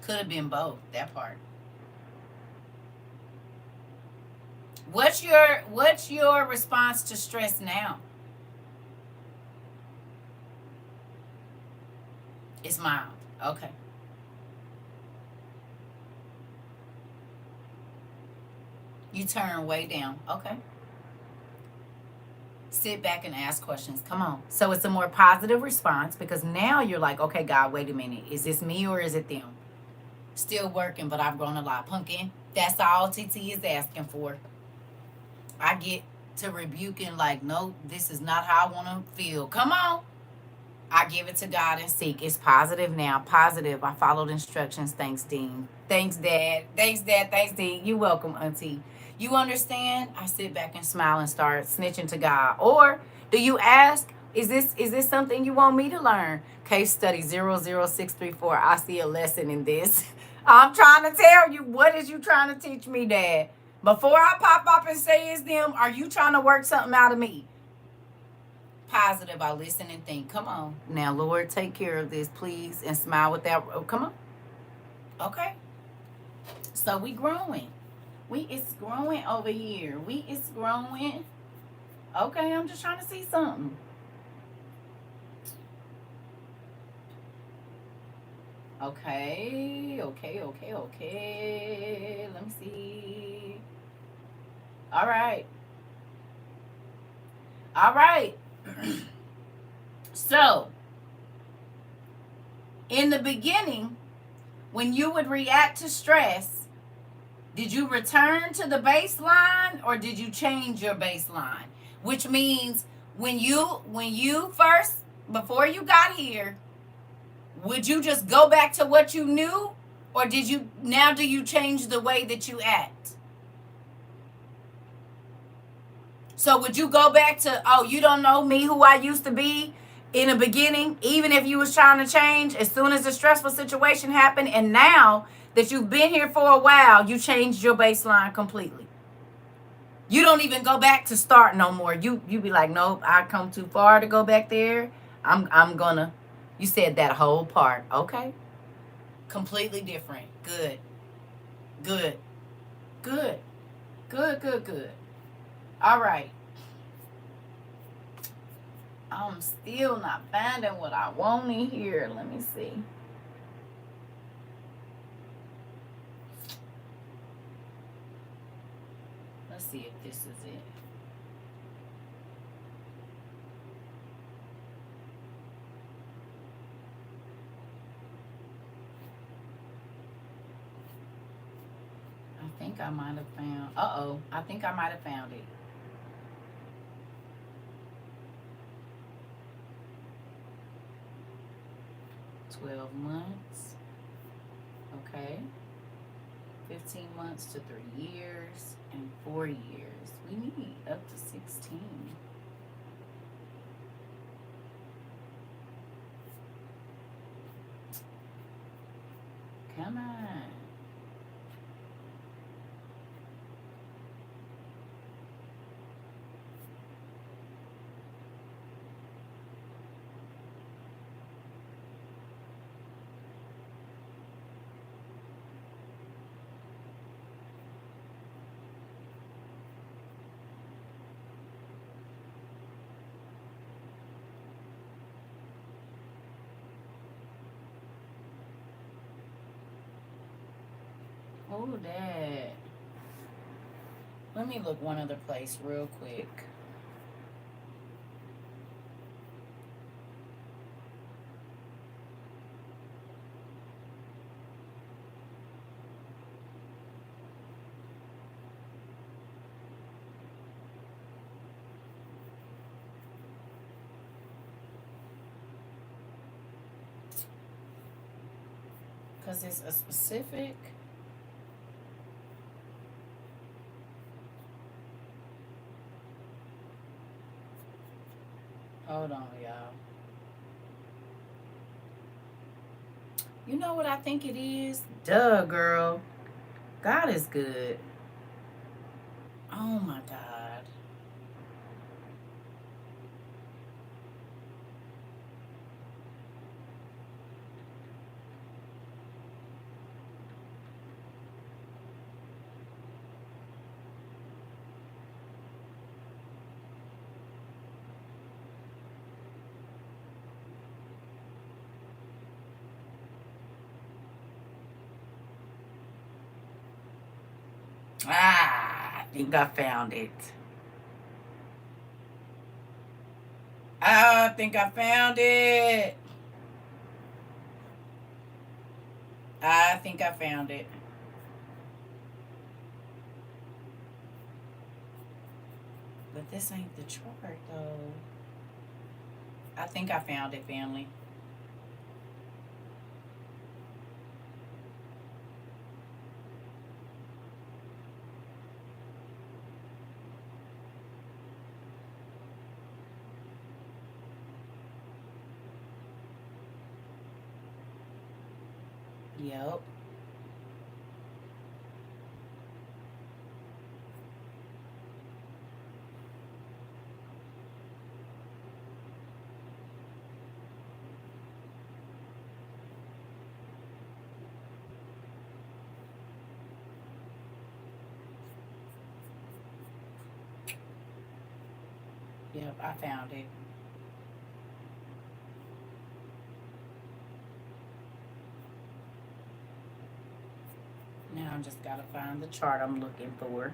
Could have been both, that part. What's your response to stress now? It's mild. Okay. You turn way down. Okay. Sit back and ask questions. Come on. So it's a more positive response because now you're like, okay, God, wait a minute. Is this me or is it them? Still working, but I've grown a lot. Pumpkin, that's all TT is asking for. I get to rebuking like, no, this is not how I want to feel. Come on. I give it to God and seek. It's positive now. Positive. I followed instructions. Thanks, Dean. Thanks, Dad. Thanks, Dad. Thanks, Dean. You welcome, Auntie. You understand? I sit back and smile and start snitching to God. Or do you ask, is this something you want me to learn? Case study 00634. I see a lesson in this. I'm trying to tell you, what is you trying to teach me, Dad? Before I pop up and say it's them, are you trying to work something out of me? Positive. I listen and think. Come on. Now, Lord, take care of this, please. And smile with that. Oh, come on. Okay. So we growing. We is growing over here. We is growing. Okay, I'm just trying to see something. Okay. Let me see. All right. So, in the beginning, when you would react to stress, did you return to the baseline or did you change your baseline? Which means when you first, before you got here, would you just go back to what you knew? Or do you change the way that you act? So would you go back to, oh, you don't know me, who I used to be in the beginning, even if you was trying to change, as soon as the stressful situation happened, and now that you've been here for a while, you changed your baseline completely. You don't even go back to start no more. You be like, nope, I come too far to go back there. I'm gonna. You said that whole part. Okay. Completely different. Good. Good. Good. Good, good, good. All right. I'm still not finding what I want in here. Let me see. Let's see if this is it. I think I might have found. I think I might have found it. "12 months." Okay. 15 months to 3 years and 4 years. We need up to 16. Come on. Oh, that. Let me look one other place real quick. Because it's a specific. Hold on, y'all. You know what I think it is? Duh, girl. God is good. Oh my God. I think I found it. I think I found it. I think I found it. But this ain't the chart, though. I think I found it, family. Yep. Yep, I found it. Now I just gotta find the chart I'm looking for.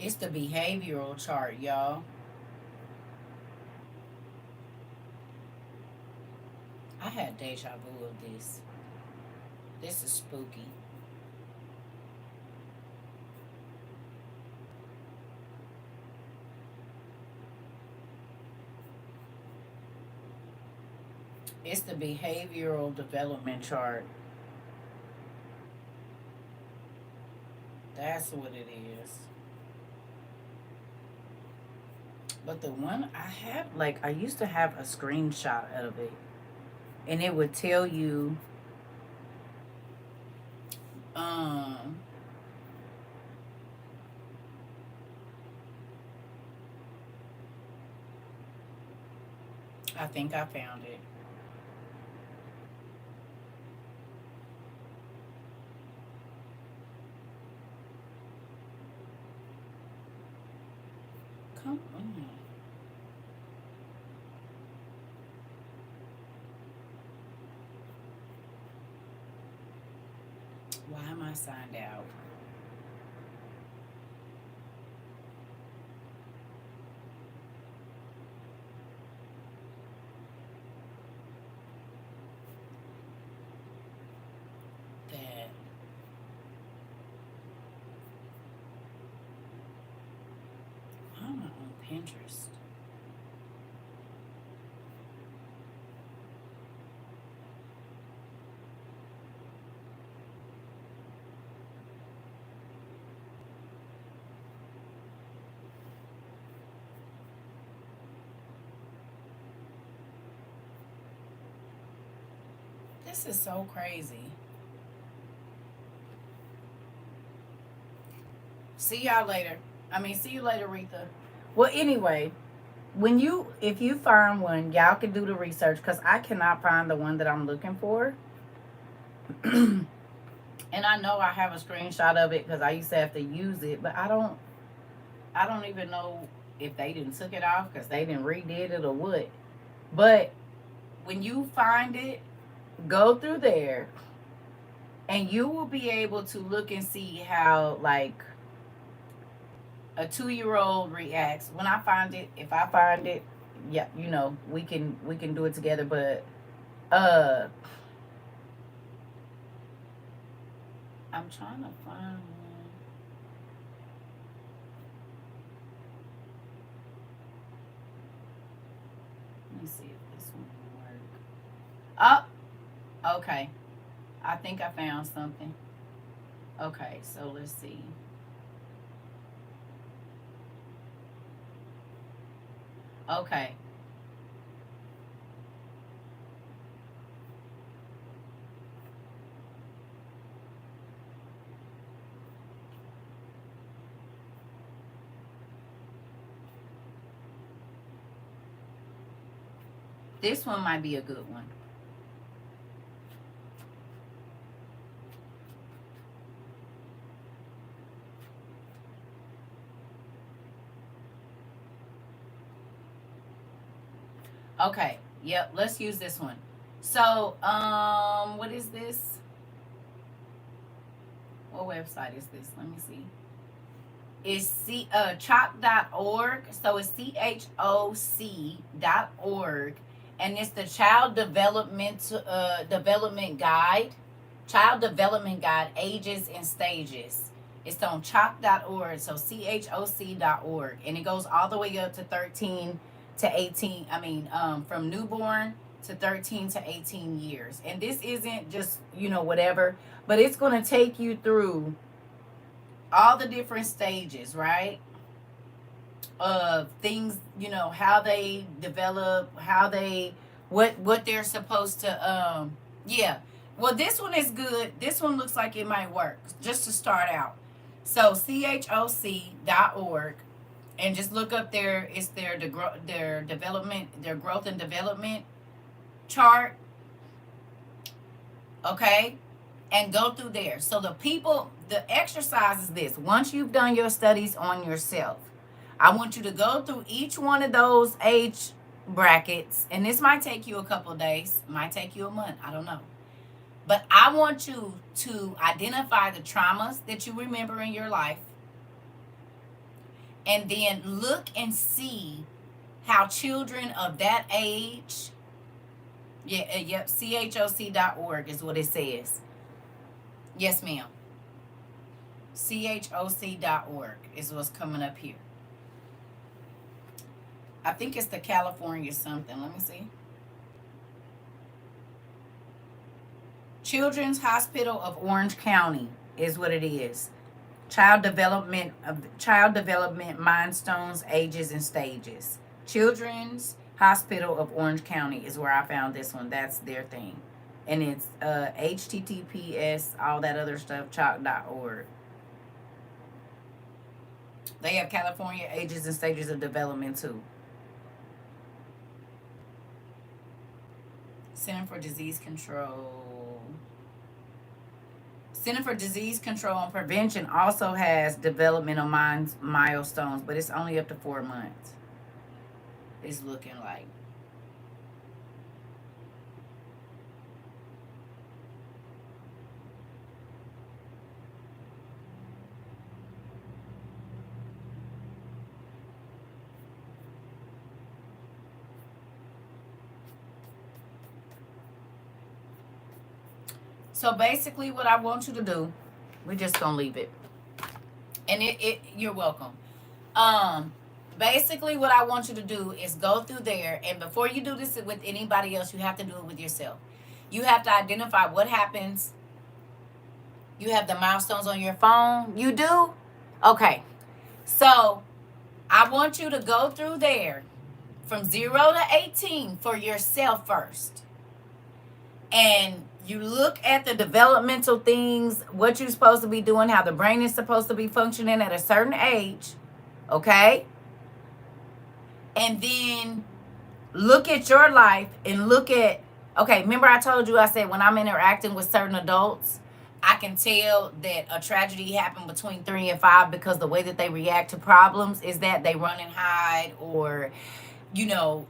It's the behavioral chart, y'all. I had deja vu of this. This is spooky. It's the behavioral development chart. That's what it is. But the one I have, like, I used to have a screenshot of it, and it would tell you, um, I think I found it. Come on. Why am I signed out? That I'm on Pinterest. This is so crazy. See y'all later. See you later, Retha. Well, anyway, if you find one, y'all can do the research because I cannot find the one that I'm looking for. And I know I have a screenshot of it because I used to have to use it, but I don't even know if they didn't took it off because they didn't redid it or what. But when you find it, go through there and you will be able to look and see how, like, a 2-year-old reacts when I find it. If I find it, yeah, we can do it together. But uh I'm trying to find one. Let me see if this one will work. Oh, okay. I think I found something. Okay, so let's see. Okay. This one might be a good one. Okay. Yep, let's use this one. So, what is this? What website is this? Let me see. It's chalk.org. So it's CHOC.org. And it's the Development Guide. Child Development Guide, Ages and Stages. It's on chalk.org. So CHOC.org. And it goes all the way up to 13 to 18. From newborn to 13 to 18 years. And this isn't just, whatever, but it's going to take you through all the different stages, right? Of things, how they develop, what they're supposed to, yeah. Well, this one is good. This one looks like it might work just to start out. So CHOC.org, and just look up it's their development, their growth and development chart. Okay, and go through there. So the exercise is this. Once you've done your studies on yourself, I want you to go through each one of those age brackets, and this might take you a couple of days, might take you a month, I don't know. But I want you to identify the traumas that you remember in your life, And then look and see how children of that age, yep, choc.org is what it says. Yes, ma'am. choc.org is what's coming up here. I think it's the California something. Let me see. Children's Hospital of Orange County is what it is. Child development milestones, ages, and stages. Children's Hospital of Orange County is where I found this one. That's their thing. And it's https, all that other stuff, choc.org. They have California ages and stages of development too. Center for Disease Control. Center for Disease Control and Prevention also has developmental milestones, but it's only up to 4 months. It's looking like. So basically what I want you to do, we're just gonna leave it. And you're welcome. Basically what I want you to do is go through there, and before you do this with anybody else, you have to do it with yourself. You have to identify what happens. You have the milestones on your phone. You do? Okay. So I want you to go through there from 0 to 18 for yourself first. And you look at the developmental things, what you're supposed to be doing, how the brain is supposed to be functioning at a certain age, okay? And then look at your life and look at, okay, remember I told you, I said when I'm interacting with certain adults, I can tell that a tragedy happened between 3 and 5 because the way that they react to problems is that they run and hide, or, you know,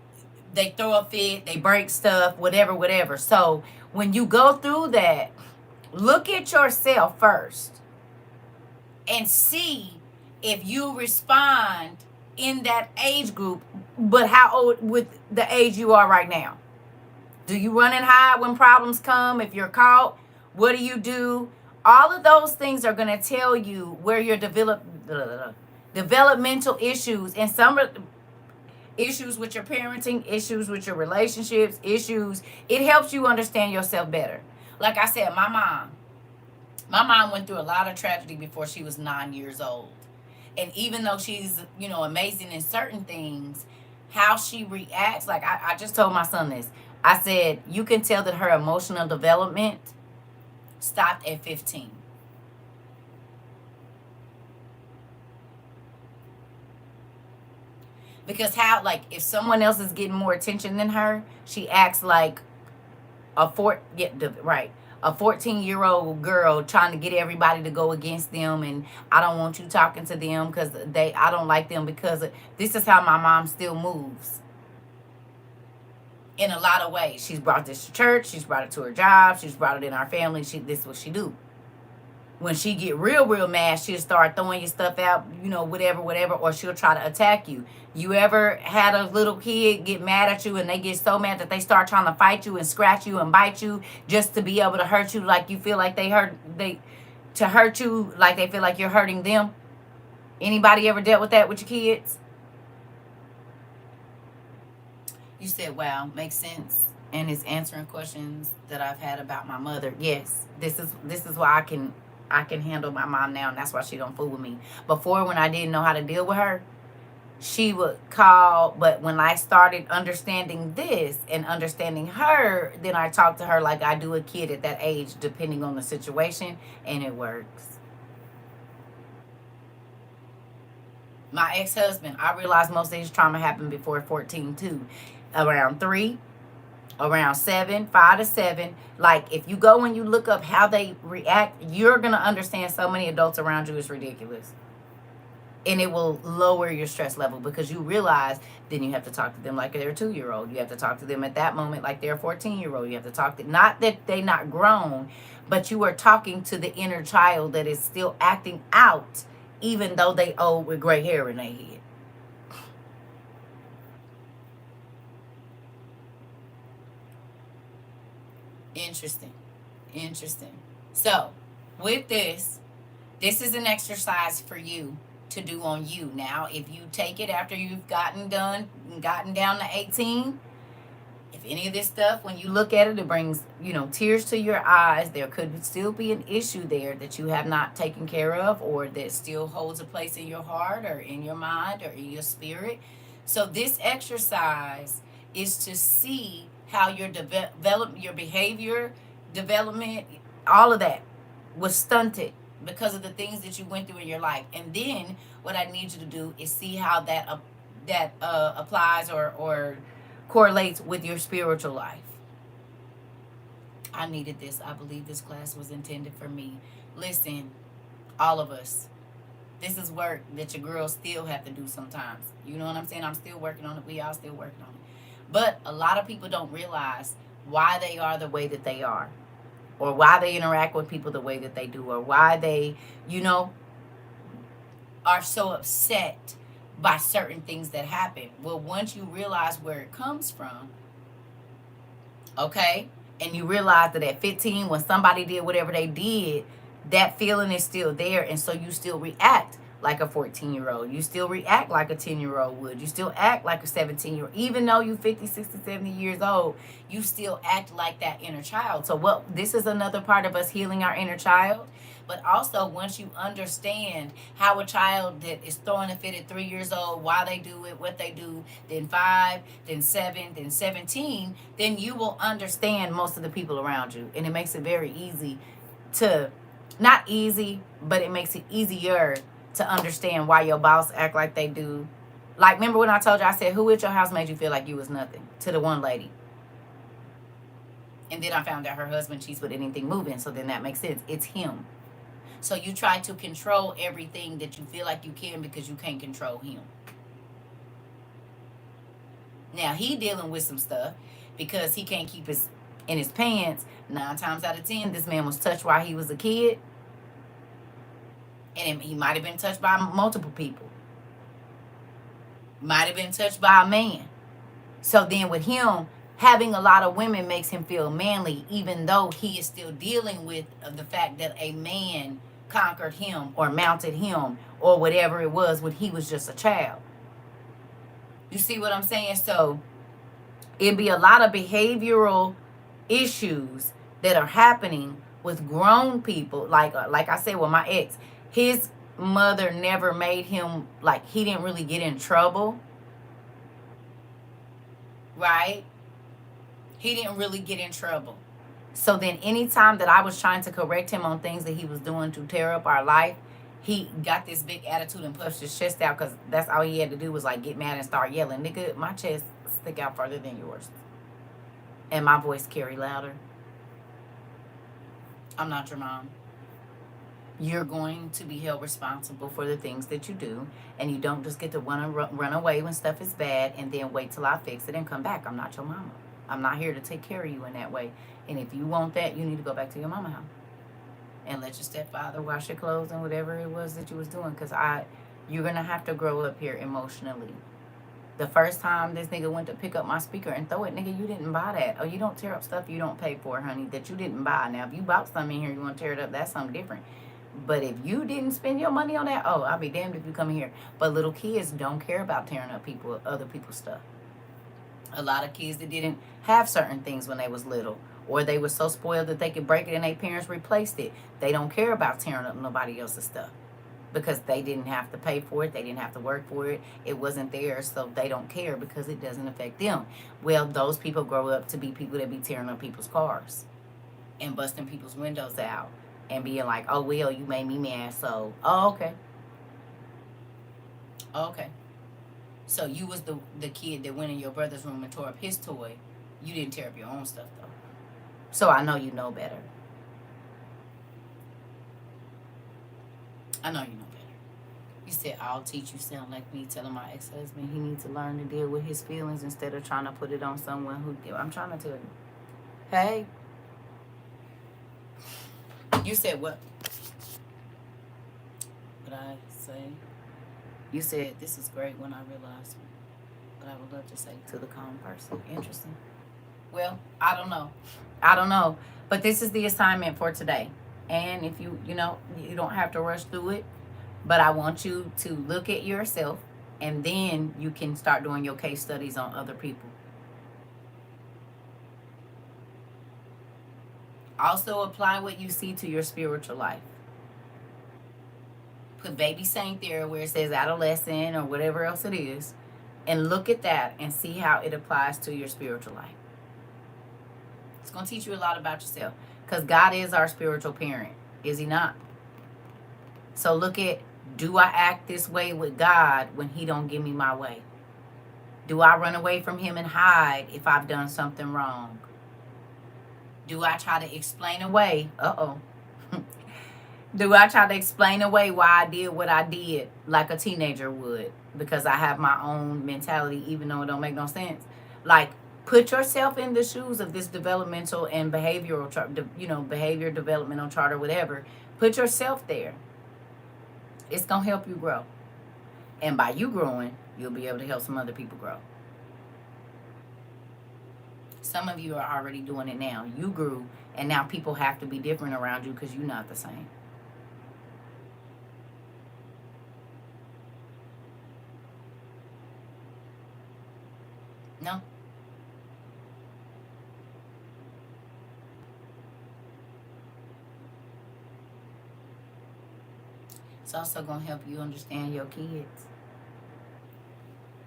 they throw a fit, they break stuff, whatever. So when you go through that, look at yourself first and see if you respond in that age group, but how old with the age you are right now. Do you run and hide when problems come? If you're caught, what do you do? All of those things are going to tell you where your developmental issues, and some issues with your parenting, issues with your relationships, issues. It helps you understand yourself better. Like I said, my mom went through a lot of tragedy before she was 9 years old. And even though she's, you know, amazing in certain things, how she reacts, like I just told my son this. I said, you can tell that her emotional development stopped at 15. Because how, like, if someone else is getting more attention than her, she acts like a 14-year-old girl trying to get everybody to go against them, and I don't want you talking to them because I don't like them because this is how my mom still moves. In a lot of ways, she's brought this to church, she's brought it to her job, she's brought it in our family. This is what she do. When she get real mad, she'll start throwing your stuff out, you know, whatever, or she'll try to attack you. You ever had a little kid get mad at you and they get so mad that they start trying to fight you and scratch you and bite you just to be able to hurt you, like you feel like they hurt you like they feel like you're hurting them? Anybody ever dealt with that with your kids? You said, wow, makes sense. And it's answering questions that I've had about my mother. Yes, this is why I can handle my mom now, and that's why she don't fool with me. Before, when I didn't know how to deal with her, she would call, but when I started understanding this and understanding her, then I talk to her like I do a kid at that age, depending on the situation, and it works. My ex-husband, I realized most of his trauma happened before 14 too. Around 3, around 7, 5 to 7. Like, if you go and you look up how they react, you're going to understand so many adults around you is ridiculous. And it will lower your stress level because you realize then you have to talk to them like they're a 2-year-old. You have to talk to them at that moment like they're a 14-year-old. You have to talk to, not that they're not grown, but you are talking to the inner child that is still acting out even though they old with gray hair in their head. Interesting. Interesting. So, with this is an exercise for you to do on you. Now, if you take it after you've gotten down to 18, if any of this stuff, when you look at it, it brings, tears to your eyes, there could still be an issue there that you have not taken care of, or that still holds a place in your heart or in your mind or in your spirit. So this exercise is to see how your your behavior development, all of that was stunted because of the things that you went through in your life. And then what I need you to do is see how that applies or correlates with your spiritual life. I needed this. I believe this class was intended for me. Listen, all of us, this is work that your girls still have to do sometimes. You know what I'm saying? I'm still working on it. We all still working on it. But a lot of people don't realize why they are the way that they are, or why they interact with people the way that they do, or why they, are so upset by certain things that happen. Well, once you realize where it comes from, okay, and you realize that at 15, when somebody did whatever they did, that feeling is still there, and so you still react like a 14-year-old. You still react like a 10-year-old would. You still act like a 17-year-old. Even though you're 50, 60, 70 years old, you still act like that inner child. So this is another part of us healing our inner child. But also, once you understand how a child that is throwing a fit at 3 years old, why they do it, what they do, then 5, then 7, then 17, then you will understand most of the people around you. And it makes it very easy to, not easy, but it makes it easier to understand why your boss act like they do. Like, remember when I told you, I said, who at your house made you feel like you was nothing? To the one lady. And then I found out her husband cheats with anything moving, so then that makes sense. It's him. So you try to control everything that you feel like you can because you can't control him. Now, he dealing with some stuff because he can't keep his in his pants. 9 times out of 10, this man was touched while he was a kid. And he might have been touched by multiple people. Might have been touched by a man. So then with him, having a lot of women makes him feel manly, even though he is still dealing with the fact that a man conquered him or mounted him or whatever it was when he was just a child. You see what I'm saying? So it'd be a lot of behavioral issues that are happening with grown people. Like I said with my ex, his mother never made him, like, he didn't really get in trouble, right? He didn't really get in trouble. So then anytime that I was trying to correct him on things that he was doing to tear up our life, he got this big attitude and pushed his chest out, because that's all he had to do was like get mad and start yelling. Nigga, my chest stick out further than yours. And my voice carry louder. I'm not your mom. You're going to be held responsible for the things that you do, and you don't just get to run away when stuff is bad and then wait till I fix it and come back. I'm not your mama. I'm not here to take care of you in that way. And if you want that, you need to go back to your mama house and let your stepfather wash your clothes and whatever it was that you was doing, because you're going to have to grow up here emotionally. The first time this nigga went to pick up my speaker and throw it, nigga, you didn't buy that. Oh, you don't tear up stuff you don't pay for, honey, that you didn't buy. Now, if you bought something in here, you want to tear it up, that's something different. But if you didn't spend your money on that, oh, I'll be damned if you come here. But little kids don't care about tearing up other people's stuff. A lot of kids that didn't have certain things when they was little, or they were so spoiled that they could break it and their parents replaced it, they don't care about tearing up nobody else's stuff because they didn't have to pay for it. They didn't have to work for it. It wasn't theirs, so they don't care because it doesn't affect them. Well, those people grow up to be people that be tearing up people's cars and busting people's windows out and being like, oh, well, you made me mad, so, oh, okay. Okay. So you was the kid that went in your brother's room and tore up his toy. You didn't tear up your own stuff, though. So I know you know better. I know you know better. You said, I'll teach you sound like me, telling my ex-husband he needs to learn to deal with his feelings instead of trying to put it on someone who... I'm trying to tell you. Hey. You said what? But I say? You said this is great when I realized, but I would love to say to the calm person. Interesting. Well, I don't know. I don't know. But this is the assignment for today. And if you know, you don't have to rush through it, but I want you to look at yourself and then you can start doing your case studies on other people. Also, apply what you see to your spiritual life. Put baby saint there where it says adolescent or whatever else it is, and look at that and see how it applies to your spiritual life. It's going to teach you a lot about yourself because God is our spiritual parent, is he not? So look at, do I act this way with God when he don't give me my way? Do I run away from him and hide if I've done something wrong? Do I try to explain away? Do I try to explain away why I did what I did like a teenager would? Because I have my own mentality, even though it don't make no sense. Like, put yourself in the shoes of this developmental and behavioral chart, behavior developmental chart or whatever. Put yourself there. It's going to help you grow. And by you growing, you'll be able to help some other people grow. Some of you are already doing it now. You grew, and now people have to be different around you because you're not the same. No. It's also going to help you understand your kids.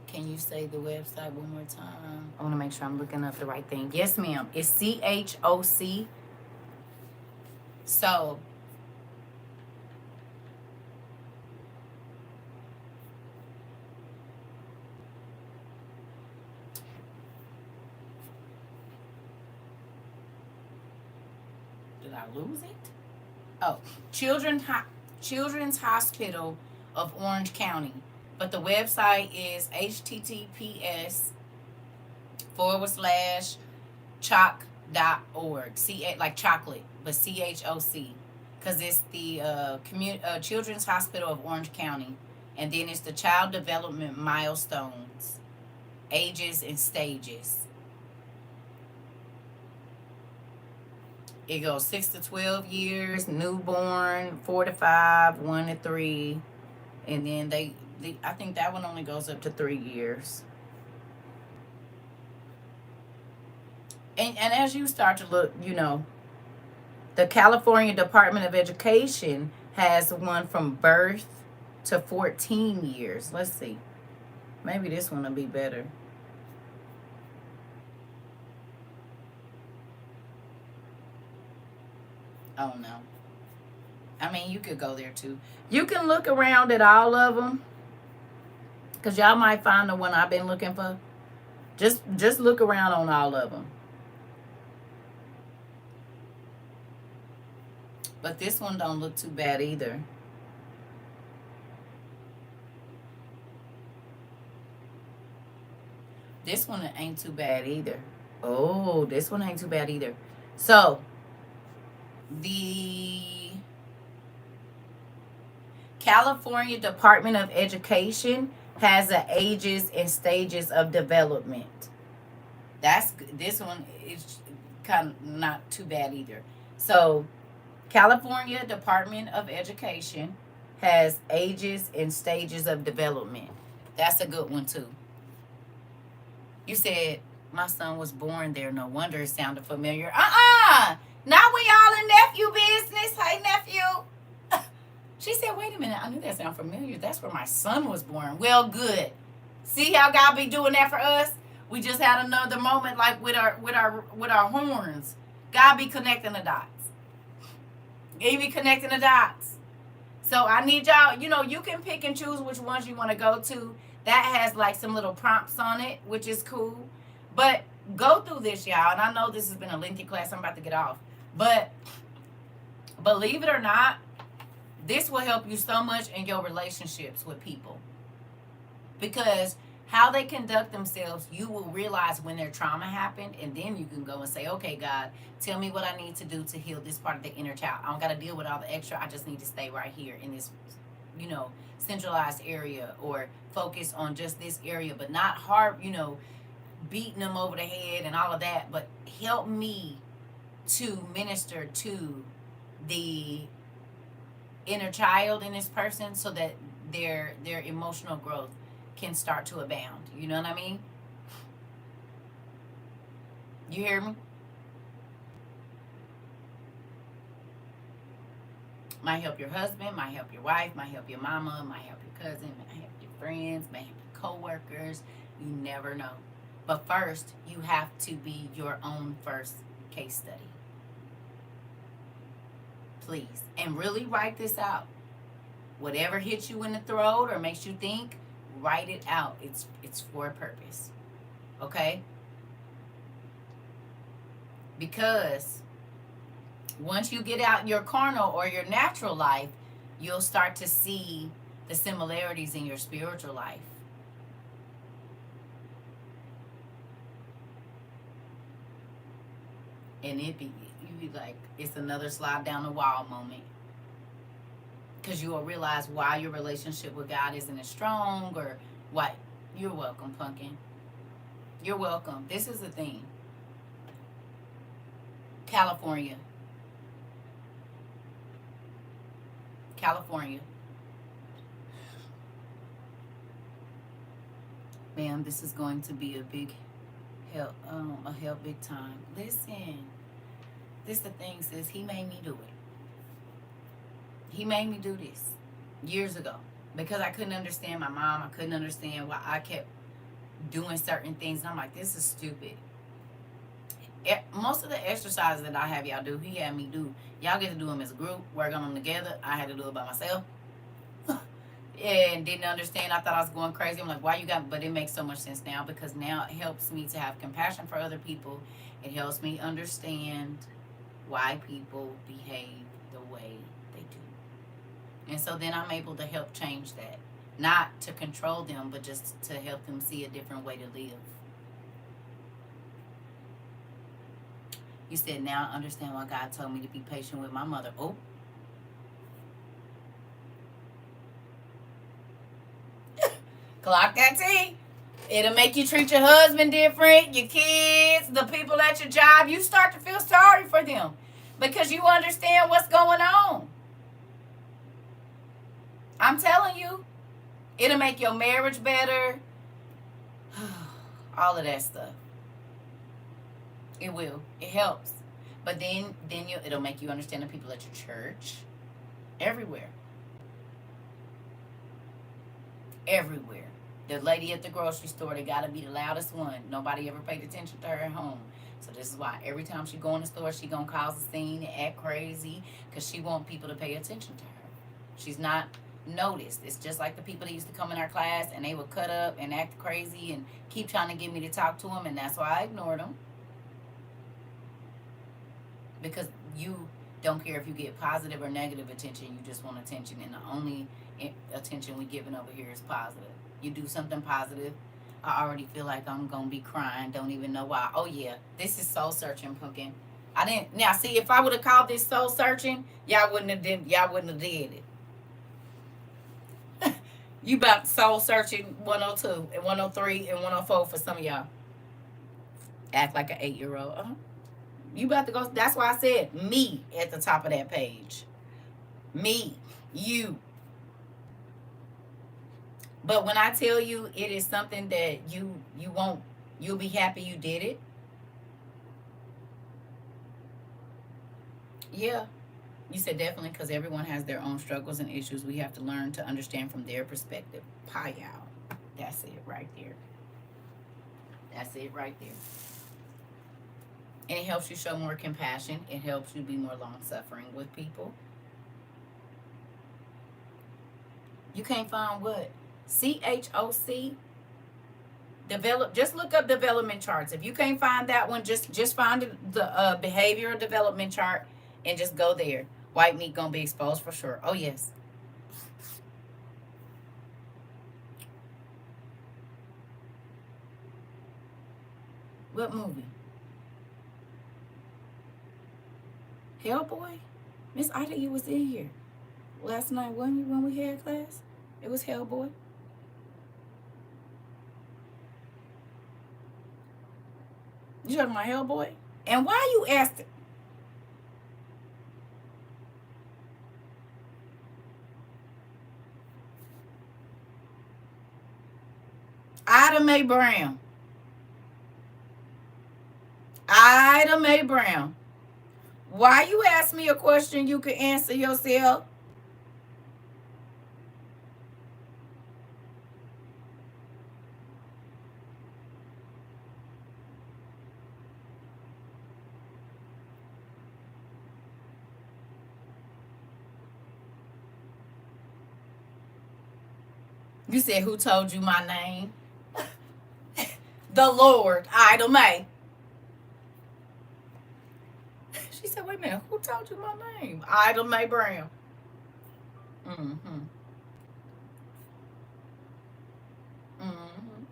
Can you say the website one more time? I want to make sure I'm looking up the right thing. Yes, ma'am. It's CHOC. So, did I lose it? Oh, Children's Hospital of Orange County. But the website is https://choc.org. Like chocolate, but CHOC. Because it's the Children's Hospital of Orange County. And then it's the Child Development Milestones, Ages and Stages. It goes 6 to 12 years, newborn, 4 to 5, 1 to 3. And then I think that one only goes up to 3 years. And as you start to look, the California Department of Education has one from birth to 14 years. Let's see. Maybe this one will be better. Oh, no. I mean, you could go there, too. You can look around at all of them. Because y'all might find the one I've been looking for. Just look around on all of them. But this one don't look too bad either. This one ain't too bad either. Oh, this one ain't too bad either. So, the California Department of Education has the ages and stages of development. This one is kind of not too bad either. So, California Department of Education has ages and stages of development. That's a good one too. You said my son was born there. No wonder it sounded familiar. Now we all in nephew business. Hey, nephew. She said, wait a minute. I knew that sounded familiar. That's where my son was born. Well, good. See how God be doing that for us? We just had another moment like with our horns. God be connecting the dots. He be connecting the dots. So I need y'all, you can pick and choose which ones you want to go to. That has like some little prompts on it, which is cool. But go through this, y'all. And I know this has been a lengthy class. I'm about to get off. But believe it or not, this will help you so much in your relationships with people. Because how they conduct themselves, you will realize when their trauma happened, and then you can go and say, okay, God, tell me what I need to do to heal this part of the inner child. I don't got to deal with all the extra. I just need to stay right here in this centralized area, or focus on just this area, but not hard, beating them over the head and all of that, but help me to minister to the inner child in this person so that their emotional growth can start to abound. You know what I mean? You hear me? Might help your husband, might help your wife, might help your mama, might help your cousin, might help your friends, might help your co-workers. You never know. But first, you have to be your own first case study. Please. And really write this out. Whatever hits you in the throat or makes you think, write it out. It's for a purpose. Okay? Because once you get out your carnal or your natural life, you'll start to see the similarities in your spiritual life. And you be like, it's another slide down the wall moment. Because you will realize why your relationship with God isn't as strong, or what. You're welcome, pumpkin. You're welcome. This is the thing. California. Man, this is going to be a big help, big time. Listen, this the thing, sis. He made me do it. He made me do this years ago because I couldn't understand my mom. I couldn't understand why I kept doing certain things. And I'm like, this is stupid. Most of the exercises that I have y'all do, he had me do. Y'all get to do them as a group, work on them together. I had to do it by myself. And didn't understand. I thought I was going crazy. I'm like, why you got, but it makes so much sense now, because now it helps me to have compassion for other people. It helps me understand why people behave the way they do. And so then I'm able to help change that. Not to control them, but just to help them see a different way to live. You said, now I understand why God told me to be patient with my mother. Oh. Clock that T. It'll make you treat your husband different, your kids, the people at your job. You start to feel sorry for them because you understand what's going on. I'm telling you, it'll make your marriage better. All of that stuff. It will. It helps. But then it'll make you understand the people at your church. Everywhere. Everywhere. The lady at the grocery store, they gotta be the loudest one. Nobody ever paid attention to her at home. So this is why every time she go in the store, she gonna cause a scene and act crazy, because she want people to pay attention to her. She's not noticed. It's just like the people that used to come in our class and they would cut up and act crazy and keep trying to get me to talk to them, and that's why I ignored them. Because you don't care if you get positive or negative attention. You just want attention, and the only attention we giving over here is positive. You do something positive, I already feel like I'm gonna be crying. Don't even know why. Oh yeah, this is soul searching, pumpkin. I didn't. Now see, if I would have called this soul searching, y'all wouldn't have did it. You about soul searching 102 and 103 and 104 for some of y'all. Act like an 8-year-old. You about to go. That's why I said me at the top of that page. Me, you. But when I tell you it is something that you won't, you'll be happy you did it. Yeah. You said definitely, because everyone has their own struggles and issues. We have to learn to understand from their perspective. Pie out. That's it right there. That's it right there. And it helps you show more compassion. It helps you be more long-suffering with people. You can't find what? CHOC? Just look up development charts. If you can't find that one, just find the behavioral development chart and just go there. White meat gonna be exposed for sure. Oh yes. What movie? Hellboy? Miss Ida, you was in here. last night, wasn't you, when we had class? It was Hellboy. You talking about Hellboy? And why you asked it? Ida Mae Brown. Ida Mae Brown. Why you ask me a question you can answer yourself? You said, who told you my name? The Lord, Ida Mae. She said, wait a minute, who told you my name? Ida Mae Brown. Mm-hmm. Mm-hmm.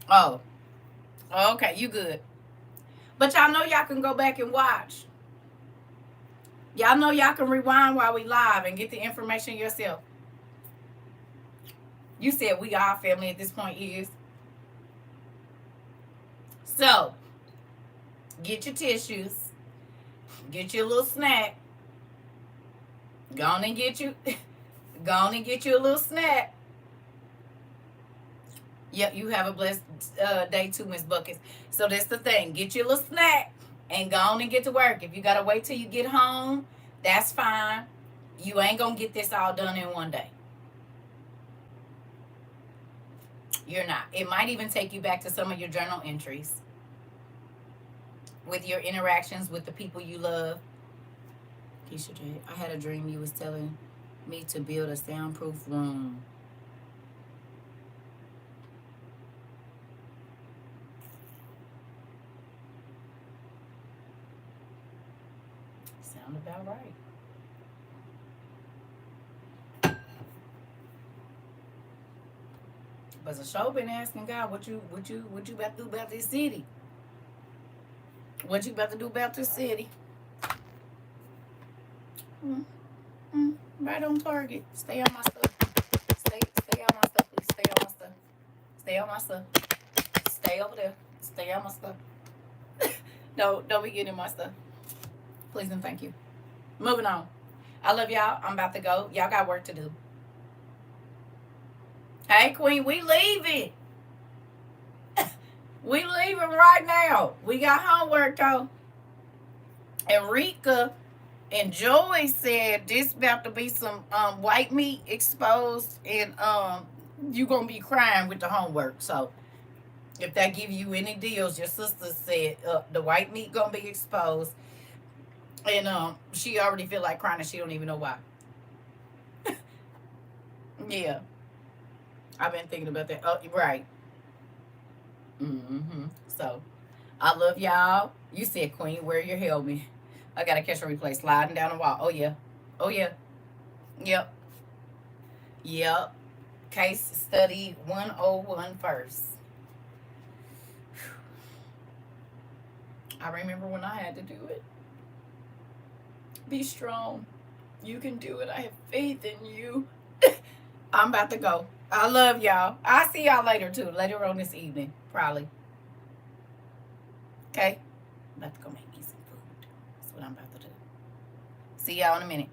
Oh, okay, you good. But y'all know y'all can go back and watch. Y'all know y'all can rewind while we live and get the information yourself. You said we are family at this point, is. So, get your tissues. Get your little snack. Go on and get you a little snack. Yep, you have a blessed day too, Miss Buckets. So that's the thing. Get your little snack and go on and get to work. If you gotta wait till you get home, that's fine. You ain't gonna get this all done in one day. You're not. It might even take you back to some of your journal entries with your interactions with the people you love. Keisha J, I had a dream you was telling me to build a soundproof room. Sound about right. But the show been asking God, what you about to do about this city? What you about to do about this city? Right on target. Stay on my stuff. Stay on my stuff, please. Stay on my stuff. Stay on my stuff. Stay over there. Stay on my stuff. No, don't be getting my stuff. Please and thank you. Moving on. I love y'all. I'm about to go. Y'all got work to do. Hey, Queen, we leaving. We leaving right now. We got homework, though. Enrica and Joy said this about to be some white meat exposed, and you gonna be crying with the homework. So if that give you any deals, your sister said the white meat gonna be exposed, and she already feel like crying and she don't even know why. Yeah, I've been thinking about that. Oh, right. So I love y'all. You said, Queen, wear your helmet. I gotta catch a replay sliding down the wall. Oh yeah. Oh yeah. Yep. Yep. Case study 101 first. I remember when I had to do it. Be strong. You can do it. I have faith in you. I'm about to go. I love y'all. I'll see y'all later too. Later on this evening. Probably. Okay? I'm about to go make me some food. That's what I'm about to do. See y'all in a minute.